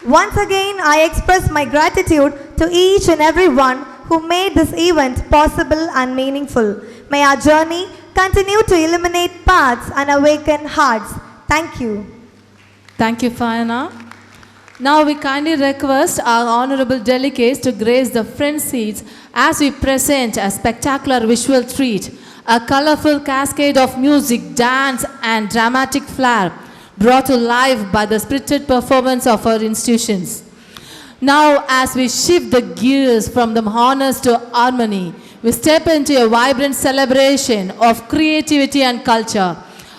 Once again, I express my gratitude to each and every one who made this event possible and meaningful. May our journey continue to illuminate paths and awaken hearts. Thank you. Thank you, Fayana. Now we kindly request our honorable delegates to grace the front seats as we present a spectacular visual treat, a colorful cascade of music, dance and dramatic flair brought to life by the spirited performance of our institutions. Now, as we shift the gears from the honors to harmony, we step into a vibrant celebration of creativity and culture.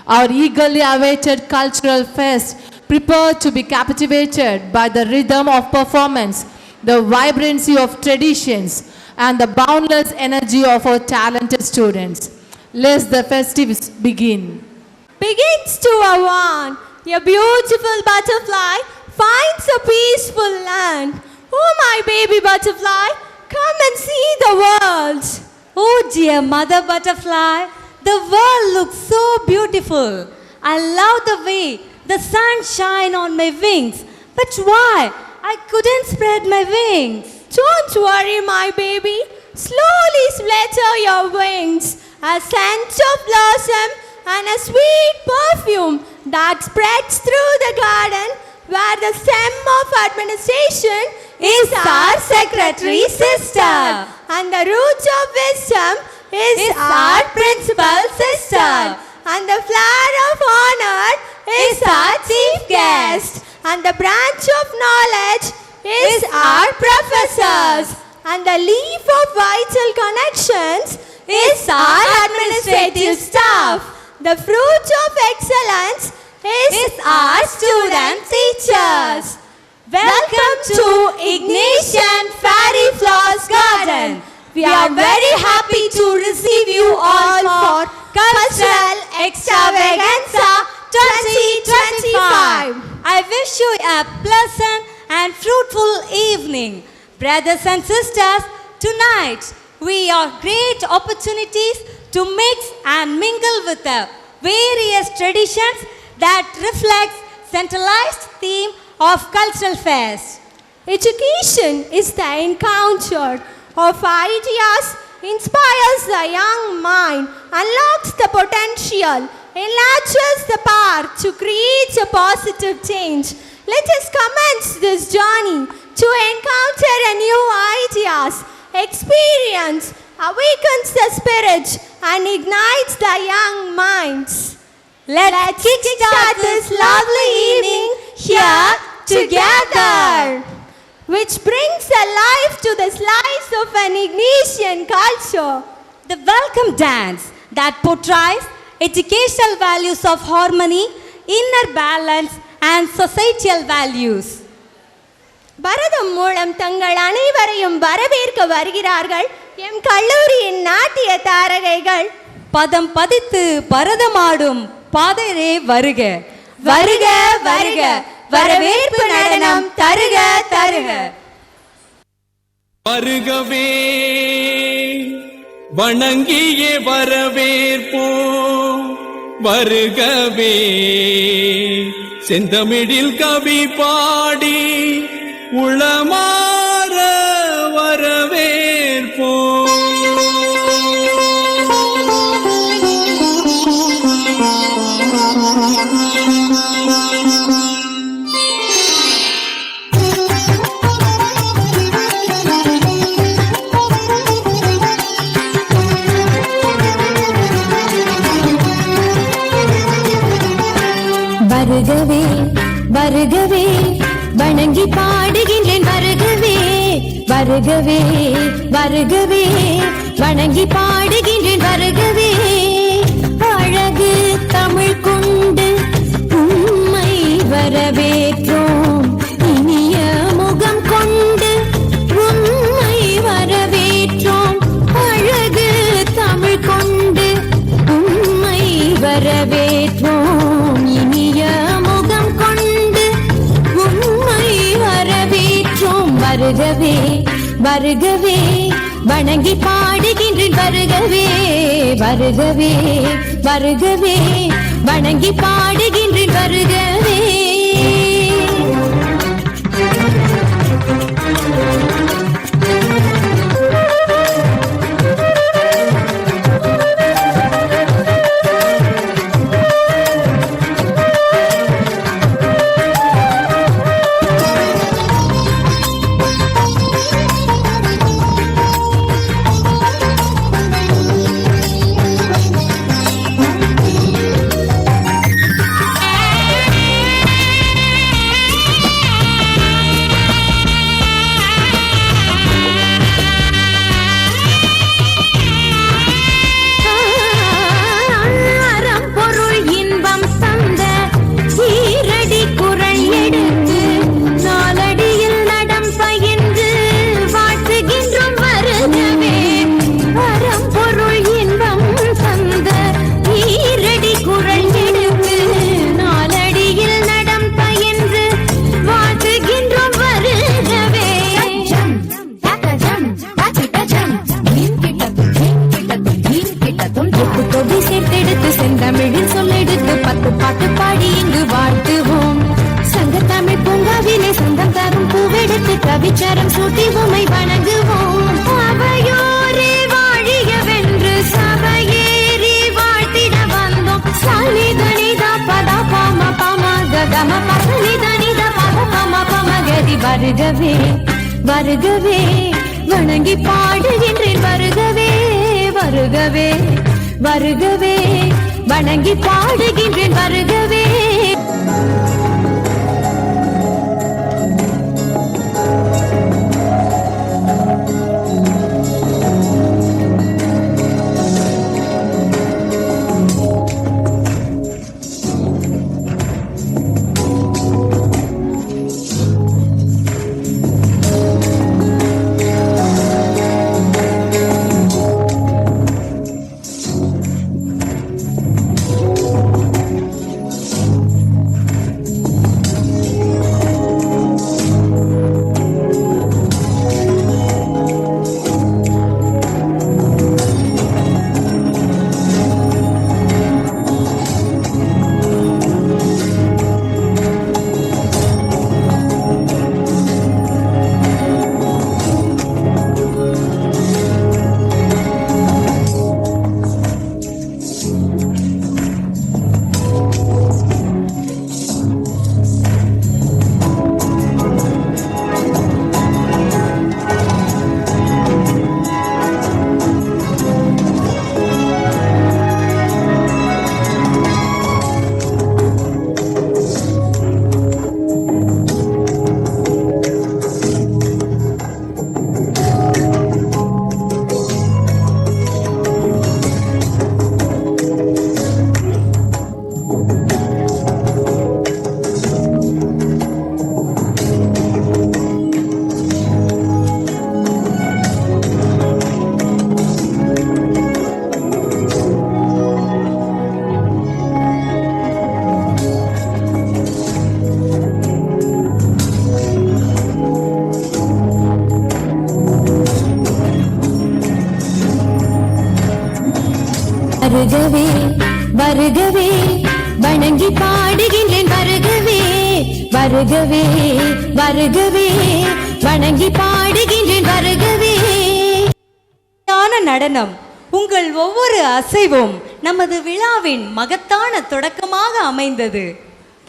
Our eagerly awaited cultural fest, prepared to be captivated by the rhythm of performance, the vibrancy of traditions, and the boundless energy of our talented students. Let the festivities begin. Begins to a one, a beautiful butterfly finds a peaceful land. Oh, my baby butterfly, come and see the world. Oh, dear mother butterfly, the world looks so beautiful. I love the way the sun shines on my wings. But why? I couldn't spread my wings. Don't worry, my baby. Slowly flutter your wings. A scent of blossom and a sweet perfume that spreads through the garden where the stem of administration is our secretary sister. And the root of wisdom is our principal sister. And the flower of honor is our chief guest. And the branch of knowledge is our professors. And the leaf of vital connections is our administrative staff. The fruit of excellence is our student teachers. Welcome to Ignatian Fairy Flowers Garden. We are very happy to receive you all for Cultural Extravaganza 2025. I wish you a pleasant and fruitful evening. Brothers and sisters, tonight we have great opportunities to mix and mingle with the various traditions that reflects centralized theme of Cultural Fest. Education is the encounter of ideas, inspires the young mind, unlocks the potential, enlarges the power to create a positive change. Let us commence this journey to encounter a new ideas, experience, awakens the spirit and ignites the young minds. Let's kickstart this lovely evening here together, which brings a life to the slice of an Ignatian culture. The welcome dance that portrays educational values of harmony, inner balance and societal values. பரதம் மூலம் தங்கள் அனைவரையும் வரவேற்க வருகிறார்கள் M கல்லூரியின் நாட்டிய தாரகைகள். பதம் பதித்து பரதமாடும் பாதரே வருக வருக வருக, வரவேற்பு நடனம் தருக தருக. வருகவே வணங்கியே வரவேற்போம், வருகவே செந்தமிழில் கவி பாடி உளமாற வரவேற்போம். வருகவே வணங்கி பாடுகின்றேன் வருகவே வருகவே வருகவே வணங்கி பாடுகின்றேன் வருகவே அழகு தமிழ் கொண்டு உம்மை வரவேற்றோம் இனிய முகம் கொண்டு உம்மை வரவேற்றோம் அழகு தமிழ் கொண்டு உம்மை வரவேற்றோம் இனிய முகம் கொண்டு உம்மை வரவேற்றோம் வருகவே வருகவே வணங்கி பாடுகின்றேன் வருகவே வருகவே வருகவே வணங்கி பாடுகின்றேன் வருகவே செந்தமிழில் சொல்லெடுத்து 10 பாட்டு பாடி இங்கு வாழ்த்துவோம் சங்கத்தமிழ் பூங்காவிலே சொந்தம் தரும் பூவெடுத்து கவிச்சரம் சூட்டி உமை வணங்குவோம் அவையோரே வாழியவென்று சபையேறி வாழ்த்திட வந்தோம் சலிதனிதா பதா பாம பாம ககம பசலிதனிதா பத பாம பமகரி வருகவே வருகவே வணங்கி பாடுகின்றேன் வருகவே வருகவே வருகவே வணங்கி பாடுகின்றேன் வருகவே வருகவே வருகவே வணங்கி பாடுகின்றேன் வருகவே வருகவே வருகவே வணங்கி பாடுகின்றேன் வருகவே நடனம் உங்கள் ஒவ்வொரு அசைவும் நமது விழாவின் மகத்தான தொடக்கமாக அமைந்தது.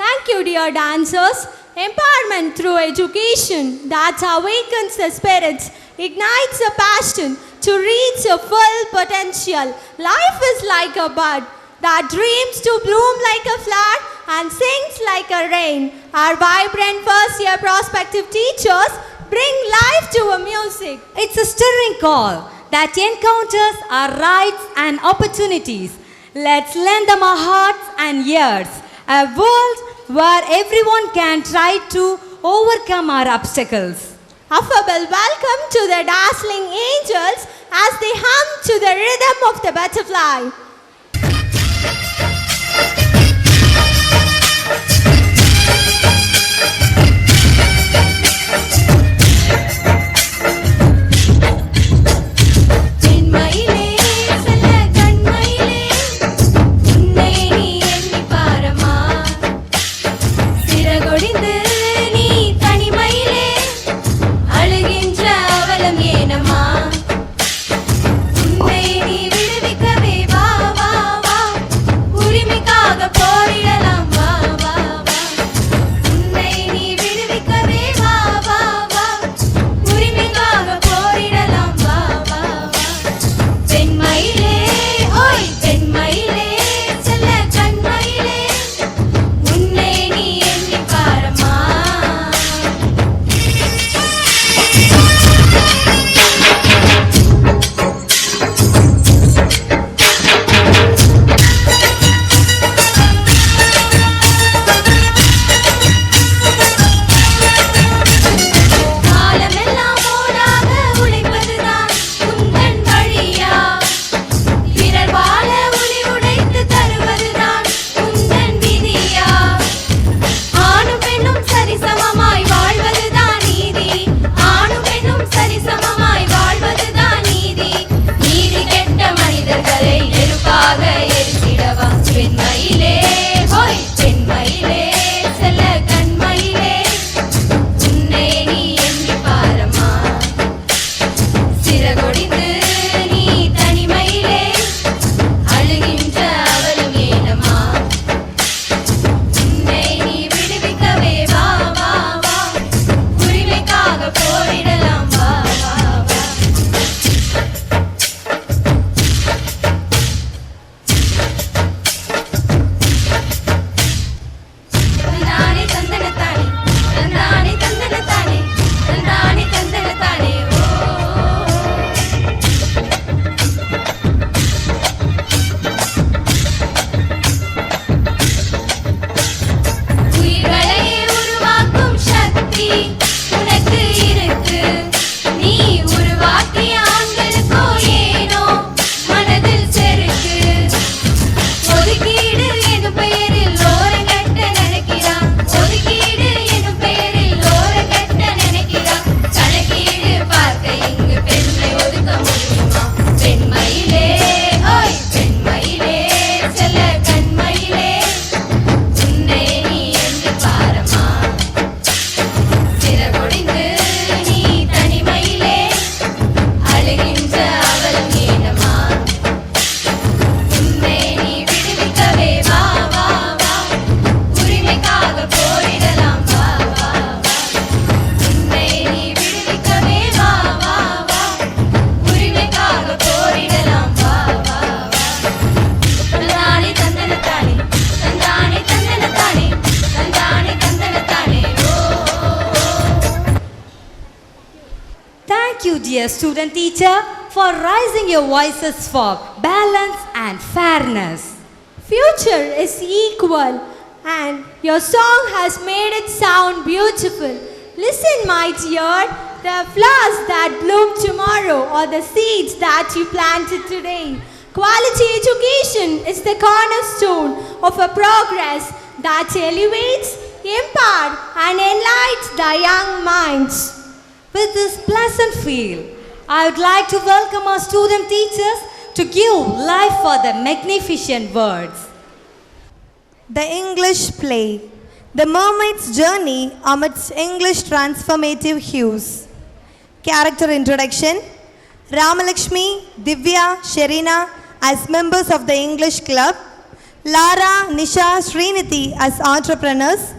Thank you dear dancers. Empowerment through education that awakens the spirits, ignites a passion to reach a full potential. Life is like a bud. that dreams to bloom like a flower and sings like a rain. Our vibrant first-year prospective teachers bring life to a music. It's a stirring call that encounters our rights and opportunities. Let's lend them our hearts and ears. A world where everyone can try to overcome our obstacles. Affable welcome to the dazzling angels as they hum to the rhythm of the butterfly. dear student teacher, for raising your voices for balance and fairness. Future is equal and your song has made it sound beautiful. Listen, my dear, the flowers that bloom tomorrow are the seeds that you planted today. Quality education is the cornerstone of a progress that elevates, empowers and enlightens the young minds. With this pleasant feel, I would like to welcome our student teachers to give life for the magnificent words. The English play, The Mermaid's Journey amidst English transformative hues. Character introduction. Ramalakshmi, Divya, Sherina as members of the English club. Lara, Nisha, Sriniti as entrepreneurs.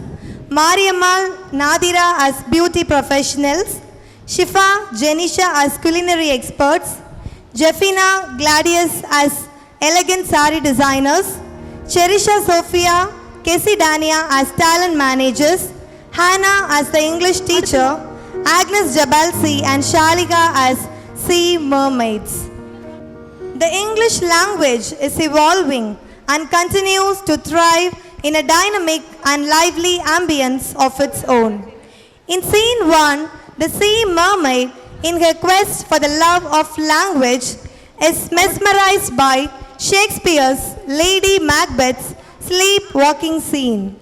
Mariammal, Nadira as beauty professionals. Shifa, Jenisha as culinary experts. Jeffina, Gladius as elegant sari designers. Cherisha Sophia, Casey Dania as talent managers, Hannah as the English teacher, Agnes Jabalsi and Shalika as sea mermaids. The English language is evolving and continues to thrive in a dynamic and lively ambience of its own. In scene 1, the sea mermaid, in her quest for the love of language, is mesmerized by Shakespeare's Lady Macbeth's sleepwalking scene.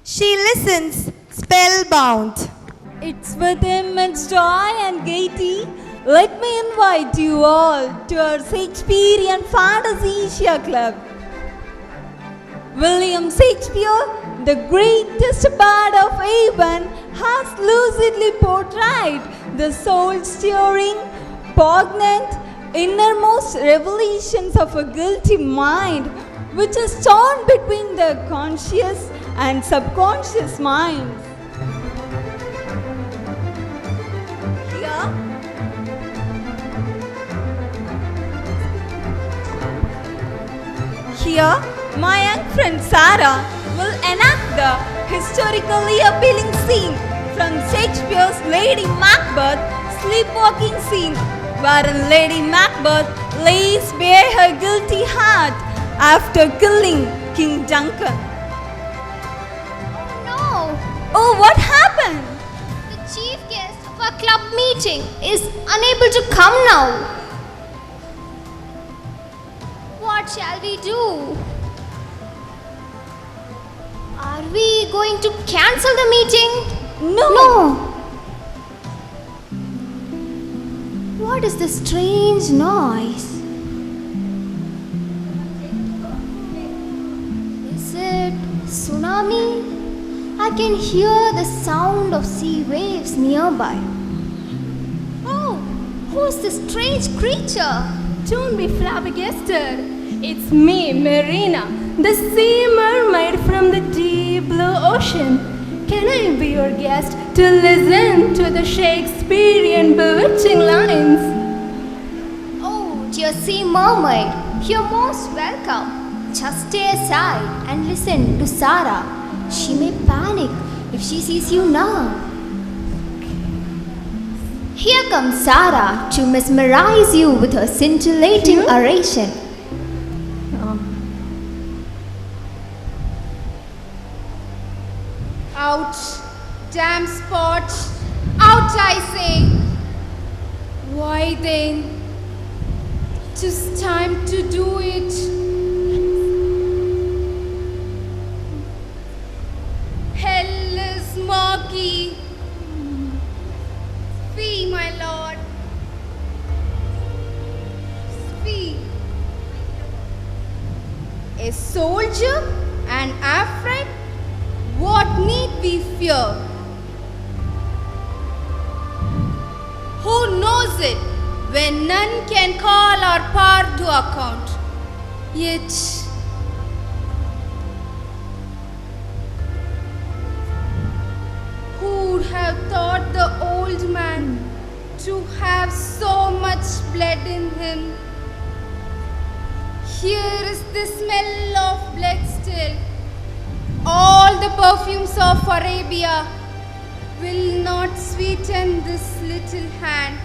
She listens spellbound. It's with immense joy and gaiety, let me invite you all to our Shakespearean Fantasia Club. William Shakespeare, the greatest bard of Avon, has lucidly portrayed the soul-stirring, poignant, innermost revelations of a guilty mind which is torn between the conscious and subconscious minds. Here, my young friend Sarah will enact the historically appealing scene from Shakespeare's Lady Macbeth sleepwalking scene, wherein Lady Macbeth lays bare her guilty heart after killing King Duncan. No! Oh, what happened? The chief guest of our club meeting is unable to come now. What shall we do? Are we going to cancel the meeting? No. What is this strange noise? Is it tsunami? I can hear the sound of sea waves nearby. Oh, who's this strange creature? Don't be flabbergasted. It's me, Marina, the sea mermaid from the deep blue ocean. Can I be your guest to listen to the Shakespearean bewitching lines? Oh, dear sea mermaid, you're most welcome. Just stay aside and listen to Sarah. She may panic if she sees you now. Here comes Sarah to mesmerize you with her scintillating oration. Out, damn spot, out I say. Why then? Just time to do it. Hell is murky. Fee, my lord. Fee. A soldier, an afraid. What need we fear? Who knows it when none can call our power to account? Yet, who would have thought the old man to have so much blood in him? Here is the smell of blood still. All the perfumes of Arabia will not sweeten this little hand.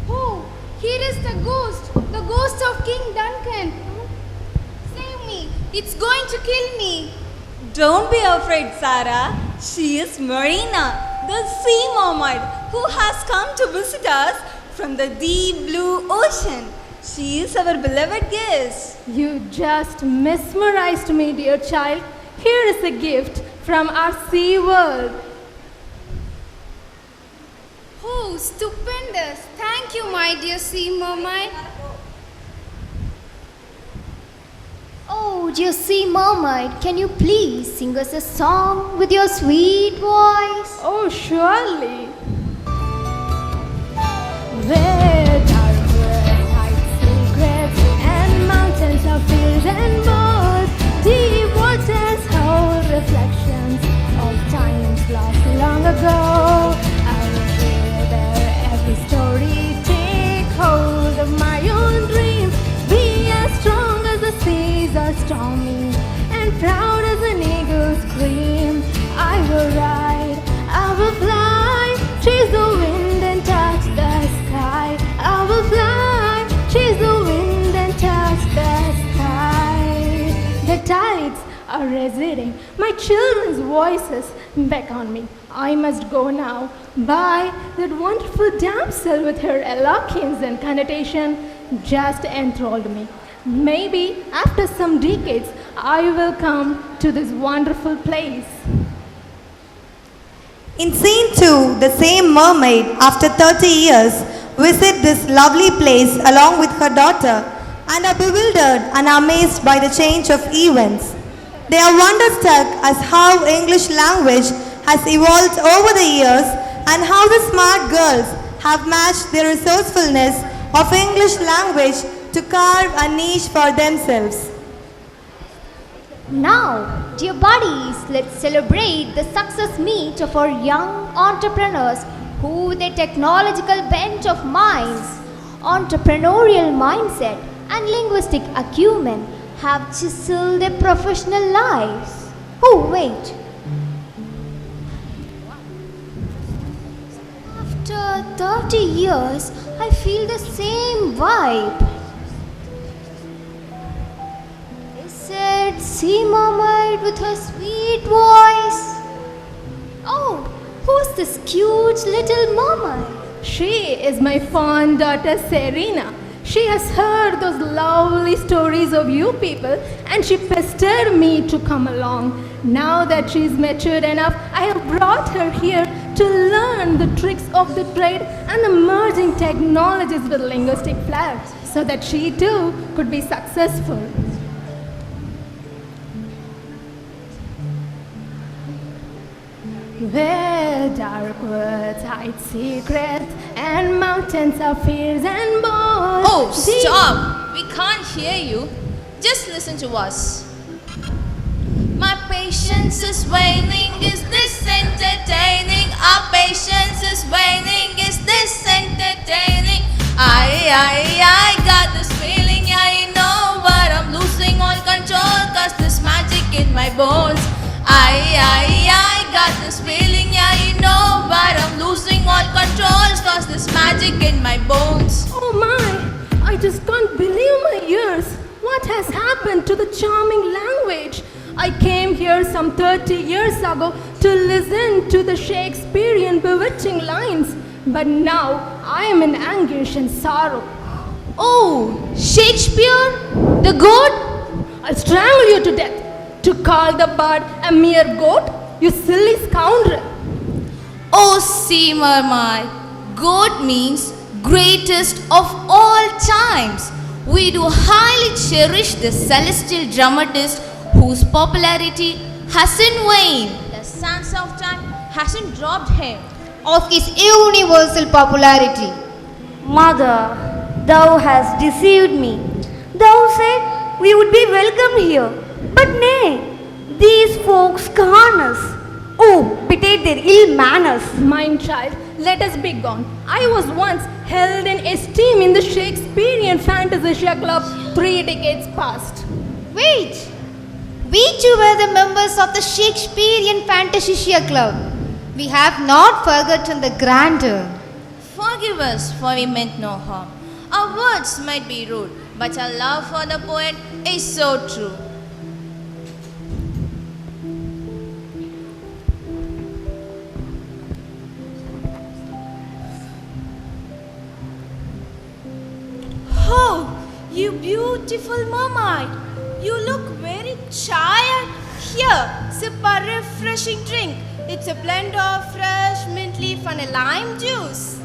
Oh, here is the ghost of King Duncan. Save me, it's going to kill me. Don't be afraid, Sarah. She is Marina, the sea mermaid who has come to visit us from the deep blue ocean. She is our beloved guest. You just mesmerized me, dear child. Here is a gift from our sea world. Oh, stupendous. Thank you, my dear sea mermaid. Oh, dear sea mermaid, can you please sing us a song with your sweet voice? Oh, surely. Where dark heights, secrets, and mountains of fields and woods, deep waters hold reflections of times lost long ago. I will hear there every story take hold of my own dreams. chase the wind and touch the sky. I will fly, chase the wind and touch the sky. The tides are receding, my children's voices beckon me. I must go now. Bye, that wonderful damsel with her eloquence and connotation just enthralled me. Maybe after some decades, I will come to this wonderful place. In scene 2, the same mermaid, after 30 years, visit this lovely place along with her daughter and are bewildered and amazed by the change of events. They are wonderstruck as how English language has evolved over the years and how the smart girls have matched the resourcefulness of English language to carve a niche for themselves. Now, dear buddies, let's celebrate the success meet of our young entrepreneurs who, with a technological bent of minds, entrepreneurial mindset, and linguistic acumen, have chiseled their professional lives. Oh, wait. After 30 years, I feel the same vibe. Said sea mermaid with her sweet voice. Oh, who's this cute little mermaid? She is my fond daughter Serena. She has heard those lovely stories of you people and she pestered me to come along. Now that she is matured enough, I have brought her here to learn the tricks of the trade and the emerging technologies with linguistic flair so that she too could be successful. Where dark woods hide secrets and mountains are fierce and bold. Oh, stop! We can't hear you. Just listen to us. My patience is waning. Is this entertaining? Our patience is waning. Is this entertaining? I got this feeling. I know but I'm losing all control. Cause there's magic in my bones. I got this feeling, yeah, you know, but I'm losing all controls cause there's magic in my bones. Oh my, I just can't believe my ears. What has happened to the charming language? I came here some 30 years ago to listen to the Shakespearean bewitching lines, but now I am in anguish and sorrow. Oh, Shakespeare? The goat? I'll strangle you to death. To call the bird a mere goat? You silly scoundrel. Oh, sea mermaid, goat means greatest of all times. We do highly cherish the celestial dramatist whose popularity hasn't waned. The sands of time hasn't dropped him Of his universal popularity. Mother, thou hast deceived me. Thou said we would be welcome here. But nay, these folks scorn us. Oh, betray their ill manners. Mine child, let us be gone. I was once held in esteem in the Shakespearean Fantasia Club 3 decades past. Wait, we too were the members of the Shakespearean Fantasia Club. We have not forgotten the grandeur. Forgive us, for we meant no harm. Our words might be rude, but our love for the poet is so true. Oh, you beautiful mermaid. You look very tired. Here, sip a refreshing drink. It's a blend of fresh mint leaf and a lime juice.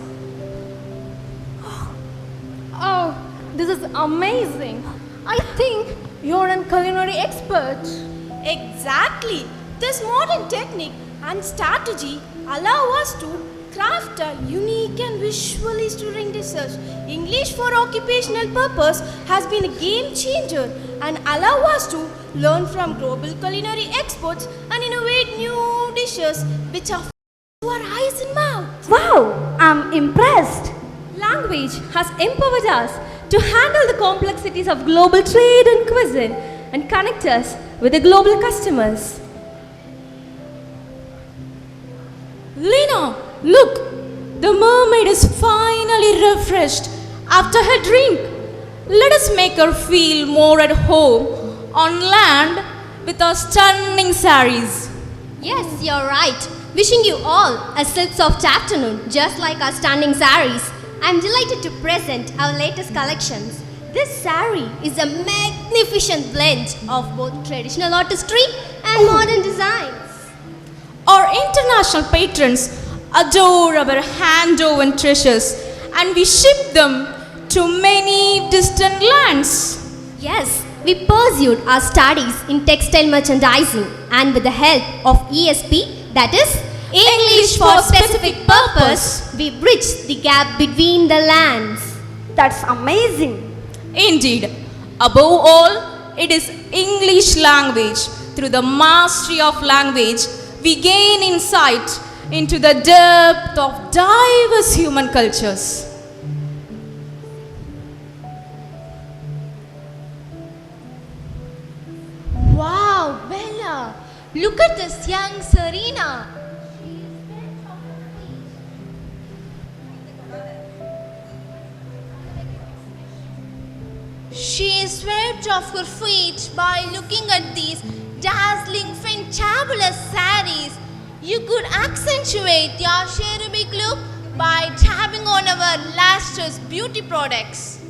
Oh, this is amazing. I think you're a culinary expert. Exactly. This modern technique and strategy allow us to craft a unique and visually stirring dishes. English for occupational purpose has been a game changer and allow us to learn from global culinary experts and innovate new dishes which are to our eyes and mouth. Wow, I'm impressed. Language has empowered us to handle the complexities of global trade and cuisine and connect us with the global customers. Lena, look! bride is finally refreshed after her drink. Let us make her feel more at home on land with our stunning saris. Yes, you're right. Wishing you all a silk soft afternoon, just like our stunning saris. I'm delighted to present our latest collections. This sari is a magnificent blend of both traditional artistry and modern designs. Our international patrons adore our hand-woven treasures, and we ship them to many distant lands. Yes, we pursued our studies in textile merchandising, and with the help of ESP, that is English for Specific Purpose, we bridged the gap between the lands. That's amazing. Indeed. Above all, it is English language. Through the mastery of language, we gain insight into the depth of diverse human cultures. Wow, Bella, look at this young Serena. She is swept off her feet by looking at these dazzling, fantabulous saris. You could accentuate your cherubic look by tapping on our lustrous beauty products.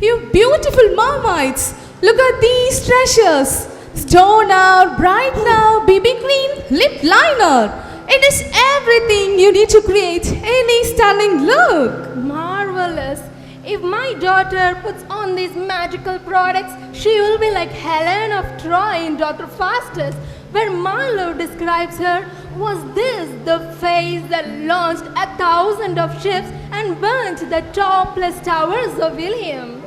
You beautiful marmites, look at these treasures. Stoner, brightener, BB cream, lip liner. It is everything you need to create any stunning look. Marvelous. If my daughter puts on these magical products, she will be like Helen of Troy in Dr. Faustus, where Marlowe describes her. Was this the face that launched 1,000 of ships and burnt the topless towers of William?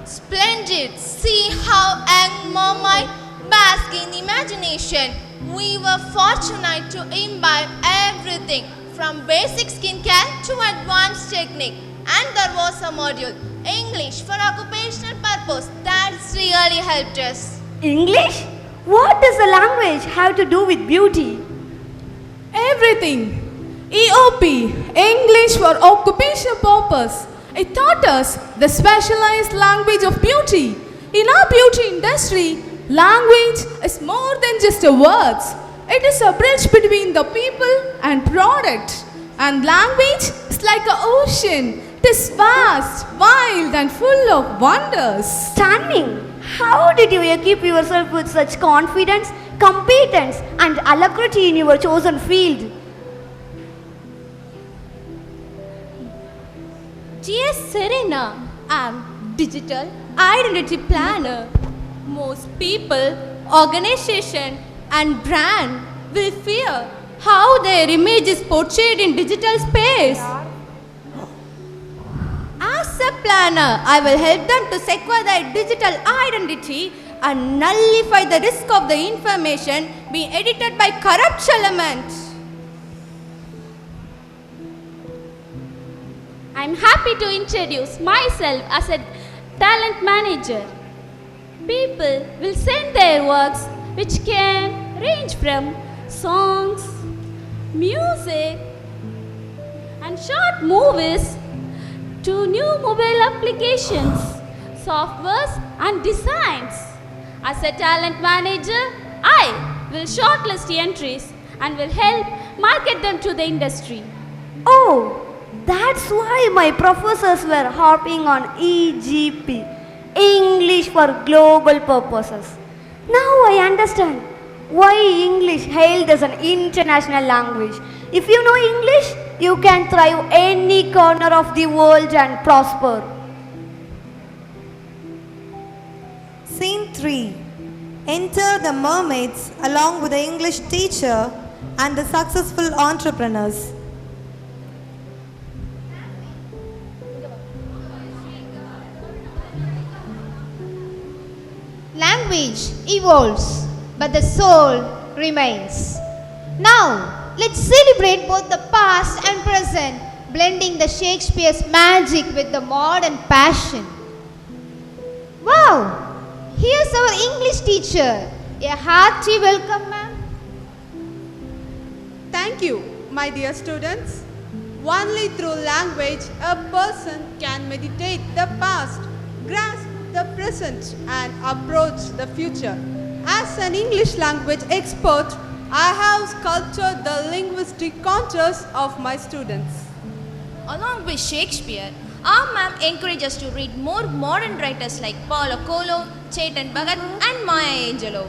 Splendid! See how young Marmite bask in imagination. We were fortunate to imbibe everything from basic skincare to advanced technique. And there was a module, English for occupational purpose, that's really helped us. English? What does the language have to do with beauty? Everything. EOP, English for occupational purpose. It taught us the specialized language of beauty. In our beauty industry, language is more than just a words. It is a bridge between the people and product. And language is like an ocean. It is vast, wild and full of wonders. Stunning! How did you equip yourself with such confidence, competence and alacrity in your chosen field? Dear Serena, I'm digital identity planner. Most people, organization and brand will fear how their image is portrayed in digital space. As a planner, I will help them to secure their digital identity and nullify the risk of the information being edited by corrupt elements. I'm happy to introduce myself as a talent manager. People will send their works which can range from songs, music and short movies to new mobile applications, softwares and designs. As a talent manager, I will shortlist the entries and will help market them to the industry. Oh, that's why my professors were harping on EGP, English for Global Purposes. Now I understand why English hailed as an international language. If you know English, you can thrive any corner of the world and prosper. Scene 3. Enter the mermaids along with the English teacher and the successful entrepreneurs. Language evolves, but the soul remains. Now, let's celebrate both the past and present, blending the Shakespeare's magic with the modern passion. Wow! Here's our English teacher. A hearty welcome, ma'am. Thank you, my dear students. Only through language a person can meditate the past, grasp the present and approach the future. As an English language expert, I have sculptured the linguistic contours of my students. Along with Shakespeare, our ma'am encourages us to read more modern writers like Paulo Coelho, Chetan Bhagat and Maya Angelou.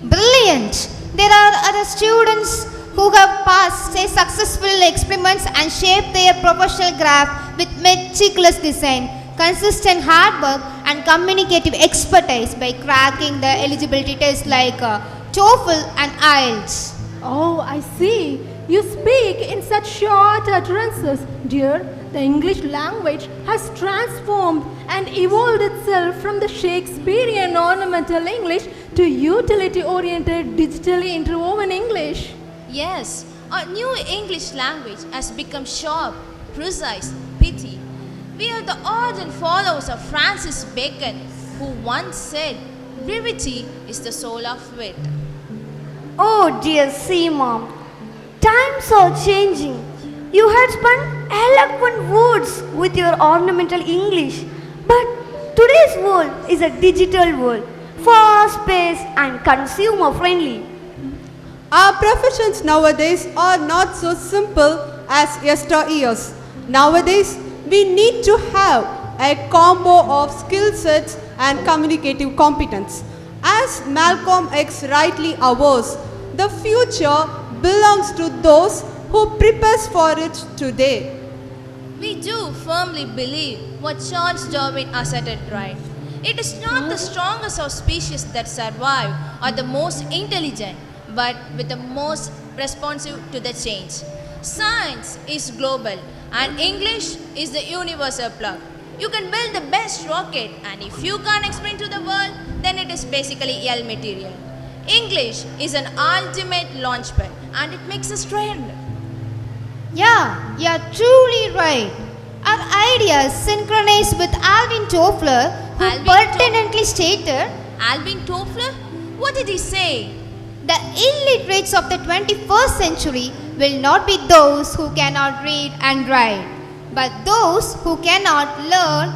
Brilliant! There are other students who have passed successful experiments and shaped their professional craft with meticulous design, consistent hard work and communicative expertise by cracking the eligibility tests like TOEFL and IELTS. Oh, I see. You speak in such short utterances, dear. The English language has transformed and evolved itself from the Shakespearean ornamental English to utility-oriented, digitally interwoven English. Yes, our new English language has become sharp, precise, pithy. We are the ardent followers of Francis Bacon, who once said, "Brevity is the soul of wit." Oh dear Mom, times are changing. You had spun eloquent words with your ornamental English, but today's world is a digital world, fast-paced and consumer-friendly. Our professions nowadays are not so simple as yesteryears. Nowadays, we need to have a combo of skill sets and communicative competence. As Malcolm X rightly avows, the future belongs to those who prepare for it today. We do firmly believe what Charles Darwin asserted right. It is not the strongest of species that survive or the most intelligent, but with the most responsive to the change. Science is global and English is the universal plug. You can build the best rocket, and if you can't explain to the world, then it is basically L material. English is an ultimate launchpad and it makes us trend. Yeah, you're truly right. Our ideas synchronize with Alvin Toffler, who pertinently stated, Alvin Toffler? What did he say? The illiterates of the 21st century will not be those who cannot read and write, but those who cannot learn,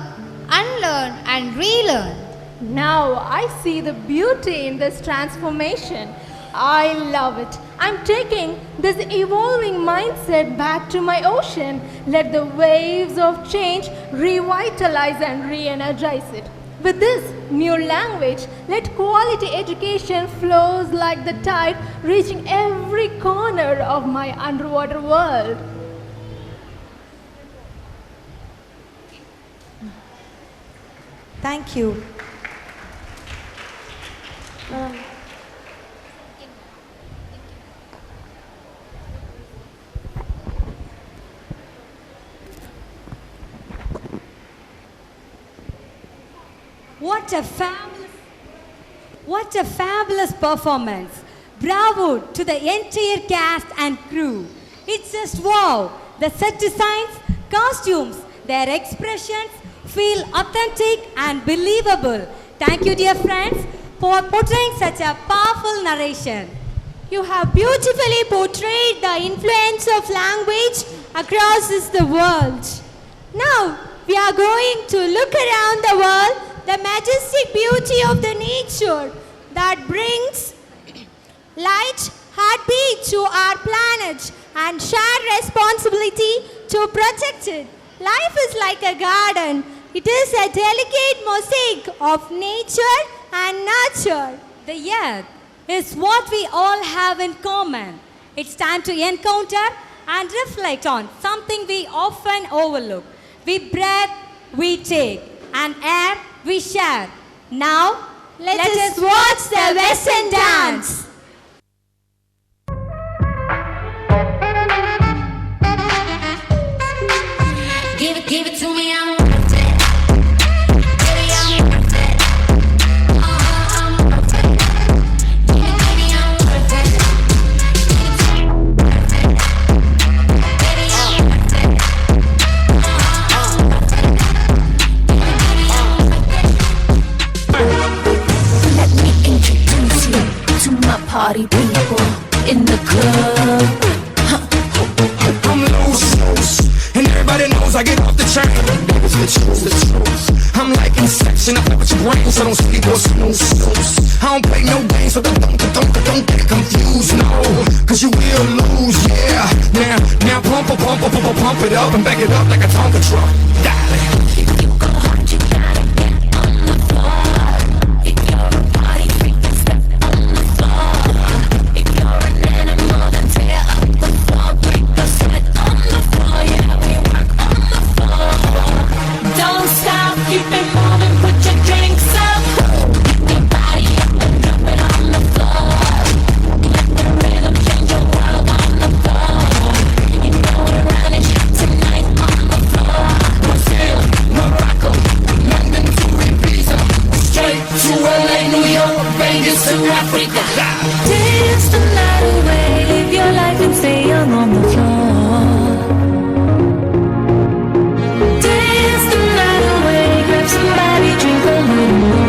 unlearn and relearn. Now I see the beauty in this transformation. I love it. I'm taking this evolving mindset back to my ocean. Let the waves of change revitalize and re-energize it. With this new language, let quality education flows like the tide, reaching every corner of my underwater world. Thank you. What a fabulous performance. Bravo to the entire cast and crew. It's just wow. The set designs, costumes, their expressions feel authentic and believable. Thank you, dear friends, for portraying such a powerful narration. You have beautifully portrayed the influence of language across the world. Now, we are going to look around the world, the majestic beauty of the nature that brings light, heartbeat to our planet and shared responsibility to protect it. Life is like a garden. It is a delicate mosaic of nature and nurture. The earth is what we all have in common. It's time to encounter and reflect on something we often overlook. We breathe, we take, and air we share. Now, let us watch the Western dance. Give it to me, I'm worth it. Baby, I'm worth it. I'm worth it. Baby, I'm worth it. Baby, I'm worth it. I'm worth it. Baby, I'm worth it. Let me introduce you to my party people in the club. choose the truth. I'm like Inception, I play with your brain, so don't sleep or snooze. I don't play no games, so don't get confused, no. Cause you will lose, yeah. Now pump it up and back it up like a Tonka truck. Darling. If you go hard, you gotta get on the floor. If you're a party freak, then step on the floor. If you're an animal, then tear up the floor. Break the sweat on the floor, yeah, we work on the floor. Don't stop, keep it moving, put your drinks up. Get your body up and drop it on the floor. Let the rhythm change your world on the floor. You know we're running tonight on the floor. Brazil, Morocco, London to Ibiza, straight to LA, New York, Vegas to Africa. Dance the night away, live your life and stay young on the floor. Dance the night away, grab somebody, drink a little more.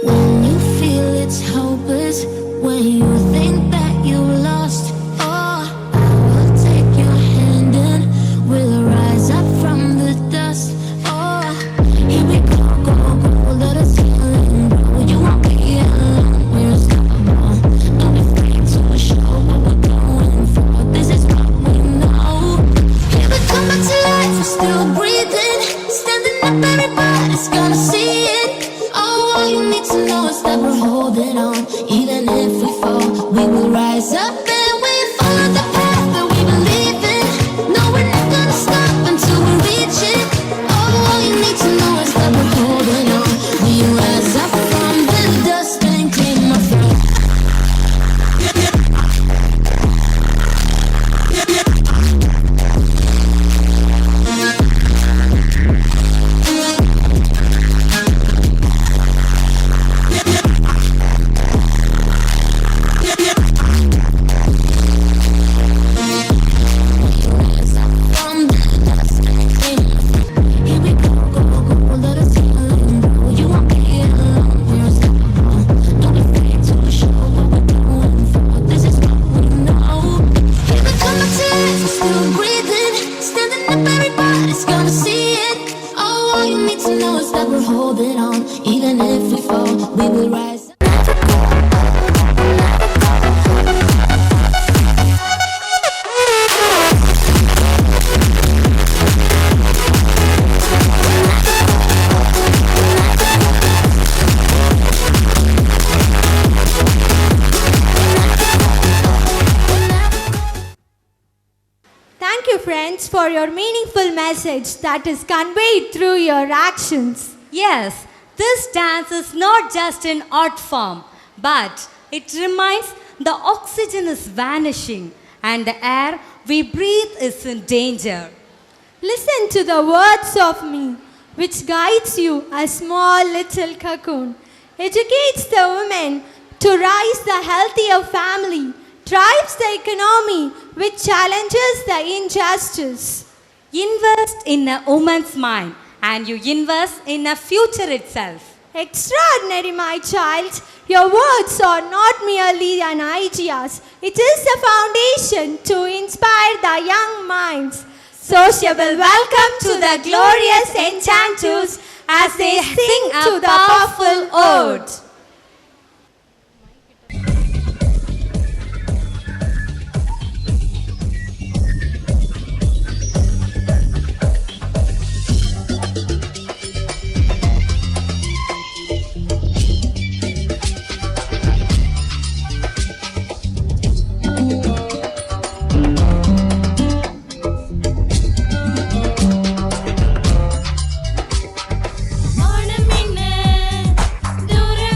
When you feel it's hopeless, when you think that you lost, oh, I will take your hand and we'll rise up from the dust. Oh, here we go, let us heal and grow. You won't be alone, we're unstoppable. Don't be afraid to show what we're going for. This is what we know. Here we come back to life, we're still breathing, standing up, everybody's gonna see it. All you need to know is that we're holding on. Even if we fall, we will rise up and we follow the path that we believe in. No, we're not gonna stop until we reach it. All you need to know is that we're holding on. We rise up from the dust and claim our throne. Holding on, even if we fall, we will rise. Thank you, friends, for your meaningful message that is conveyed through your actions. Yes, this dance is not just an art form, but it reminds the oxygen is vanishing and the air we breathe is in danger. Listen to the words of me, which guides you, a small little cocoon. Educates the woman to rise the healthier family, drives the economy, which challenges the injustice. Invest in a woman's mind, and you invest in a future itself. Extraordinary, my child. Your words are not merely an ideas. It is a foundation to inspire the young minds. Sociable welcome to the glorious enchanters as they sing to the powerful ode. Dura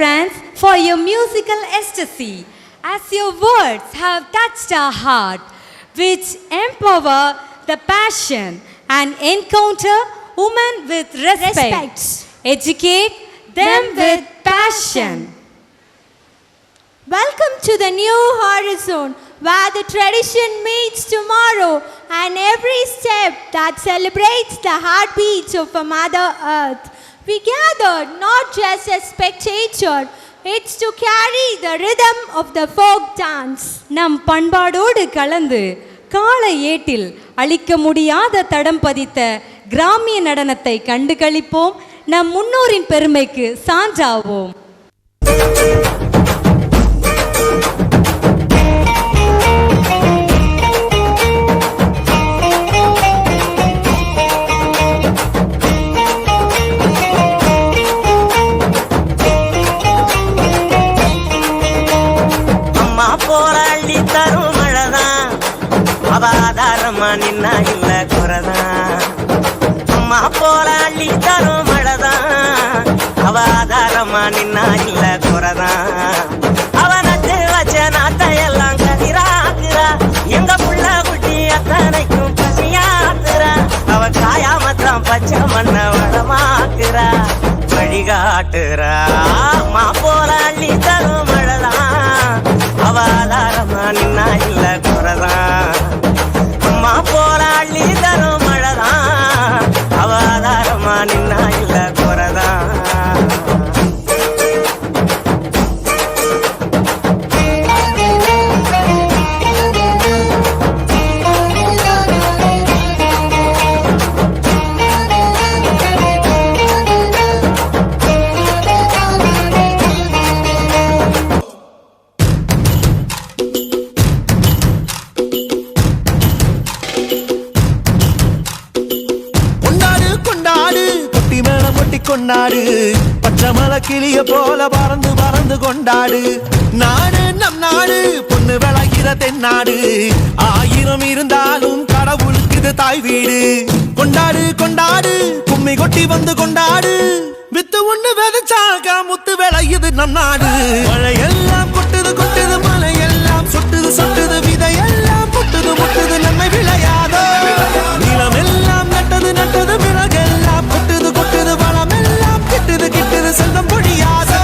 friends, for your musical ecstasy, as your words have touched our heart, which empower the passion and encounter women with respect. Educate them with passion. Welcome to the new horizon, where the tradition meets tomorrow and every step that celebrates the heartbeats of a Mother Earth. We gather not just as spectators, it's to carry the rhythm of the folk dance. நம் பண்பாடோடு கலந்து கால ஏட்டில் அழிக்க முடியாத தடம் பதித்த கிராமிய நடனத்தை கண்டு களிப்போம். நம் முன்னோரின் பெருமைக்கு சான்றாவோம். போராளி தரும் மழைதான் அவதாரமா நின்னா இல்ல குறதான். அம்மா போராளி தரும் மழைதான் அவதாரமா நின்னா இல்ல குறதான். அவனத்து வச்ச நாட்டையெல்லாம் கதிராக்குறா, எங்க புள்ள குட்டி அத்தனைக்கும் பசியாக்குறா. அவ காயாமத்தான் பச்சை மண்ண வளமாக்குறா, வழிகாட்டுறா. அம்மா போராளி தரும் மழைதான் அவதாரமா நின்னா இல்ல குறதான். அம்மா போராளி தரும் மழைதான் அவதாரமா நின்னா இல்ல குறதான். கொண்டாடு பச்சை மலை கிளிய போல பறந்து பறந்து கொண்டாடு. நாடு நம் நாடு பொண்ணு விளைகிற தென்னாடு, ஆயிரம் இருந்தாலும் கடவுளுக்கு இது தாய் வீடு. கொண்டாடு கொண்டாடு கும்மி கொட்டி வந்து கொண்டாடு, வித்து ஒண்ணு விதைச்சாக முத்து விளையுது நம் நாடு. மழையெல்லாம் கொட்டுது கொட்டுது மலையெல்லாம் சொட்டுது சொட்டுது, விதையெல்லாம் முட்டுது முட்டுது நன்மை விளையாதோ. நிலமெல்லாம் நட்டது நட்டது விறகெல்லாம் கொட்டுது கொட்டுது, வளமெல்லாம் கிட்டுது கிட்டுது செல்வம் பொழியாதோ.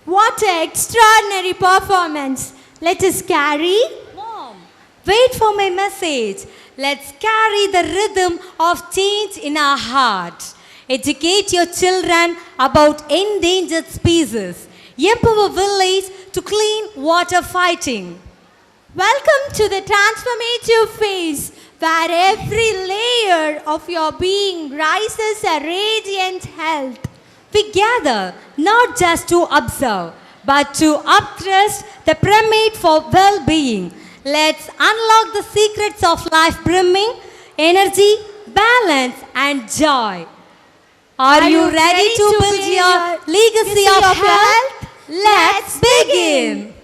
What an extraordinary performance. Let us carry. Mom, wait for my message. Let's carry the rhythm of change in our heart. Educate your children about endangered species. Empower village to clean water fighting. Welcome to the transformative phase where every layer core of your being rises a radiant health. We gather not just to observe, but to upthrust the pyramid for well-being. Let's unlock the secrets of life brimming, energy, balance, and joy. Are you ready to build your legacy of health? Let's begin.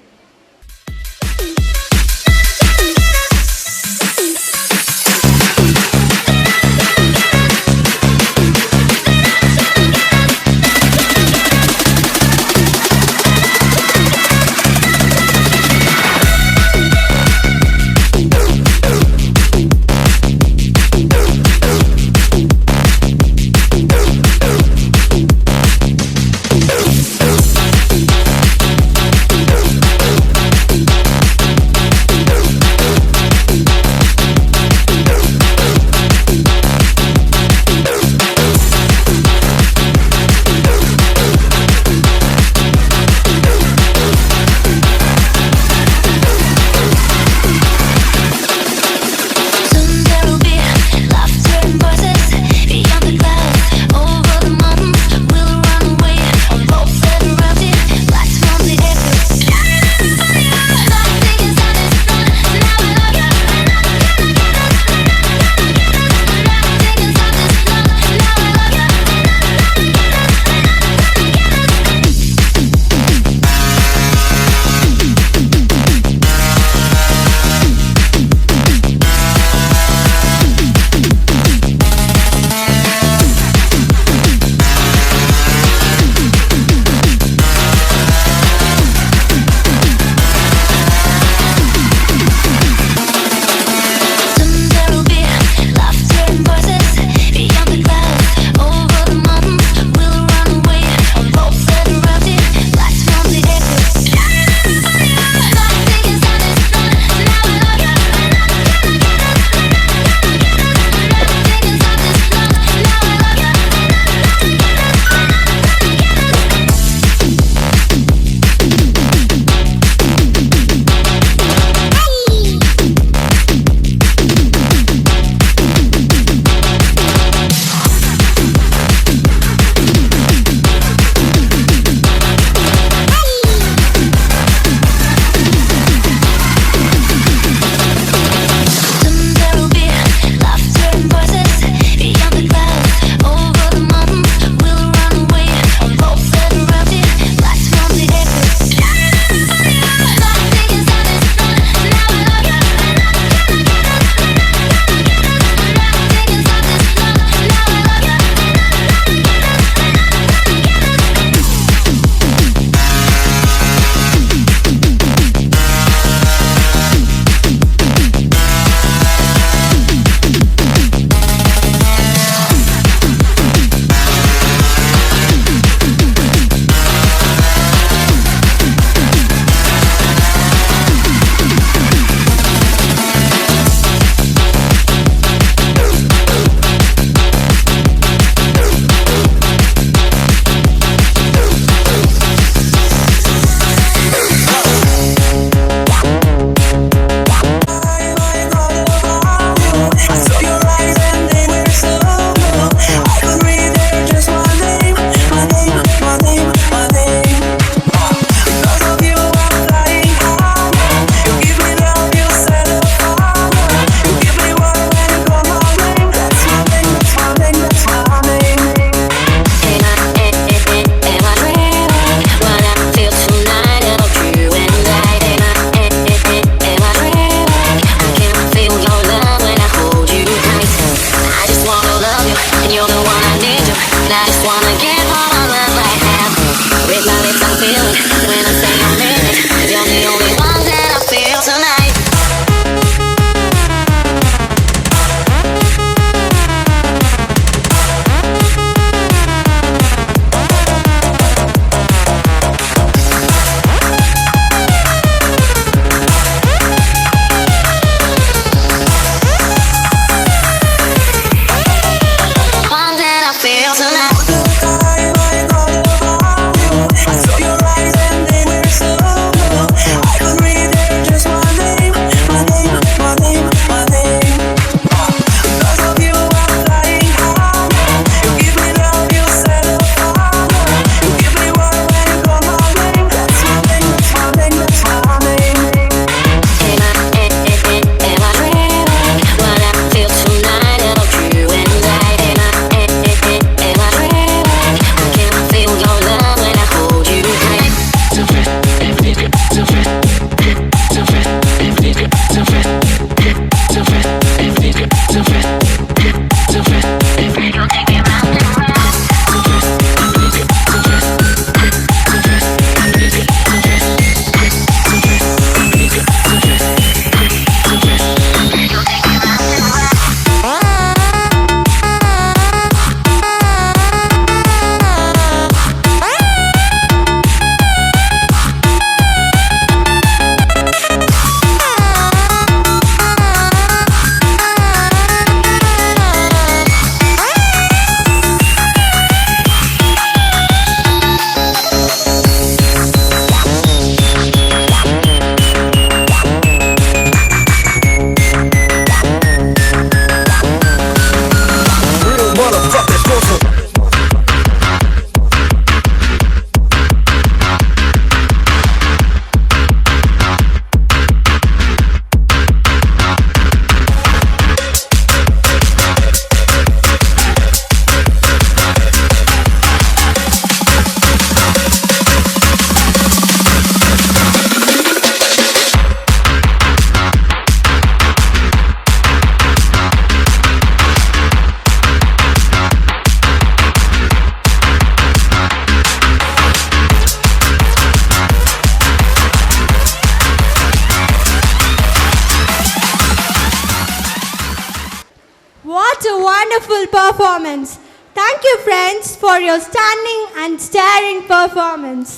wonderful performance. Thank you, friends, for your stunning and staring performance.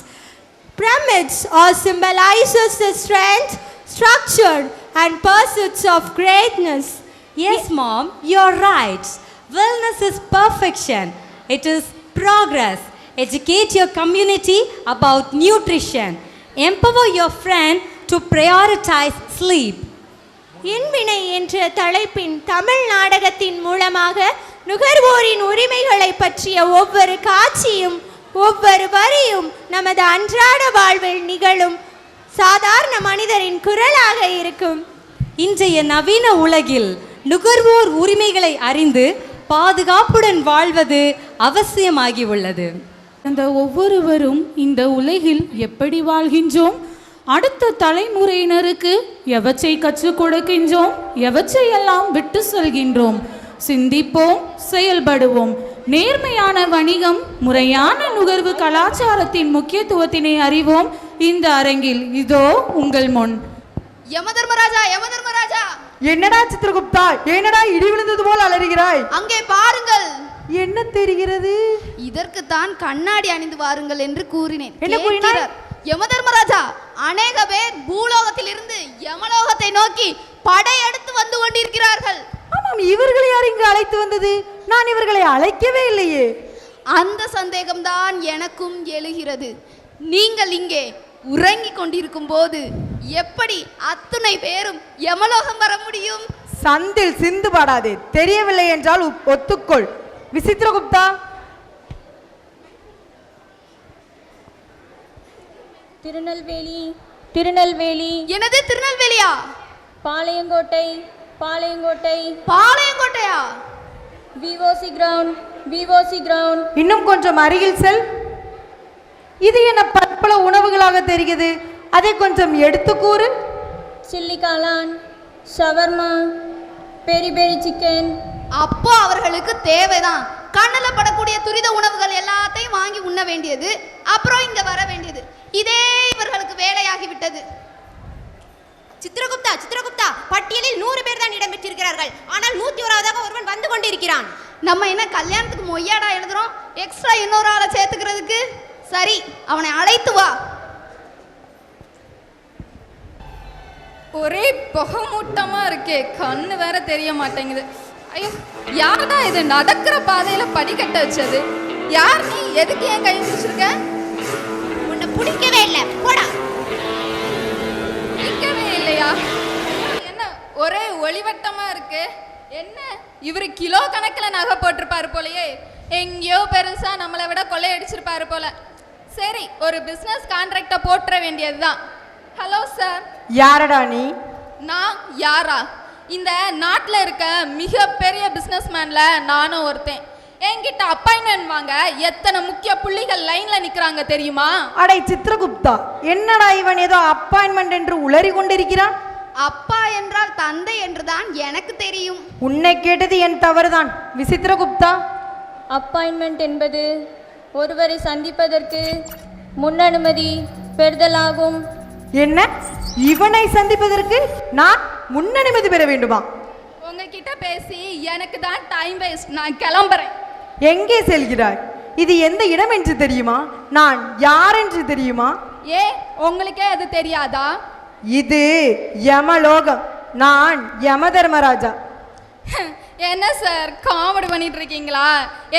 Pyramids all symbolizes the strength, structure, and pursuits of greatness. Yes, Mom, you're right. Wellness is perfection. It is progress. Educate your community about nutrition. Empower your friend to prioritize sleep. இன்வினை என்ற தலைப்பின் தமிழ் நாடகத்தின் மூலமாக நுகர்வோரின் உரிமைகளை பற்றிய ஒவ்வொரு காட்சியும் ஒவ்வொரு வரியும் நமது அன்றாட வாழ்வில் நிகழும் சாதாரண மனிதரின் குரலாக இருக்கும். இன்றைய நவீன உலகில் நுகர்வோர் உரிமைகளை அறிந்து பாதுகாப்புடன் வாழ்வது அவசியமாகி உள்ளது. அந்த ஒவ்வொருவரும் இந்த உலகில் எப்படி வாழ்கின்றோம், அடுத்த தலைமுறையினருக்கு எவற்றை கற்றுக் கொடுக்கின்றோம், எவற்றையெல்லாம் விட்டு சொல்கின்றோம். சிந்திப்போம், செயல்படுவோம். நேர்மையான வணிகம், முறையான நுகர்வு கலாச்சாரத்தின் முக்கியத்துவத்தினை அறிவோம். இந்த அரங்கில் இதோ உங்கள் முன். யமதர்மராஜா, யமதர்மராஜா! என்னடா சித்திரகுப்தா, என்னடா இடி விழுந்தது போல் அலறுகிறாய்? அங்கே பாருங்கள். என்ன தெரிகிறது? இதற்கு தான் கண்ணாடி அணிந்து வாருங்கள் என்று கூறினேன். என்ன கூறினார்? யமதர்மராஜா, அநேக பேர் பூலோகத்திலிருந்து யமலோகத்தை நோக்கி படையெடுத்து வந்து கொண்டிருக்கிறார்கள். ஆமாம், இவர்களை யார் இங்கு அழைத்து வந்தது? நான் இவர்களை அழைக்கவே இல்லையே. அந்த சந்தேகம்தான் எனக்கும் எழுகிறது. நீங்கள் இங்கே உறங்கிக் கொண்டிருக்கும் போது எப்படி அத்துணை பேரும் யமலோகம் வர முடியும்? சந்தில் சிந்து பாடாதே. தெரியவில்லை என்றால் ஒத்துக்கொள். விசித்திரகுப்தா, திருநெல்வேலி, திருநெல்வேலி. எனது திருநெல்வேலியா? பாளையங்கோட்டை, பாளையங்கோட்டை. பாளையங்கோட்டையா? VOC ground, VOC ground. இன்னும் கொஞ்சம் அருகில் செல். இது என்ன பற்பல உணவுகளாக தெரிகிறது? அதை கொஞ்சம் எடுத்து கூறு. சில்லி காளான், ஷவர்மா, பெரி பெரி சிக்கன். அப்போ அவர்களுக்கு தேவைதான். கண்ணில் படக்கூடிய துரித உணவுகள் எல்லாத்தையும் வாங்கி உண்ண வேண்டியது, அப்புறம் இங்க வர வேண்டியது. இதே இவர்களுக்கு வேலையாகிவிட்டது. சித்திரகுப்தா, சித்திரகுப்தா, பட்டியலில் 100 பேர் தான் இடம் பெற்றிருக்கிறார்கள். ஆனால் 101ஆவதாக ஒருவன் வந்து கொண்டிருக்கிறான். நம்ம என்ன கல்யாணத்துக்கு மொய்யாடா எழுதுறோம், எக்ஸ்ட்ரா இன்னொரு ஆளை சேர்த்துக்கிறதுக்கு? சரி, அவனை அழைத்து வா. ஒரே புகமூட்டமா இருக்கே, கண்ணு வேற தெரிய மாட்டேங்குது. ஐயோ, யாரா இது நடக்கிற பாதையில படிக்கட்ட வச்சது? யார் நீ? எதுக்கு என் கை பிடிச்சிருக்க? உன்னை பிடிக்கவே இல்லை, போடா. பிடிக்கவே இல்லையா? என்ன ஒரே ஒளிவட்டமா இருக்கு? என்ன இவரு கிலோ கணக்கில் நகை போட்டிருப்பாரு போலயே. எங்கேயோ பெருசா நம்மளை விட கொள்ளையடிச்சிருப்பாரு போல. சரி, ஒரு பிசினஸ் கான்ட்ராக்டை போட்டுற வேண்டியதுதான். Hello sir. யாரடா நீ? நான் யாரா? இந்த நாட்டில் இருக்க மிகப்பெரிய பிஸ்னஸ்மேன்ல நானும் ஒருத்தன். என்கிட்ட அப்பாயின்மெண்ட் வாங்க எத்தனை முக்கிய புள்ளிகள் லைன்ல நிக்கிறாங்க தெரியுமா? அடே சித்திரகுப்தா, என்னடா இவன் ஏதோ அப்பாயின்மெண்ட் என்று உளறி கொண்டிருக்கிறான்? அப்பா என்றால் தந்தை என்றுதான் எனக்கு தெரியும். உன்னை கேட்டது என் தவறுதான் விசித்திரகுப்தா. அப்பாயின்மெண்ட் என்பது ஒருவரை சந்திப்பதற்கு முன் அனுமதி பெறுதலாகும். என்ன? இவனை சந்திப்பதற்கு நான் முன் அனுமதி பெற வேண்டுமா? உங்ககிட்ட பேசி எனக்கு தான் டைம் வேஸ்ட். நான் கிளம்புறேன். எங்கே செல்கிறாய்? இது எந்த இடம் என்று தெரியுமா? நான் யார் என்று தெரியுமா? ஏ, உங்களுக்கே அது தெரியாதா? இது யமலோகம். நான் யமதர்மராஜா. என்ன சார் காமெடி பண்ணிட்டு இருக்கீங்களா?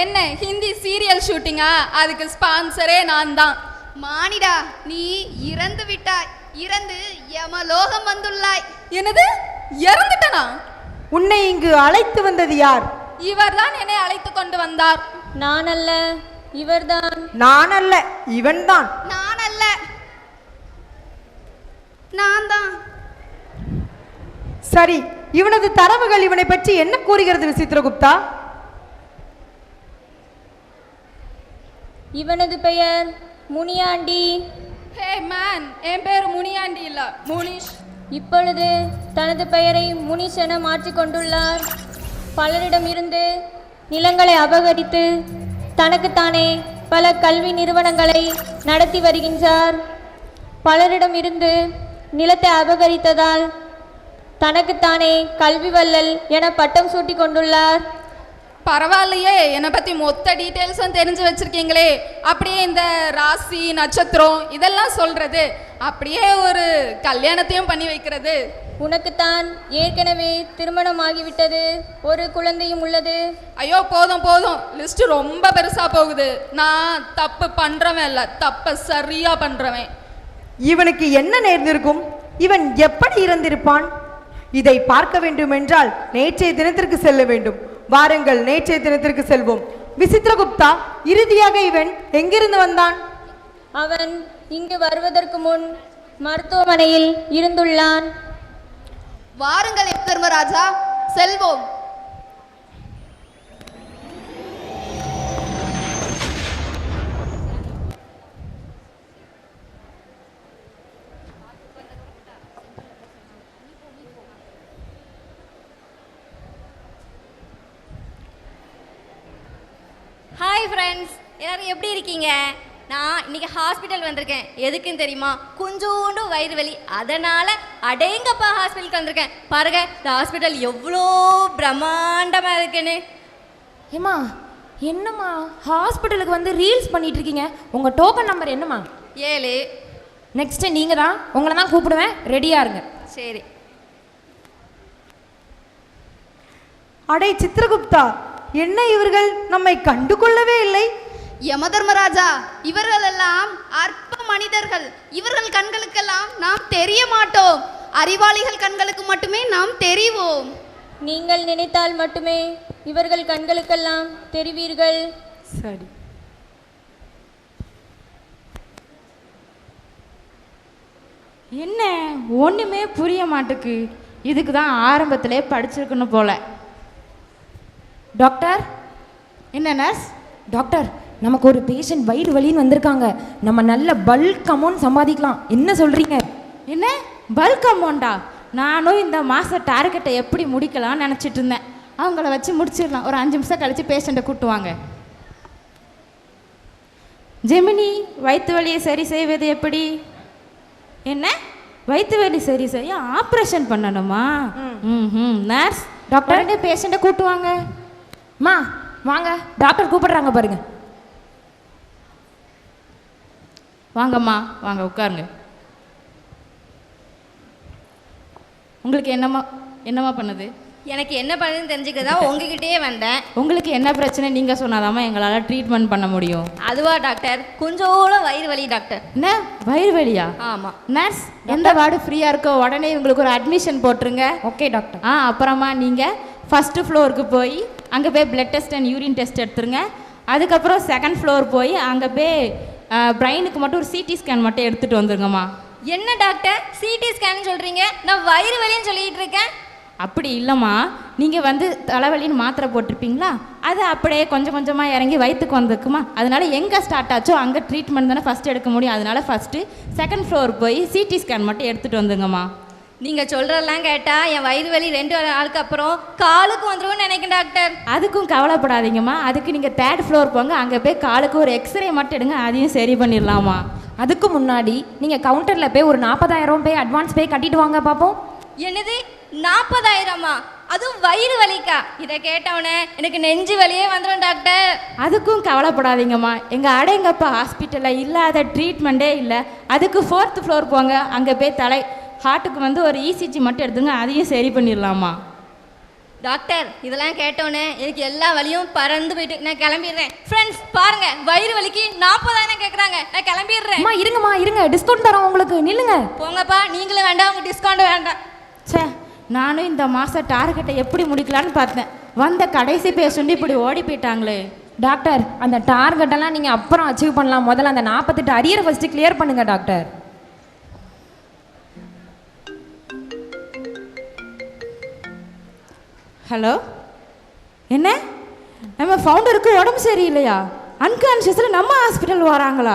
என்ன ஹிந்தி சீரியல் ஷூட்டிங்கா? அதுக்கு ஸ்பான்சரே நான் தான். மானிடா, நீ இறந்து விட்டாய். இறந்து யமலோகம் வந்துள்ளாய். என்னது? இறந்துட்டனா? உன்னை இங்கு அழைத்து வந்தது யார்? இவர்தான் என்னை அழைத்து கொண்டு வந்தார். நான் அல்ல, இவர்தான். நான் அல்ல, இவன்தான். நான் அல்ல, நான் தான். சரி, இவனது தரவுகள் இவனை பற்றி என்ன கூறுகிறது விசித்திரகுப்தா? இவனது பெயர் முனியாண்டி. ஹே மேன், என் பேர் முனியாண்டி இல்ல, முனிஷ். இப்பொழுது தனது பெயரை முனிஷ் என மாற்றிக்கொண்டுள்ளார். பலரிடமிருந்து நிலங்களை அபகரித்து தனக்குத்தானே பல கல்வி நிறுவனங்களை நடத்தி வருகின்றார். பலரிடமிருந்து நிலத்தை அபகரித்ததால் தனக்குத்தானே கல்வி வள்ளல் என பட்டம் சூட்டி கொண்டுள்ளார். பரவாயில்லையே, என்னை பற்றி மொத்த டீட்டெயில்ஸும் தெரிஞ்சு வச்சுருக்கீங்களே. அப்படியே இந்த ராசி நட்சத்திரம் இதெல்லாம் சொல்கிறது, அப்படியே ஒரு கல்யாணத்தையும் பண்ணி வைக்கிறது. உனக்குத்தான் ஏற்கனவே திருமணம் ஆகிவிட்டது, ஒரு குழந்தையும் உள்ளது. ஐயோ போதும் போதும், லிஸ்ட் ரொம்ப பெருசாக போகுது. நான் தப்பு பண்ணுறவன் இல்லை, தப்பை சரியாக பண்ணுறவன். இவனுக்கு என்ன நேர்ந்திருக்கும்? இவன் எப்படி இறந்திருப்பான்? இதை பார்க்க வேண்டும் என்றால் நேற்றைய தினத்திற்கு செல்ல வேண்டும். வாருங்கள், நேற்றைய தினத்திற்கு செல்வோம். விசித்திரகுப்தா, இறுதியாக இவன் எங்கிருந்து வந்தான்? அவன் இங்கு வருவதற்கு முன் மருத்துவமனையில் இருந்துள்ளான். வாருங்கள் தர்மராஜா, செல்வோம். ஹாய் ஃப்ரெண்ட்ஸ், எல்லாரும் எப்படி இருக்கீங்க? நான் இன்னைக்கு ஹாஸ்பிட்டல் வந்திருக்கேன். எதுக்குன்னு தெரியுமா? கொஞ்சோண்டு வயிறு வலி, அதனால் அடேங்கப்பா ஹாஸ்பிட்டலுக்கு வந்திருக்கேன். பாருங்க, இந்த ஹாஸ்பிட்டல் எவ்வளோ பிரம்மாண்டமாக இருக்குன்னு. ஏம்மா, என்னம்மா ஹாஸ்பிட்டலுக்கு வந்து ரீல்ஸ் பண்ணிட்டு இருக்கீங்க? உங்கள் டோக்கன் நம்பர் என்னம்மா? 7. நெக்ஸ்ட்டு நீங்கள் தான், உங்களை தான் கூப்பிடுவேன், ரெடியாக இருங்க. சரி. அடே சித்திரகுப்தா, என்ன இவர்கள் நம்மை கண்டு கொள்ளவே இல்லை? யமதர்மராஜா, இவர்கள் எல்லாம் அற்ப மனிதர்கள். இவர்கள் கண்களுக்கெல்லாம் நாம் தெரிய மாட்டோம். அறிவாளிகள் கண்களுக்கு மட்டுமே நாம் தெரிவோம். நீங்கள் நினைத்தால் மட்டுமே இவர்கள் கண்களுக்கெல்லாம் தெரிவீர்கள். சரி. என்ன ஒன்றுமே புரிய மாட்டுக்கு. இதுக்கு தான் ஆரம்பத்திலே படிச்சிருக்கணும் போல. டாக்டர். என்ன நர்ஸ்? டாக்டர், நமக்கு ஒரு பேஷண்ட் வயிறு வலின்னு வந்திருக்காங்க. நம்ம நல்ல பல்க் அமௌண்ட் சம்பாதிக்கலாம், என்ன சொல்கிறீங்க? என்ன பல்க் அமௌண்டா? நானும் இந்த மாத டார்கெட்டை எப்படி முடிக்கலாம்னு நினச்சிட்டு இருந்தேன். அவங்கள வச்சு முடிச்சிடலாம். ஒரு 5 நிமிஷம் கழித்து பேஷண்ட்டை கூட்டுவாங்க. ஜெமினி, வயிற்று வலியை சரி செய்வது எப்படி? என்ன வயிற்று வலி சரி செய்ய ஆப்ரேஷன் பண்ணணுமா? நர்ஸ், டாக்டர் பேஷண்ட்டை கூட்டுவாங்க. மா வாங்க, டாக்டர் கூப்பிடுறாங்க பாருங்க. வாங்கம்மா, வாங்க உட்காருங்க. உங்களுக்கு என்னம்மா பண்ணுது? எனக்கு என்ன பண்ணுதுன்னு தெரிஞ்சுக்கிறதா உங்ககிட்டயே வந்தேன். உங்களுக்கு என்ன பிரச்சனை நீங்கள் சொன்னாதாம்மா எங்களால் ட்ரீட்மெண்ட் பண்ண முடியும். அதுவா டாக்டர்? கொஞ்சோட வயிறு வலி டாக்டர். என்ன வயிறு வலியா? ஆமாம். நர்ஸ், எந்த வார்டு ஃப்ரீயாக இருக்கோ உடனே உங்களுக்கு ஒரு அட்மிஷன் போட்டுருங்க. Okay doctor. அப்புறமா நீங்கள் ஃபஸ்ட்டு ஃப்ளோருக்கு போய் அங்கே போய் blood test and urine test எடுத்துருங்க. அதுக்கப்புறம் செகண்ட் ஃப்ளோர் போய் அங்கே போய் பிரெயினுக்கு மட்டும் ஒரு சிடி ஸ்கேன் மட்டும் எடுத்துகிட்டு வந்துருங்கம்மா. என்ன டாக்டர் சிடி ஸ்கேன் சொல்கிறீங்க? நான் வயிறு வலின்னு சொல்லிகிட்டு இருக்கேன். அப்படி இல்லைம்மா, நீங்கள் வந்து தலைவலின்னு மாத்திரை போட்டிருப்பீங்களா, அது அப்படியே கொஞ்சம் கொஞ்சமாக இறங்கி வயிற்றுக்கு வந்துக்குமா. அதனால எங்கே ஸ்டார்ட் ஆச்சோ அங்கே ட்ரீட்மெண்ட் தானே ஃபஸ்ட்டு எடுக்க முடியும். அதனால ஃபஸ்ட்டு செகண்ட் ஃப்ளோர் போய் சிடி ஸ்கேன் மட்டும் எடுத்துகிட்டு வந்துங்கம்மா. நீங்கள் சொல்கிறதெல்லாம் கேட்டால் என் வயிறு வலி 2 நாளுக்கு அப்புறம் காலுக்கு வந்துருவோன்னு நினைக்கிறேன் டாக்டர். அதுக்கும் கவலைப்படாதீங்கம்மா. அதுக்கு நீங்கள் 3rd ஃப்ளோர் போங்க. அங்கே போய் காலுக்கு ஒரு எக்ஸ்ரே மட்டும் எடுங்க, அதையும் சரி பண்ணிடலாமா. அதுக்கு முன்னாடி நீங்கள் கவுண்டரில் போய் ஒரு 40,000 போய் அட்வான்ஸ் பே கட்டிட்டு வாங்க பார்ப்போம். என்னது 40,000மா? அதுவும் வயிறு வலிக்கா? இதை கேட்டவனே எனக்கு நெஞ்சு வலியே வந்துடும் டாக்டர். அதுக்கும் கவலைப்படாதீங்கம்மா. எங்கள் அடேங்கப்பா ஹாஸ்பிட்டலில் இல்லாத ட்ரீட்மெண்ட்டே இல்லை. அதுக்கு 4th ஃப்ளோர் போங்க. அங்கே போய் ஹார்ட்டுக்கு வந்து ஒரு இசிஜி மட்டும் எடுத்துங்க, அதையும் சரி பண்ணிடலாமா. டாக்டர், இதெல்லாம் கேட்டோன்னே எனக்கு எல்லா வலியும் பறந்து போயிட்டு நான் கிளம்பிடுறேன். ஃப்ரெண்ட்ஸ் பாருங்க, வயிறு வலிக்கு 40,000 கேட்குறாங்க. நான் கிளம்பிடுறேன். இருங்கம்மா இருங்க, டிஸ்கவுண்ட் தரோம் உங்களுக்கு, நில்லுங்க. போங்கப்பா, நீங்களும் வேண்டாம், உங்கள் டிஸ்கவுண்ட் வேண்டாம். சே, நானும் இந்த மாதம் டார்கெட்டை எப்படி முடிக்கலான்னு பார்த்தேன். வந்த கடைசி பேஷண்ட் இப்படி ஓடி போயிட்டாங்களே. டாக்டர், அந்த டார்கெட்டெல்லாம் நீங்கள் அப்புறம் அச்சீவ் பண்ணலாம். முதல்ல அந்த 48 அரியரை ஃபஸ்ட்டு கிளியர் பண்ணுங்க டாக்டர். ஹலோ, என்ன நம்ம ஃபவுண்டருக்கு உடம்பு சரியில்லையா? அன்கான்ஷியஸில் நம்ம ஹாஸ்பிட்டல் வராங்களா?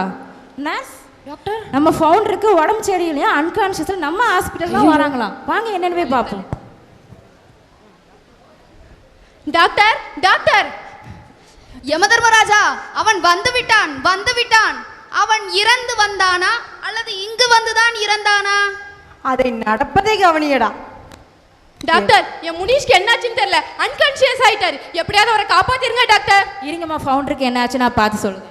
நர்ஸ் டாக்டர், நம்ம ஃபவுண்டருக்கு உடம்பு சரியில்லையா? அன்கான்ஷியஸில் நம்ம ஹாஸ்பிட்டல்லாம் வராங்களா? வாங்க என்னன்னு போய் பார்ப்போம். டாக்டர் டாக்டர், யமதர்மராஜா அவன் வந்து விட்டான். அவன் இறந்து வந்தானா அல்லது இங்கு வந்துதான் இறந்தானா? அதை நடப்பதை கவனியடா. டாக்டர் என் முனிஷ்க்கு என்னாச்சுன்னு தெரியல, அன்கான்ஷியஸ் ஆயிட்டாரு. எப்படியாவது அவரை காப்பாத்திருங்க டாக்டர். இருங்கம்மா, ஃபவுண்டருக்கு என்ன ஆச்சு நான் பார்த்து சொல்லுங்க.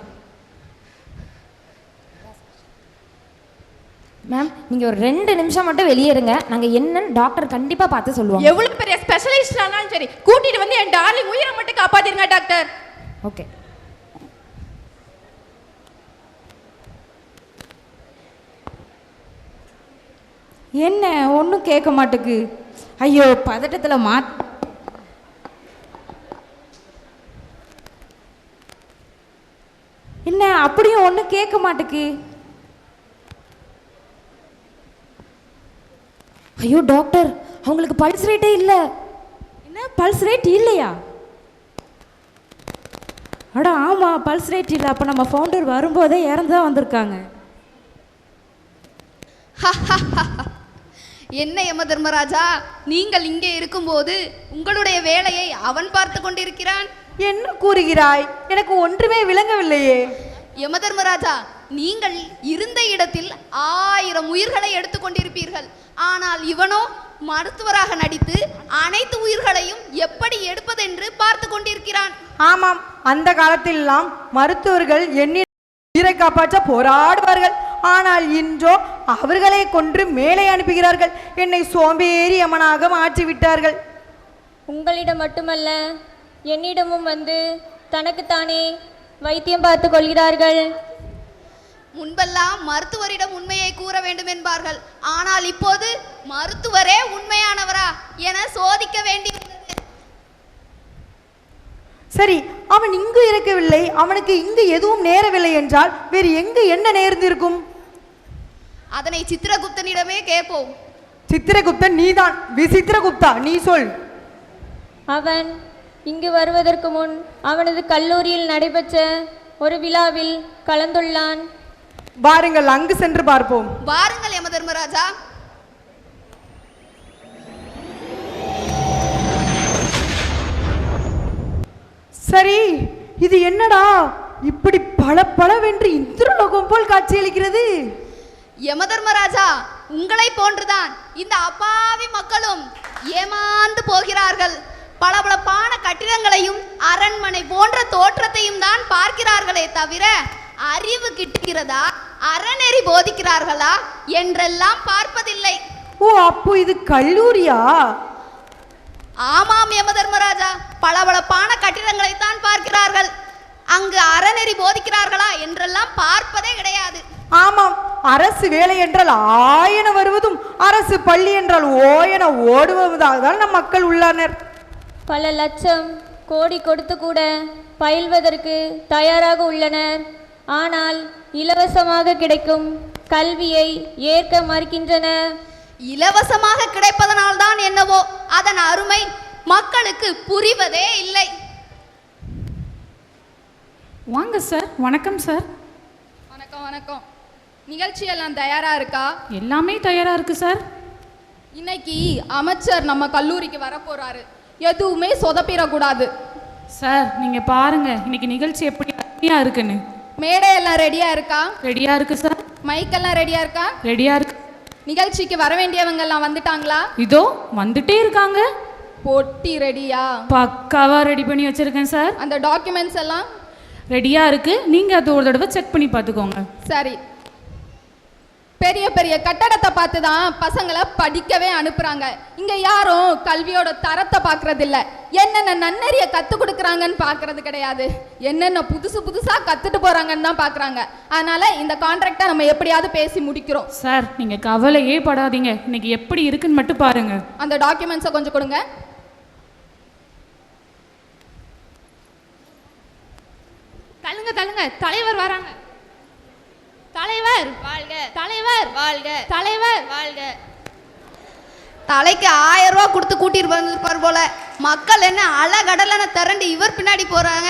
மேம், நீங்கள் ஒரு 2 நிமிஷம் மட்டும் வெளியே இருங்க. நாங்கள் என்னன்னு டாக்டர் கண்டிப்பாக பார்த்து சொல்லுவோம். எவ்வளவு பெரிய ஸ்பெஷலிஸ்ட் ஆனாலும் சரி, கூட்டிட்டு வந்து என் டார்லிங் உயிரை மட்டும் காப்பாத்திருங்க டாக்டர். ஓகே. என்ன ஒன்றும் கேட்க மாட்டேக்கு? ஐயோ, பதட்டத்தில் என்ன அப்படியும் ஒன்றும் கேட்க மாட்டேக்கு? ஐயோ டாக்டர், அவங்களுக்கு பல்ஸ் ரேட்டே இல்லை. என்ன பல்ஸ் ரேட் இல்லையா? அட ஆமாம், பல்ஸ் ரேட் இல்லை. அப்போ நம்ம ஃபவுண்டர் வரும்போதே இறந்து தான் வந்திருக்காங்க. என்ன யம தர்மராஜா, நீங்கள் இங்கே இருக்கும்போது உங்களுடைய வேலையை அவன் பார்த்து கொண்டிருக்கிறான். என்ன கூறுகிறாய்? எனக்கு ஒன்றுமே விளங்கவில்லையே. யம தர்மராஜா, நீங்கள் இருந்த இடத்தில் 1000 உயிர்களை எடுத்துக்கொண்டிருப்பீர்கள். ஆனால் இவனோ மருத்துவராக நடித்து அனைத்து உயிர்களையும் எப்படி எடுப்பதென்று பார்த்து கொண்டிருக்கிறான். ஆமாம், அந்த காலத்திலெல்லாம் மருத்துவர்கள் என்னை உயிரை காப்பாற்ற போராடுவார்கள். ஆனால் இன்றோ அவர்களை கொன்று மேலே அனுப்புகிறார்கள். என்னை சோம்பேறி யமனாக மாற்றி விட்டார்கள். உங்களிடம் மட்டுமல்ல, என்னிடமும் வந்து தனக்குத்தானே வைத்தியம் பார்த்து கொள்கிறார்கள். முன்பெல்லாம் மருத்துவரிடம் உண்மையை கூற வேண்டும் என்பார்கள். ஆனால் இப்போது மருத்துவரே உண்மையானவரா என சோதிக்க வேண்டி. சரி, அவன் இங்கு இறக்கவில்லை, அவனுக்கு இங்கு எதுவும் நேரவில்லை என்றால் வேறு எங்கு என்ன நேர்ந்திருக்கும்? அதனை சித்திரகுப்தனிடமே கேட்போம். சித்திரகுப்தன் நீதான். விசித்திரகுப்தா, நீ சொல். அவன் இங்கு வருவதற்கு முன் அவனது கல்லூரியில் நடைபெற்ற ஒரு விழாவில் கலந்துள்ளான். வாருங்கள், அங்கு சென்று பார்ப்போம். வாருங்கள் யம தர்மராஜா. சரி, இது என்னடா இப்படி பல பலவென்று இந்திரலோகம் போல் காட்சியளிக்கிறது? யம தர்மராஜா, உங்களை போன்றுதான் இந்த அப்பாவி மக்களும் ஏமாந்து போகிறார்கள். பளபளப்பான கட்டிடங்களையும் அரண்மனை போன்ற தோற்றத்தையும் தான் பார்க்கிறார்களே தவிர அறிவு கிட்டுகிறதா, அறநெறி போதிக்கிறார்களா என்றெல்லாம் பார்ப்பதில்லை. ஓ, அப்போ இது கல்லூரியா? ஆமாம் யம தர்மராஜா, பளபளப்பான கட்டிடங்களை தான் பார்க்கிறார்கள். அங்கு அறநெறி போதிக்கிறார்களா என்றெல்லாம் பார்ப்பதே கிடையாது. ஆமாம், அரசு வேலை என்றால் ஆயன வருவதும், அரசு பள்ளி என்றால் ஓயன ஓடுவதாக தான் நம் மக்கள் உள்ளனர். பல லட்சம் கோடி கொடுத்து கூட பயில்வதற்கு தயாராக உள்ளனர். ஆனால் இலவசமாக கிடைக்கும் கல்வியை ஏற்க மறுக்கின்றனர். இலவசமாக கிடைப்பதனால்தான் என்னவோ அதன் அருமை மக்களுக்கு புரிவதே இல்லை. வாங்க சார். வணக்கம் சார். வணக்கம் வணக்கம். நிகழ்ச்சியெல்லாம் தயாரா இருக்கா? எல்லாமே தயாரா இருக்கு சார். இன்னைக்கு அமைச்சர் நம்ம கல்லூரிக்கு வரப்போறாரு. எதுவுமே சொதப்பிடக்கூடாது சார். நீங்க பாருங்க இன்னைக்கு நிகழ்ச்சி எப்படி அருமையா இருக்குன்னு. மேடை எல்லாம் ரெடியா இருக்கா? ரெடியா இருக்கு சார். மைக்கெல்லாம் ரெடியா இருக்கா? ரெடியா இருக்கு. நிகழ்ச்சிக்கு வர வேண்டியவங்க எல்லாம் வந்துட்டாங்களா? இதோ வந்துட்டே இருக்காங்க. பொட்டி ரெடியா? பக்காவா ரெடி பண்ணி வச்சிருக்கேன் சார். அந்த டாக்குமெண்ட்ஸ் எல்லாம் ரெடியா இருக்கு. நீங்க அது ஒரு தடவை செக் பண்ணி பார்த்துக்கோங்க. சரி. பெரிய பெரிய கட்டடத்தை பார்த்து தான் பசங்களை படிக்கவே அனுப்புறாங்க. இங்க யாரும் கல்வியோட தரத்தை பார்க்கறது இல்ல. என்னென்ன நன்னறிய கத்து கொடுக்குறாங்கன்னு பார்க்கறது கிடையாது. என்னென்ன புதுசு புதுசா கத்துட்டு போறாங்கன்னு தான் பார்க்கறாங்க. அதனால இந்த கான்ட்ராக்டை நம்ம எப்படியாவது பேசி முடிக்கிறோம். சார், நீங்க கவலையே படாதீங்க. இன்னைக்கு எப்படி இருக்குன்னு மட்டும் பாருங்க. அந்த டாக்குமெண்ட்ஸை கொஞ்சம் கொடுங்க. தள்ளுங்க தள்ளுங்க. தலைவர் வராங்க. தலைவர் வாழ்க. தலைவர் வாழ்க. தலைவர் வாழ்க. தலைக்கு 1000 ரூபாய் கொடுத்து கூட்டிட்டு வந்திருப்பார் போல. மக்கள் என்ன அலகடலன திரண்டு இவர் பின்னாடி போறாங்க.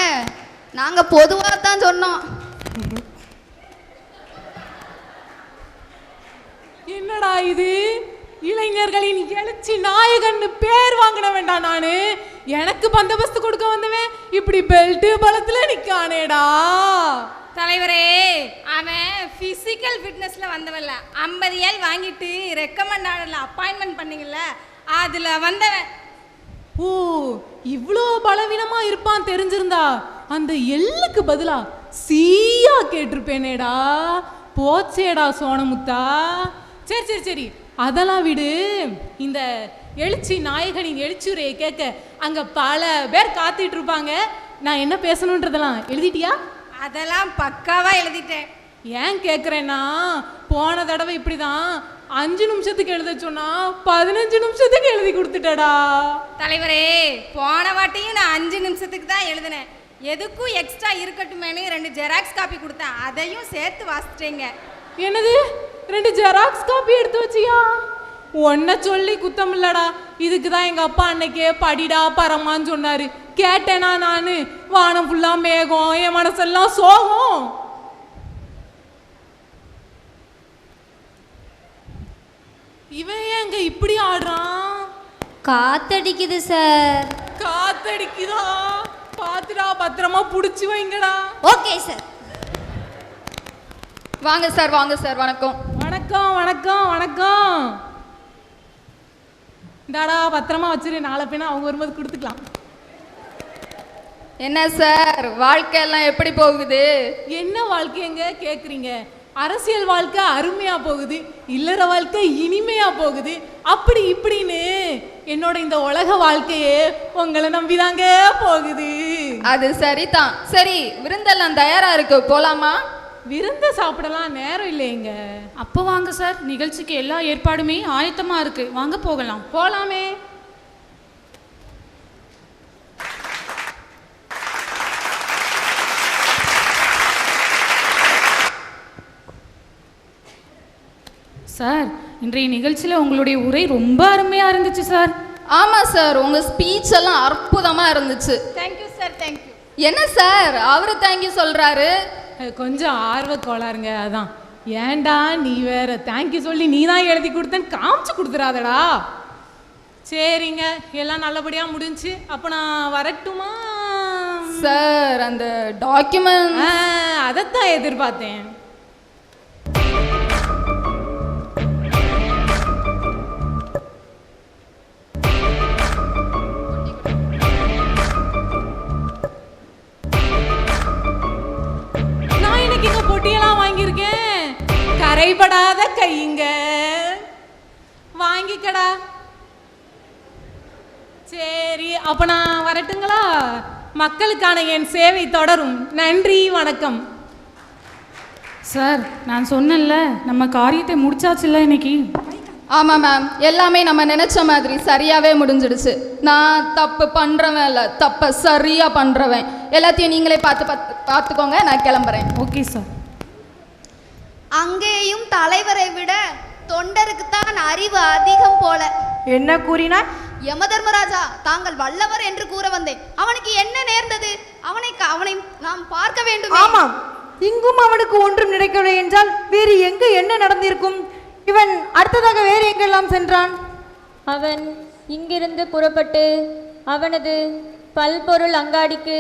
நாங்க பொதுவாக தான் சொன்னோம். என்னடா இது? இளைஞர்களின் எழுச்சி நாயகன் பேர் வாங்கின வேண்டாம். நானு எனக்கு பந்தோபஸ்து கொடுக்க வந்தவன் இப்படி பெல்ட் பலத்துல நிக்கானேடா. தலைவரே, அவன் பிசிக்கல் ஃபிட்னஸ்ல வந்தவன்ல. 50 ஏல் வாங்கிட்டு ரெக்கமெண்ட் ஆர்டர்ல அப்பாயின்மெண்ட் பண்ணீங்கல்ல, அதுல வந்தவன். ஓ, இவ்வளோ பலவீனமா இருப்பான் தெரிஞ்சிருந்தா அந்த எல்லுக்கு பதிலா சீயா கேட்டிருப்பேனேடா. போச்சேடா சோனமுத்தா. சரி சரி சரி, அதெல்லாம் விடு. இந்த எழுச்சி நாயகனின் எழுச்சியுரையை கேட்க அங்க பல பேர் காத்துட்டு இருப்பாங்க. நான் என்ன பேசணுன்றதெல்லாம் எழுதிட்டியா? அதெல்லாம் பக்காவா எழுதிட்டேன். ஏன் கேட்குறேன்னா, போன தடவை இப்படிதான் 5 நிமிஷத்துக்கு எழுத சொன்னா 15 நிமிஷத்துக்கு எழுதி கொடுத்துட்டடா. தலைவரே, போன வாட்டியும் நான் 5 நிமிஷத்துக்கு தான் எழுதினேன். எதுக்கும் எக்ஸ்ட்ரா இருக்கட்டுமேனு 2 ஜெராக்ஸ் காப்பி கொடுத்தேன். அதையும் சேர்த்து வாசிட்டேங்க. என்னது, 2 ஜெராக்ஸ் காப்பி எடுத்து வச்சியா? ஒன்ன சொல்லி குத்தம் இல்லடா. இதுக்கு தான் எங்க அப்பா அன்னைக்கே படிடா பரமான்னு சொன்னாரு. கேட்டேனா நானு? வானம் ஃபுல்லா மேகம், என் மனசெல்லாம் சோகம். இவன் ஏங்க இப்படி ஆடுறான்? காத்தடிக்குது சார். காத்தடிக்குதா? பாத்துடா, பத்திரமா புடிச்சு வைங்கடா. Okay sir. வாங்க சார், வாங்க சார். வணக்கம். வணக்கம் வணக்கம் வணக்கம். இந்தாடா, பத்திரமா வச்சிரு. நாளை பின்ன அவங்க வரும்போது கொடுத்துக்கலாம். என்ன சார், வாழ்க்கையெல்லாம் எப்படி போகுது? என்ன வாழ்க்கைங்க கேட்குறீங்க? அரசியல் வாழ்க்கை அருமையா போகுது, இல்லற வாழ்க்கை இனிமையா போகுது. அப்படி இப்படின்னு என்னோட இந்த உலக வாழ்க்கையே உங்களை நம்பிதாங்க போகுது. அது சரிதான். சரி, விருந்தெல்லாம் தயாரா இருக்கு, போலாமா? விருந்து சாப்பிடலாம் நேரம் இல்லைங்க. அப்போ வாங்க சார், நிகழ்ச்சிக்கு எல்லா ஏற்பாடுமே ஆயத்தமா இருக்கு. வாங்க போகலாம். போலாமே. சார், இன்றைய நிகழ்ச்சியில் உங்களுடைய உரை ரொம்ப அருமையாக இருந்துச்சு சார். ஆமாம் சார், உங்கள் ஸ்பீச் எல்லாம் அற்புதமாக இருந்துச்சு. Thank you sir, thank you. என்ன சார் அவரு தேங்க்யூ சொல்கிறாரு? கொஞ்சம் ஆர்வ கோளாருங்க, அதான். ஏண்டா நீ வேற தேங்க்யூ சொல்லி நீ தான் எழுதி கொடுத்தேன்னு காமிச்சு கொடுத்துறாதடா. சரிங்க, எல்லாம் நல்லபடியாக முடிஞ்சு. அப்போ நான் வரட்டுமா சார்? அந்த டாக்குமெண்ட் அதைத்தான் எதிர்பார்த்தேன். பொட்டியெல்லாம் வாங்கியிருக்கேன். கரைபடாத கைங்க, வாங்கிக்கடா. சரி, அப்ப நான் வரட்டுங்களா? மக்களுக்கான என் சேவை தொடரும். நன்றி, வணக்கம். சார், நான் சொன்னேன்ல, நம்ம காரியத்தை முடிச்சாச்சுல்ல இன்னைக்கு. ஆமாம் மேம், எல்லாமே நம்ம நினைச்ச மாதிரி சரியாவே முடிஞ்சிடுச்சு. நான் தப்பு பண்றவன் இல்லை, தப்பை சரியா பண்றவன். எல்லாத்தையும் நீங்களே பார்த்துக்கோங்க. நான் கிளம்புறேன். Okay sir. அங்கேயும் தலைவரை விட தொண்டருக்கு தான் அறிவு அதிகம் போல. என்ன கூறினார்? யமதர்மராஜா, தாங்கள் வல்லவர் என்று கூற வந்தேன். அவனுக்கு என்ன நேர்ந்தது? அவனை நாம் பார்க்க வேண்டும். ஆமாம், இங்கும் அவனுக்கு ஒன்றும் நடக்கவில்லை என்றால் வேறு எங்கு என்ன நடந்திருக்கும்? இவன் அடுத்ததாக வேறு எங்கெல்லாம் சென்றான்? அவன் இங்கிருந்து புறப்பட்டு அவனது பல்பொருள் அங்காடிக்கு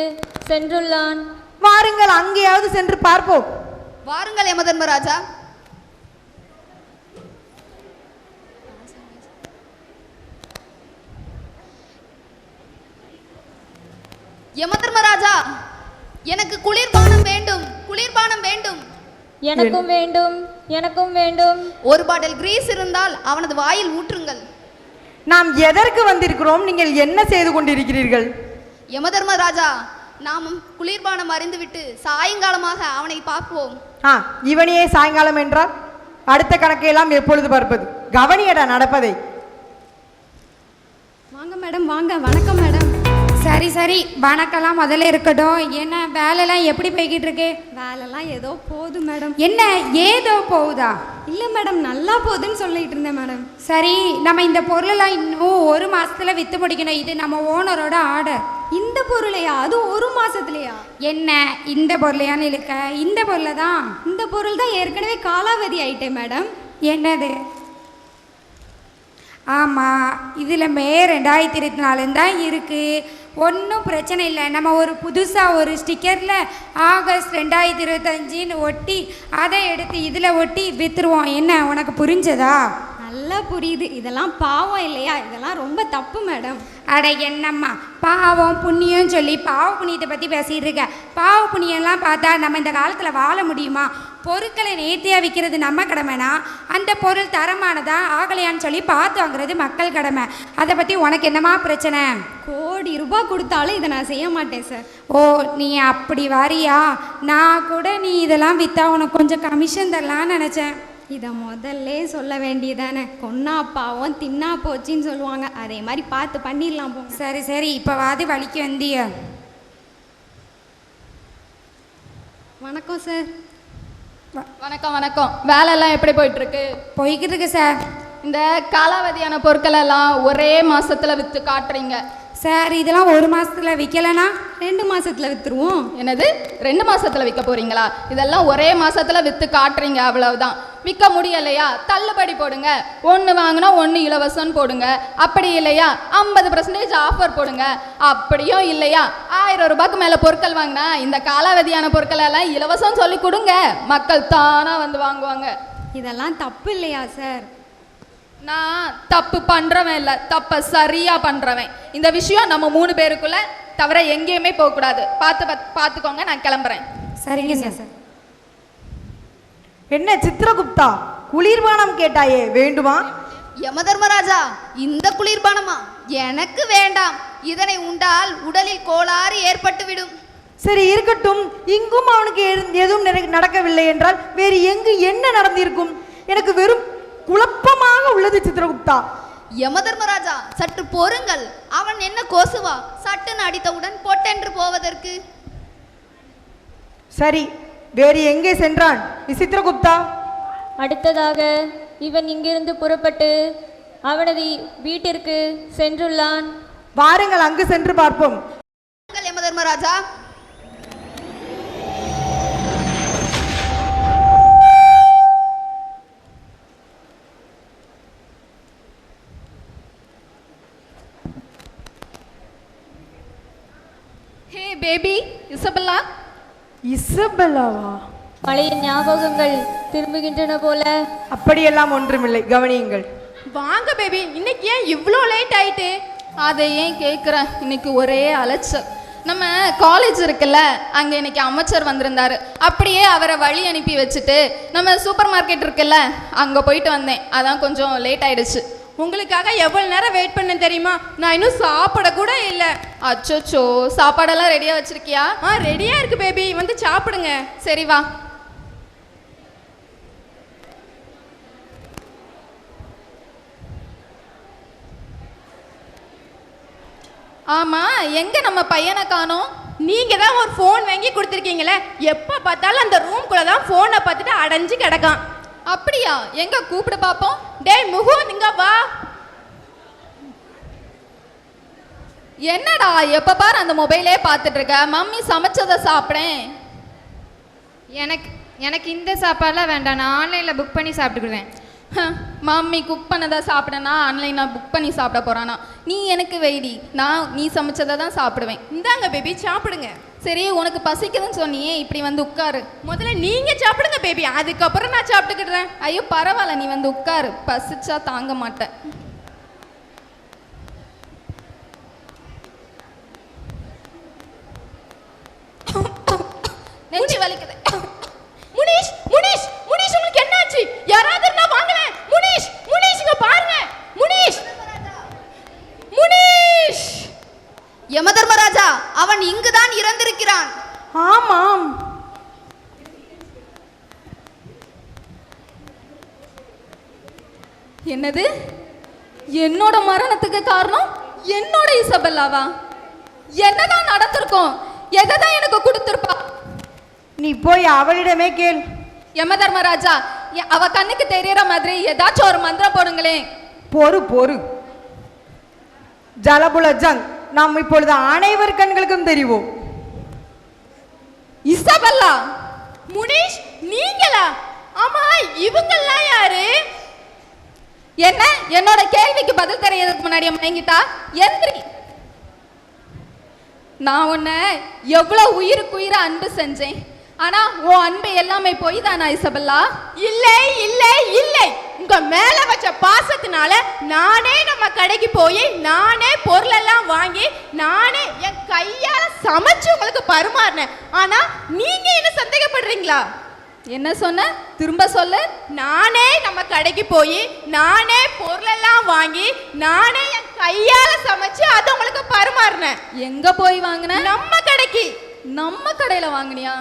சென்றுள்ளான். வாருங்கள், அங்கேயாவது சென்று பார்ப்போம். வாருங்கள் யமதர்மராஜா. யமதர்மராஜா, எனக்கு குளிர்பானம் வேண்டும், குளிர்பானம் வேண்டும். எனக்கும் வேண்டும், எனக்கும் வேண்டும். ஒரு பாட்டில் கிரீஸ் இருந்தால் அவனது வாயில் ஊற்றுங்கள். நாம் எதற்கு வந்திருக்கிறோம்? நீங்கள் என்ன செய்து கொண்டிருக்கிறீர்கள்? யமதர்மராஜா, நாமும் குளிர்பானம் அறிந்துவிட்டு சாயங்காலமாக அவனை பார்ப்போம். இவனையே சாயங்காலம் என்றால் அடுத்த கணக்கையெல்லாம் எப்பொழுது பார்ப்பது? கவனியடா நடப்பதை. வாங்க மேடம், வாங்க. வணக்கம் மேடம். சரி சரி, வணக்கம்லாம் முதல்ல இருக்கட்டும். என்ன வேலைலாம் எப்படி போய்கிட்டு இருக்கு? வேலைலாம் ஏதோ போகுது மேடம். என்ன ஏதோ போகுதா? இல்லை மேடம், நல்லா போகுதுன்னு சொல்லிட்டு இருந்தேன் மேடம். சரி, நம்ம இந்த பொருளெல்லாம் இன்னும் 1 மாசத்துல வித்து முடிக்கணும். இது நம்ம ஓனரோட ஆர்டர். இந்த பொருளையா? அது 1 மாசத்துலையா? என்ன இந்த பொருளையான்னு இழுக்க? இந்த பொருளை தான். இந்த பொருள் தான் ஏற்கனவே காலாவதி ஆயிட்டேன் மேடம். என்னது? ஆமாம், இதில் மே 2024 தான் இருக்குது. ஒன்றும் பிரச்சனை இல்லை. நம்ம ஒரு புதுசாக ஒரு ஸ்டிக்கரில் ஆகஸ்ட் 2025ன்னு ஒட்டி அதை எடுத்து இதில் ஒட்டி விற்றுருவோம். என்ன உனக்கு புரிஞ்சதா? நல்லா புரியுது. இதெல்லாம் பாவம் இல்லையா? இதெல்லாம் ரொம்ப தப்பு மேடம். அட என்னம்மா பாவம் புண்ணியம் சொல்லி பாவ புண்ணியத்தை பற்றி பேசிகிட்டு இருக்க. பாவ புண்ணியம்லாம் பார்த்தா நம்ம இந்த காலத்தில் வாழ முடியுமா? பொருட்களை நேர்த்தியாக விற்கிறது நம்ம கடமைனா அந்த பொருள் தரமானதா ஆகலையான்னு சொல்லி பார்த்து வாங்குறது மக்கள் கடமை. அதை பற்றி உனக்கு என்னம்மா பிரச்சனை? கோடி ரூபாய் கொடுத்தாலும் இதை நான் செய்ய மாட்டேன் சார். ஓ நீ அப்படி வாரியா? நான் கூட நீ இதெல்லாம் விற்றா உனக்கு கொஞ்சம் கமிஷன் தரலான்னு நினச்சேன். இதை முதல்ல சொல்ல வேண்டியதானே. கொன்னா பாவம் தின்னா போச்சின்னு சொல்லுவாங்க. அதே மாதிரி பார்த்து பண்ணிடலாம் போங்க. சரி சரி இப்போ வாது வலிக்கு வந்திய. வணக்கம் சார். வணக்கம் வணக்கம். வேலையெல்லாம் எப்படி போயிட்டுருக்கு? போய்கிட்டு இருக்கு சார். இந்த காலாவதியான பொருட்கள் எல்லாம் ஒரே மாசத்துல விற்று காட்டுறீங்க சார். இதெல்லாம் ஒரு மாதத்தில் விற்கலைன்னா 2 மாசத்துல விற்றுருவோம். என்னது 2 மாசத்துல விற்க போறீங்களா? இதெல்லாம் ஒரே மாசத்துல விற்று காட்டுறீங்க அவ்வளவுதான். விற்க முடியலையா தள்ளுபடி போடுங்க. 1 வாங்கினா 1 இலவசம்னு போடுங்க. அப்படி இல்லையா 50% ஆஃபர் போடுங்க. அப்படியும் இல்லையா 1000 ரூபாய்க்கு மேலே பொருட்கள் வாங்கினா இந்த காலாவதியான பொருட்கள் எல்லாம் இலவசம் சொல்லி கொடுங்க. மக்கள் தானா வந்து வாங்குவாங்க. இதெல்லாம் தப்பு இல்லையா சார்? நான் தப்பு பண்றவன் இல்லை, தப்பை சரியா பண்றவன். இந்த விஷயம் நம்ம 3 பேருக்குள்ள தவிர எங்கேயுமே போகக்கூடாது. பார்த்துக்கோங்க. நான் கிளம்புறேன். சரிங்க சார். என்ன சித்திரகுப்தா, குளிர்பானம் கேட்டாயே, வேண்டுமா? யமதர்மராஜா, இந்த குளிர்பானமா? எனக்கு வேண்டாம். இதனை உண்டால் உடலில் கோளாறு ஏற்பட்டுவிடும். சரி இருக்கட்டும். இங்கும் அவனுக்கு எதுவும் நடக்கவில்லை என்றால் வேறு எங்கு என்ன நடந்திருக்கும்? எனக்கு வெறும் குழப்பமாக உள்ளது சித்திரகுப்தா. யமதர்மராஜா, சற்று பொறுங்கள். அவன் என்ன கோசுவா? சட்டுன்னு அடித்தவுடன் பொட்டென்று போவதற்கு. சரி, வேறு எங்கே சென்றான் விசித்திரகுப்தா? அடுத்ததாக இவன் இங்கிருந்து புறப்பட்டு அவனது வீட்டிற்கு சென்றுள்ளான். வாருங்கள், அங்கு சென்று பார்ப்போம். யமதர்மராஜா. Hey baby Isabella. இசபெல்லாவா? பழைய ஞாபகங்கள் திரும்புகின்றன போல. அப்படியெல்லாம் ஒன்றுமில்லை, கவனியுங்கள். வாங்க பேபி, இன்னைக்கு ஏன் இவ்வளோ லேட் ஆயிட்டு? அதை ஏன் கேட்குறேன்? இன்னைக்கு ஒரே அலைச்சல். நம்ம காலேஜ் இருக்குல்ல, அங்கே இன்னைக்கு அமைச்சர் வந்திருந்தாரு. அப்படியே அவரை வழி அனுப்பி வச்சுட்டு நம்ம சூப்பர் மார்க்கெட் இருக்குல்ல, அங்கே போயிட்டு வந்தேன். அதான் கொஞ்சம் லேட் ஆயிடுச்சு. உங்களுக்காக எவ்வளோ நேரம் வெயிட் பண்ணேன் தெரியுமா? நான் இன்னும் சாப்பிட கூட இல்லை. அச்சோச்சோ, சாப்பாடெல்லாம் ரெடியாக வச்சிருக்கியா? ரெடியாக இருக்கு பேபி, வந்து சாப்பிடுங்க. சரி வா. ஆமா, எங்க நம்ம பையனை காணோம்? நீங்க தான் ஒரு ஃபோன் வாங்கி கொடுத்துருக்கீங்களே, எப்போ பார்த்தாலும் அந்த ரூம்குள்ள தான் ஃபோனை பார்த்துட்டு அடைஞ்சு கிடக்கான். அப்படியா? எங்க கூப்பிடு பாப்போம். டேய் முகுந்த், இங்க வா. என்னடா எப்ப பாரு அந்த மொபைலே பார்த்துட்டு இருக்க? மம்மி சமைச்சதை சாப்பிடேன். எனக்கு இந்த சாப்பாடுலாம் வேண்டாம், நான் ஆன்லைனில் புக் பண்ணி சாப்பிட்டுக்குவேன். மம்மி குக் பண்ணதை சாப்பிடனா ஆன்லைனில் புக் பண்ணி சாப்பிட போறானா? நீ எனக்கு வெயிடி, நீ சமைச்சதை தான் சாப்பிடுவேன். இந்தாங்க பேபி, சாப்பிடுங்க. சரி, உனக்கு பசிக்குதுன்னு சொன்னியே, இப்படி வந்து உட்காரு. முதல்ல நீங்க சாப்பிடுங்க பேபி, அதுக்கப்புறம் நான் சாப்பிட்டுக்கிடுறேன். ஐயோ பரவாயில்ல, நீ வந்து உட்காரு. பசிச்சா தாங்க மாட்டேன். நெஞ்சு வலிக்குது. முனிஷ் முனிஷ் முனிஷ், உங்களுக்கு என்னாச்சு? யாராவது இருந்தா வாங்கல. முனிஷ் முனிஷ், இங்க பாருங்க. முனிஷ் முனிஷ். யமதர்மராஜா, அவன் இங்குதான் இறந்திருக்கிறான். ஆமாம். என்னது? என்னோட மரணத்துக்கு காரணம் என்னோட இசபெல்லாவா? என்னதான் நடந்திருக்கும்? எதைதான் எனக்கு கொடுத்திருப்பா? நீ போய் அவளிடமே கேள். யமதர்மராஜா, அவ கண்ணுக்கு தெரியற மாதிரி ஏதாச்சும் ஒரு மந்திரம் போடுங்களேன். பொறு ஜலபுல ஜங், நாம் இப்பொழுது அனைவர் கண்களுக்கும் தெரிவோம். இசபெல்லா. முனிஷ் நீங்களா? ஆமா, இவங்கெல்லாம் யாரு? என்ன என்னோட கேள்விக்கு பதில் தெரியறதுக்கு முன்னாடி மயங்கிட்டா? எந்திரி. நான் உன்னை எவ்வளவு உயிருக்கு உயிரை அன்பு செஞ்சேன். ஆனா உன் அன்பு எல்லாமே போய் தானா இசபெல்லா? இல்லை இல்லை இல்லை, உங்க மேல வச்ச பாசத்தினால நானே நம்ம கடைக்கு போய் நானே பொருள் எல்லாம் வாங்கி நானே என் கையால சமைச்சு உங்களுக்கு பரிமாறினேன். ஆனா நீங்க என்ன சந்தேகப்படுறீங்களா? என்ன சொன்ன? திரும்ப சொல்லு. நானே நம்ம கடைக்கு போய் நானே பொருள் எல்லாம் வாங்கி நானே என் கையால சமைச்சு அதை உங்களுக்கு பரிமாறினேன். எங்க போய் வாங்கின? நம்ம கடைக்கு. நம்ம கடையில வாங்கினியா?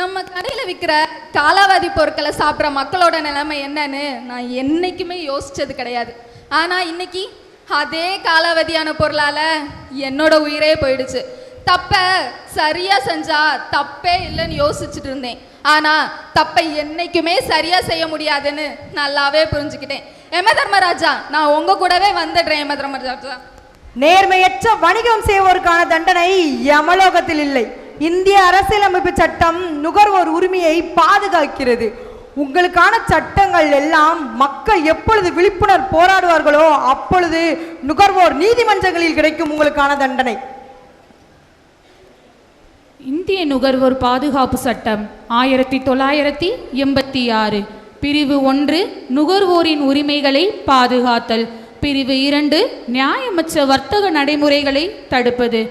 நம்ம கடையில விற்கிற காலாவதி பொருட்களை சாப்பிட்ற மக்களோட நிலைமை என்னன்னு நான் என்னைக்குமே யோசிச்சது கிடையாது. ஆனா இன்னைக்கு அதே காலாவதியான பொருளால என்னோட உயிரே போயிடுச்சு. தப்ப சரியா செஞ்சா தப்பே இல்லைன்னு யோசிச்சுட்டு இருந்தேன். ஆனா தப்பை என்னைக்குமே சரியா செய்ய முடியாதுன்னு நல்லாவே புரிஞ்சுக்கிட்டேன். எம தர்மராஜா, நான் உங்க கூடவே வந்துடுறேன். எம தர்மராஜா, நேர்மையற்ற வணிகம் செய்வோருக்கான தண்டனை யமலோகத்தில் இல்லை. இந்திய அரசியலமைப்பு சட்டம் நுகர்வோர் உரிமையை பாதுகாக்கிறது. உங்களுக்கான சட்டங்கள் எல்லாம் மக்கள் எப்பொழுது விழிப்புணர்வு போராடுவார்களோ அப்பொழுது நுகர்வோர் நீதிமன்றங்களில் கிடைக்கும் உங்களுக்கான தண்டனை. இந்திய நுகர்வோர் பாதுகாப்பு சட்டம் 1986 பிரிவு 1 நுகர்வோரின் உரிமைகளை பாதுகாத்தல். பிரிவு 2 நியாயமற்ற வர்த்தக நடைமுறைகளை தடுப்பது.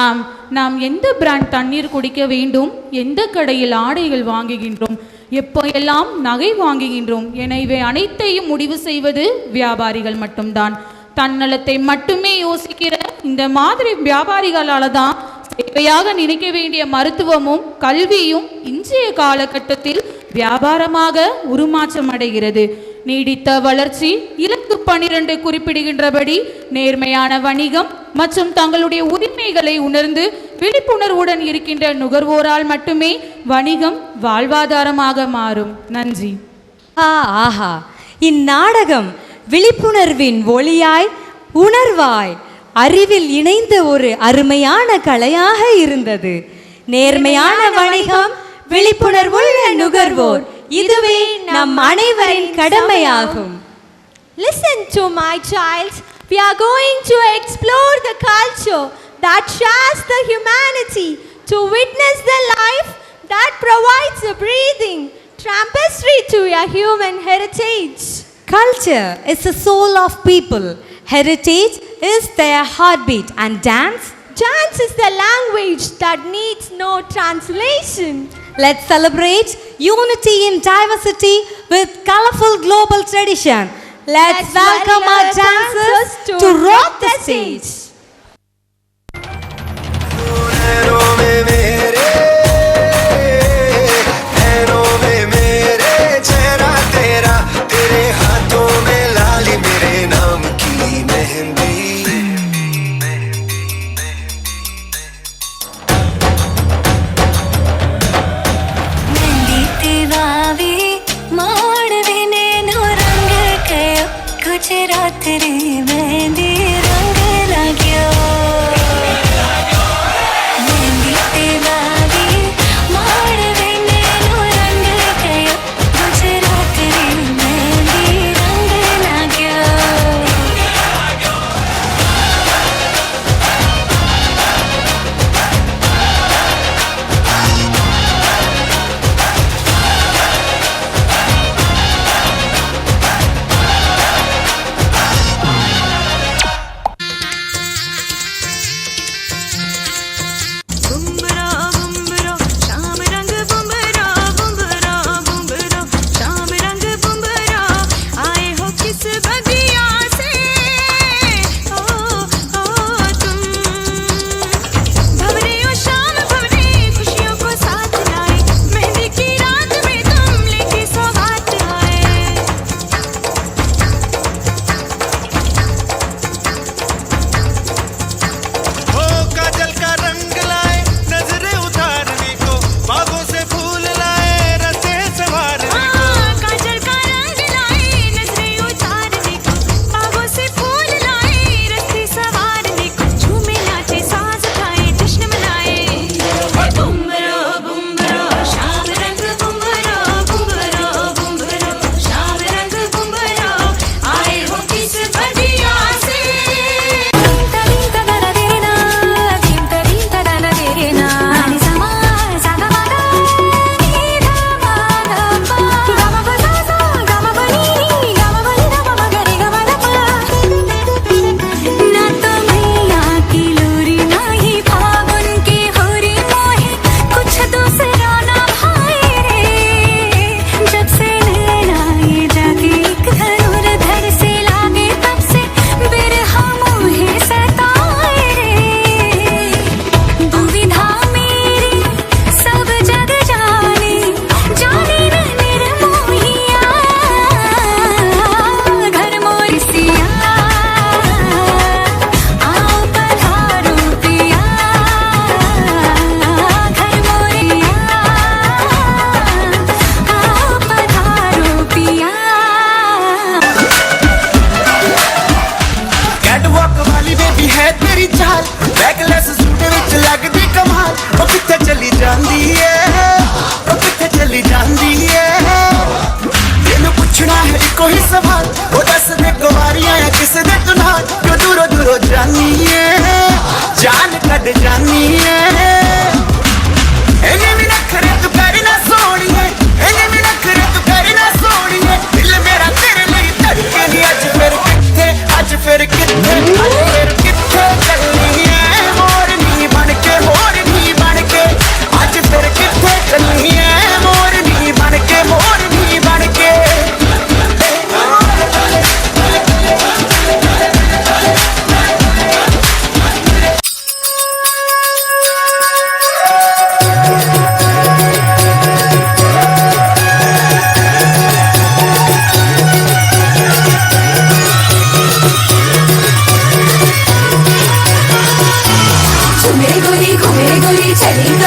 ஆம், நாம் எந்த பிராண்ட் தண்ணீர் குடிக்க வேண்டும், எந்த கடையில் ஆடைகள் வாங்குகின்றோம், எப்போ எல்லாம் நகை வாங்குகின்றோம் என இவை அனைத்தையும் முடிவு செய்வது வியாபாரிகள் மட்டும்தான். தன்னலத்தை மட்டுமே யோசிக்கிற இந்த மாதிரி வியாபாரிகளால தான் சேவையாக நினைக்க வேண்டிய மருத்துவமும் கல்வியும் இன்றைய காலகட்டத்தில் வியாபாரமாக உருமாற்றம் அடைகிறது. நீடித்த வளர்ச்சி இலக்கு 12 குறிப்பிடுகின்றபடி நேர்மையான வணிகம் மற்றும் தங்களுடைய உரிமைகளை உணர்ந்து விழிப்புணர்வுடன் இருக்கின்ற நுகர்வோரால் மட்டுமே வணிகம் வாழ்வாதாரமாக மாறும். நன்றி. ஆஹா, இந்நாடகம் விழிப்புணர்வின் ஒளியாய் உணர்வாய் அறிவில் இணைந்த ஒரு அருமையான கலையாக இருந்தது. நேர்மையான வணிகம், விழிப்புணர்வுள்ள நுகர்வோர், இதுவே நம் அனைவரின் கடமையாகும். Listen to my child. We are going to explore the culture that shares the humanity, to witness the life that provides a breathing tapestry to a human heritage. Culture is the soul of people. Heritage is their heartbeat, and dance is the language that needs no translation. Let's celebrate unity in diversity with colorful global tradition. Let's welcome our dancers to rock the stage. तेरी मेहंदी रंग लाग्यो मेहंदी तेरी माड़ बिने no रंग गयो गुजरात तेरी मेहंदी रंग लाग्यो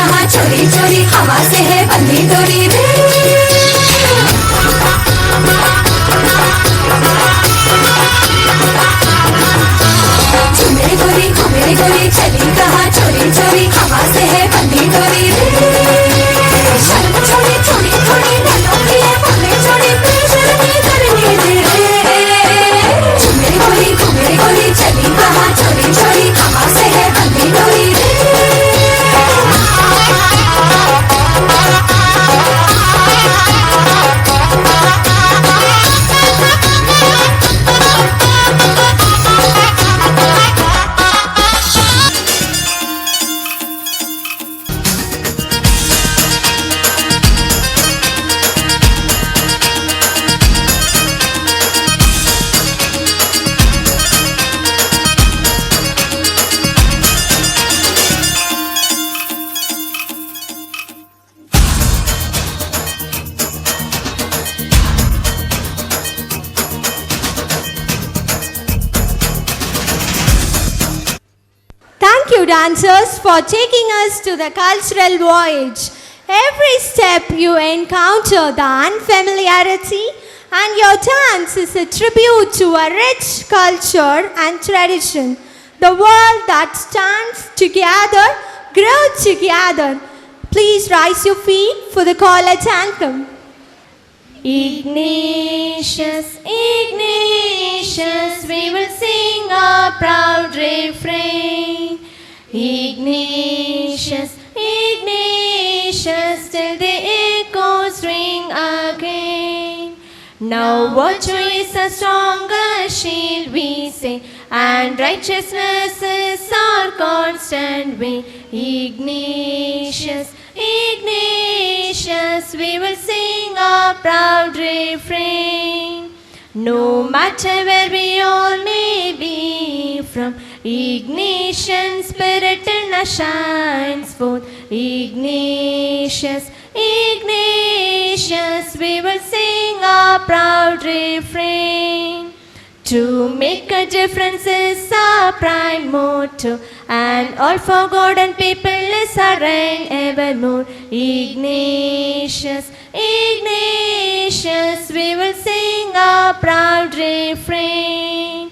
कहाँ चोरी चोरी हवा से है बंधी डोरी रे। झूमे गोरी घूमे गोरी चली कहाँ चोरी चोरी हवा से है बंधी डोरी रे। शर्म छोड़ी थोड़ी थोड़ी नैनों की है बोले छोड़ी बेशर्मी करने दे रे। झूमे गोरी घूमे गोरी चली कहाँ चोरी चोरी हवा से है बंधी डोरी रे। Thank you, dancers, for taking us to the cultural voyage. Every step you encounter the unfamiliarity, and your dance is a tribute to a rich culture and tradition. The world that stands together, grows together. Please rise your feet for the college anthem. Ignatius, Ignatius, we will sing a proud refrain. Ignatius, Ignatius, till the echoes ring again. Now virtue is a stronger shield, we say, and righteousness is our constant way. Ignatius, Ignatius, we will sing a proud refrain. No matter where we all may be from, Ignatian spirit in us shines forth. Ignatius, Ignatius, we will sing a proud refrain. To make a difference is our prime motto, and all for God and people is our reign evermore. Ignatius, Ignatius, we will sing a proud refrain.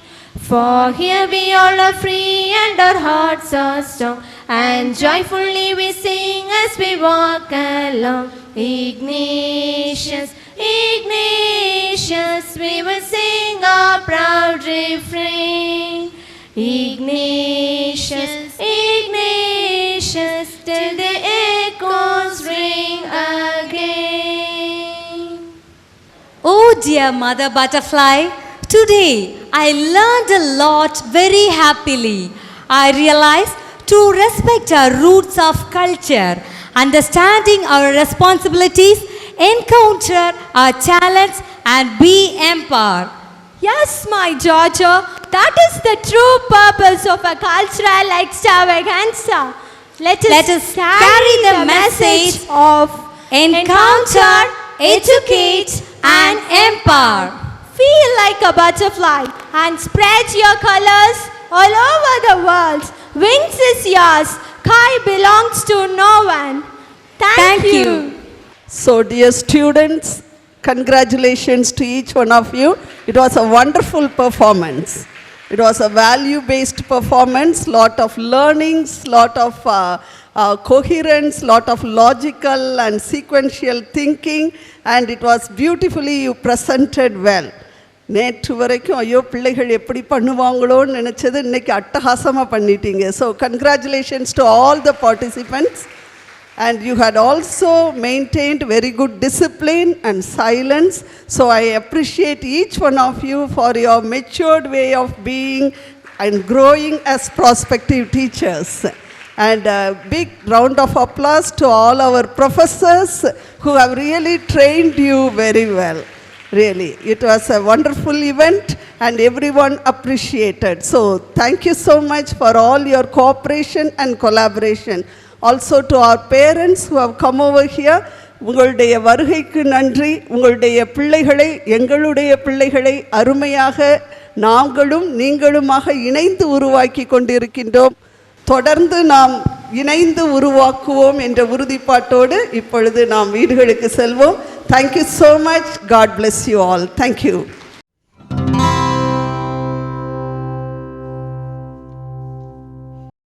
For here we all are free and our hearts are strong, and joyfully we sing as we walk along. Ignatius, Ignatius, we will sing a proud refrain. Ignatius, Ignatius, till the echoes ring again. Oh dear Mother Butterfly, today I learned a lot very happily. I realized to respect our roots of culture, understanding our responsibilities, encounter our talents and be empowered. Yes, my daughter, that is the true purpose of a cultural extravaganza. Let us carry the message of encounter, educate and empower. Feel like a butterfly and spread your colors all over the world. Wings is yours, sky belongs to no one. Thank you. So dear students, congratulations to each one of you. It was a wonderful performance. It was a value-based performance, lot of learnings, lot of coherence, lot of logical and sequential thinking, and it was beautifully you presented well. நேற்று வரைக்கும் ஐயோ பிள்ளைகள் எப்படி பண்ணுவாங்களோன்னு நினச்சது இன்றைக்கி அட்டகாசமாக பண்ணிட்டீங்க. So congratulations to all the participants. And you had also maintained very good discipline and silence. So I appreciate each one of you for your matured way of being and growing as prospective teachers. And a big round of applause to all our professors who have really trained you very well. Really, it was a wonderful event and everyone appreciated. So thank you so much for all your cooperation and collaboration. Also to our parents who have come over here, உங்களுடைய வருகைக்கு நன்றி. உங்களுடைய பிள்ளைகளை எங்களுடைய பிள்ளைகளை அருமையாக நாங்களும் நீங்களுமாக இணைந்து உருவாக்கி கொண்டிருக்கின்றோம். தொடர்ந்து நாம் இணைந்து உருவாக்குவோம் என்ற உறுதிப்பாட்டோடு இப்பொழுது நாம் வீடுகளுக்கு செல்வோம். Thank you so much. God bless you all. Thank you.